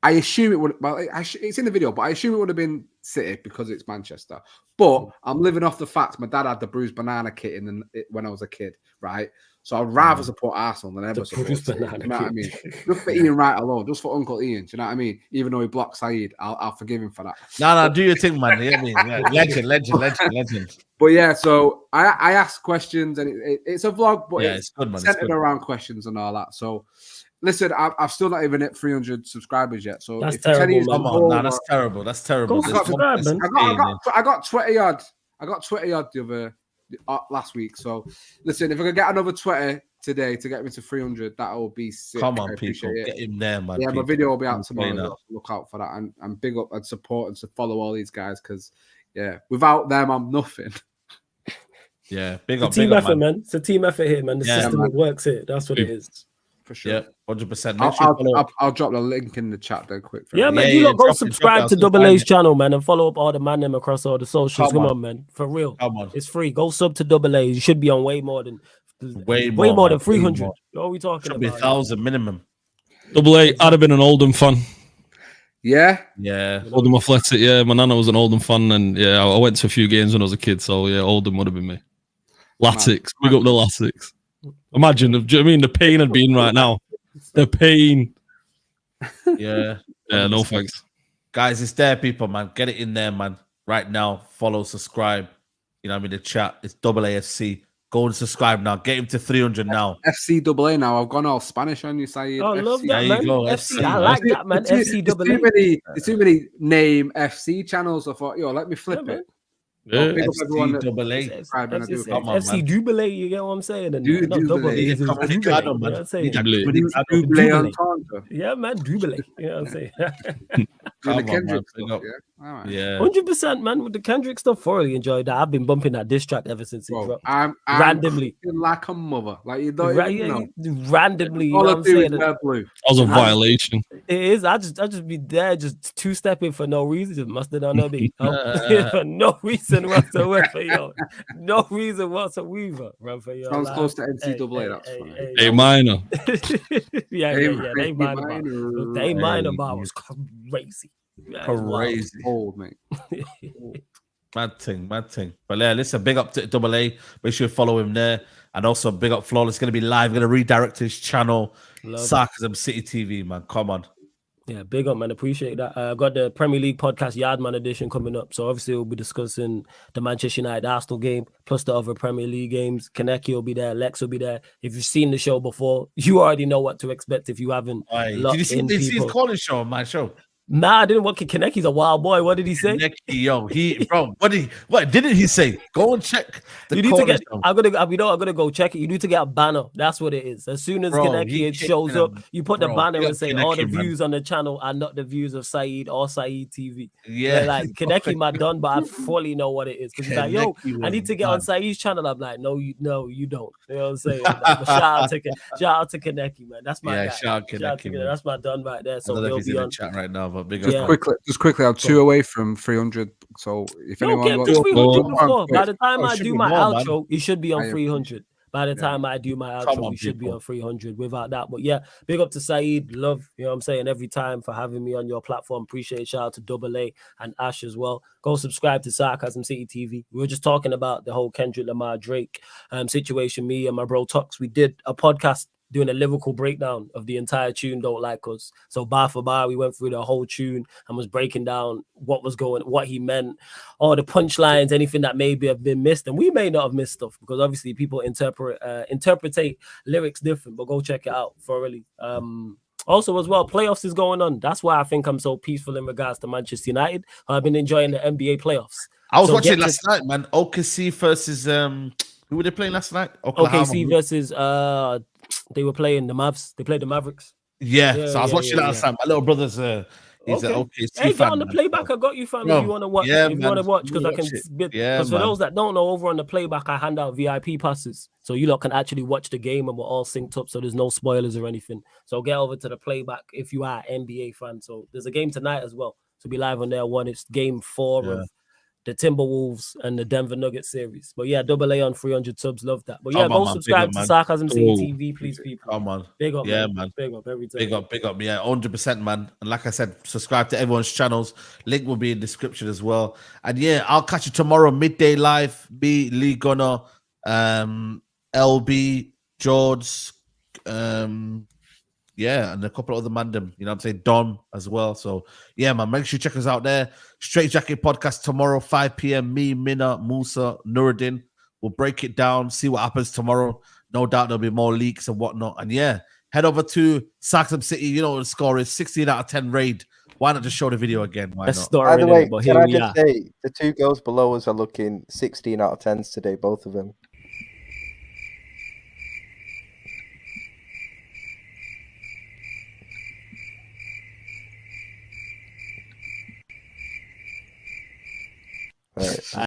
I assume it would. Well, it's in the video, but I assume it would have been City because it's Manchester. But I'm living off the fact my dad had the bruised banana kit when I was a kid, right? So I'd rather support Arsenal than ever support City. You know what I mean? Just for Ian Wright alone, just for Uncle Ian. Do you know what I mean? Even though he blocked Saeed, I'll forgive him for that.
No, do your thing, man. You know what I mean? Yeah, legend.
But yeah, so I ask questions, and it's a vlog, but it's
good, man.
centered around questions and all that. So. Listen, I've still not even hit 300 subscribers yet. So
that's terrible.
Come on, no, that's terrible. That's terrible.
I got 20 odd. I got 20 odd the other last week. So listen, if I could get another 20 today to get me to 300, that will be sick.
Come on, people, get him there, man.
Yeah, my video will be out tomorrow. Look out for that, and big up and support and to follow all these guys because without them, I'm nothing.
Yeah, big
up. It's a team effort, man. It's a team effort here, man. The system works here. That's what it is.
For sure.
Yeah, 100%.
I'll drop the link in the chat then quick.
Yeah, man. You lot go subscribe to Double A's channel, man, and follow up all the man them across all the socials. Come on, man. For real. Come on. It's free. Go sub to Double A. You should be on way more than 300. What are we talking about?
Should be 1,000 minimum.
Double A, I'd have been an Oldham fan.
Yeah.
Oldham Athletic. Yeah, my nana was an Oldham fan, and I went to a few games when I was a kid. So yeah, Oldham would have been me. Latics. Big up the Latics. Imagine, do you know what I mean? The pain I'd be in right now. The pain.
Yeah.
Yeah, no thanks.
Guys, it's there, people, man. Get it in there, man. Right now. Follow, subscribe. You know what I mean? The chat. It's Double AFC. Go and subscribe now. Get him to 300 now.
FC Double A now. I've gone all Spanish on you, Saeed.
Oh, I love that,
man.
Go, FC. I like that, man. FC Double A.
There's too many name FC channels. I thought, let me flip it.
Yeah.
FC Double A.
FC Double A, you get what I'm saying? Yeah, man, Double A. You know what I'm saying?
Yeah,
100%, man. With the Kendrick stuff, thoroughly enjoyed that. I've been bumping that diss track ever since it dropped.
I'm
randomly
like a mother, like you don't
randomly. You know what I'm saying?
That was a violation.
It is. I just be there, just two stepping for no reason. Just must have done a beat for no reason whatsoever, yo. No reason whatsoever, bro. For yo.
Sounds close to NCAA. That's fine.
A minor.
Yeah. They minor bar was crazy.
Crazy.
Old, mate.
Mad thing. But yeah, listen, big up to Double A. Make sure you follow him there. And also big up Flawless. Going to be live. Going to redirect his channel. Sarcasm City TV, man. Come on.
Yeah, big up, man. Appreciate that. Got the Premier League podcast Yardman edition coming up. So obviously we'll be discussing the Manchester United Arsenal game plus the other Premier League games. Kaneki will be there. Lex will be there. If you've seen the show before, you already know what to expect. If you haven't,
Did you see his calling show on my show?
Nah, I didn't want Kaneki's a wild boy. What did he say?
Yo, what didn't he say? Go and check the
You need to get.
show.
I'm gonna go check it. You need to get a banner. That's what it is. As soon as Kaneki shows up, you put the banner and say all the views on the channel are not the views of Saeed or Saeed TV.
Yeah,
like Kaneki might done, but I fully know what it is because he's like, yo, I need to get on Saeed's channel. I'm like, no, you don't. You know what I'm saying? Like, shout out to Kaneki, man. That's my guy.
Shout out Kaneki.
That's my done right there. So
he'll
be
in
on
the chat right now. But big
just quickly, I'm 2 away from 300. So if anyone wants
300 before, by the time I do my outro,
man.
it should be on 300. By the time I do my outro, we should be on 300 without that. But yeah, big up to Saeed. Love, you know what I'm saying, every time for having me on your platform. Appreciate it. Shout out to Double A and Ash as well. Go subscribe to Sarcasm City TV. We were just talking about the whole Kendrick Lamar Drake situation. Me and my bro Tux, we did a podcast doing a lyrical breakdown of the entire tune, Don't Like Us. So bar for bar, we went through the whole tune and was breaking down what he meant, all the punchlines, anything that maybe have been missed. And we may not have missed stuff because obviously people interpretate lyrics different, but go check it out thoroughly. Also, as well, playoffs is going on. That's why I think I'm so peaceful in regards to Manchester United. I've been enjoying the NBA playoffs.
I was watching last night, man. OKC versus who were they playing last night?
OKC versus they were playing the Mavs. They played the Mavericks.
Yeah, so I was watching that last time. My little brother's he's an OKC
fan.
Get
on the playback. I got you, fam. If you want to watch, because I can. Because for those that don't know, over on the playback, I hand out VIP passes, so you lot can actually watch the game and we're all synced up, so there's no spoilers or anything. So get over to the playback if you are an NBA fan. So there's a game tonight as well. So be live on there. It's game 4 of the Timberwolves and the Denver Nuggets series. But yeah, Double A on 300 subs. Love that. But yeah, subscribe to Sarcasm City TV, please, people.
Come on.
Big up, man.
Man.
Big up every time.
Big up. Yeah, 100%, man. And like I said, subscribe to everyone's channels. Link will be in the description as well. And yeah, I'll catch you tomorrow, midday live. Me, Lee Gunner, LB, George, and a couple of other mandem, you know what I'm saying, Don as well. So yeah, man, make sure you check us out there. Straight Jacket Podcast tomorrow, 5 p.m. Me, Minna, Musa, Nuruddin. We'll break it down, see what happens tomorrow. No doubt there'll be more leaks and whatnot. And yeah, head over to Sarcasm City. You know what the score is, 16 out of 10 raid. Why not just show the video again? Why not?
By the way, can I just say, the 2 girls below us are looking 16 out of 10s today, both of them.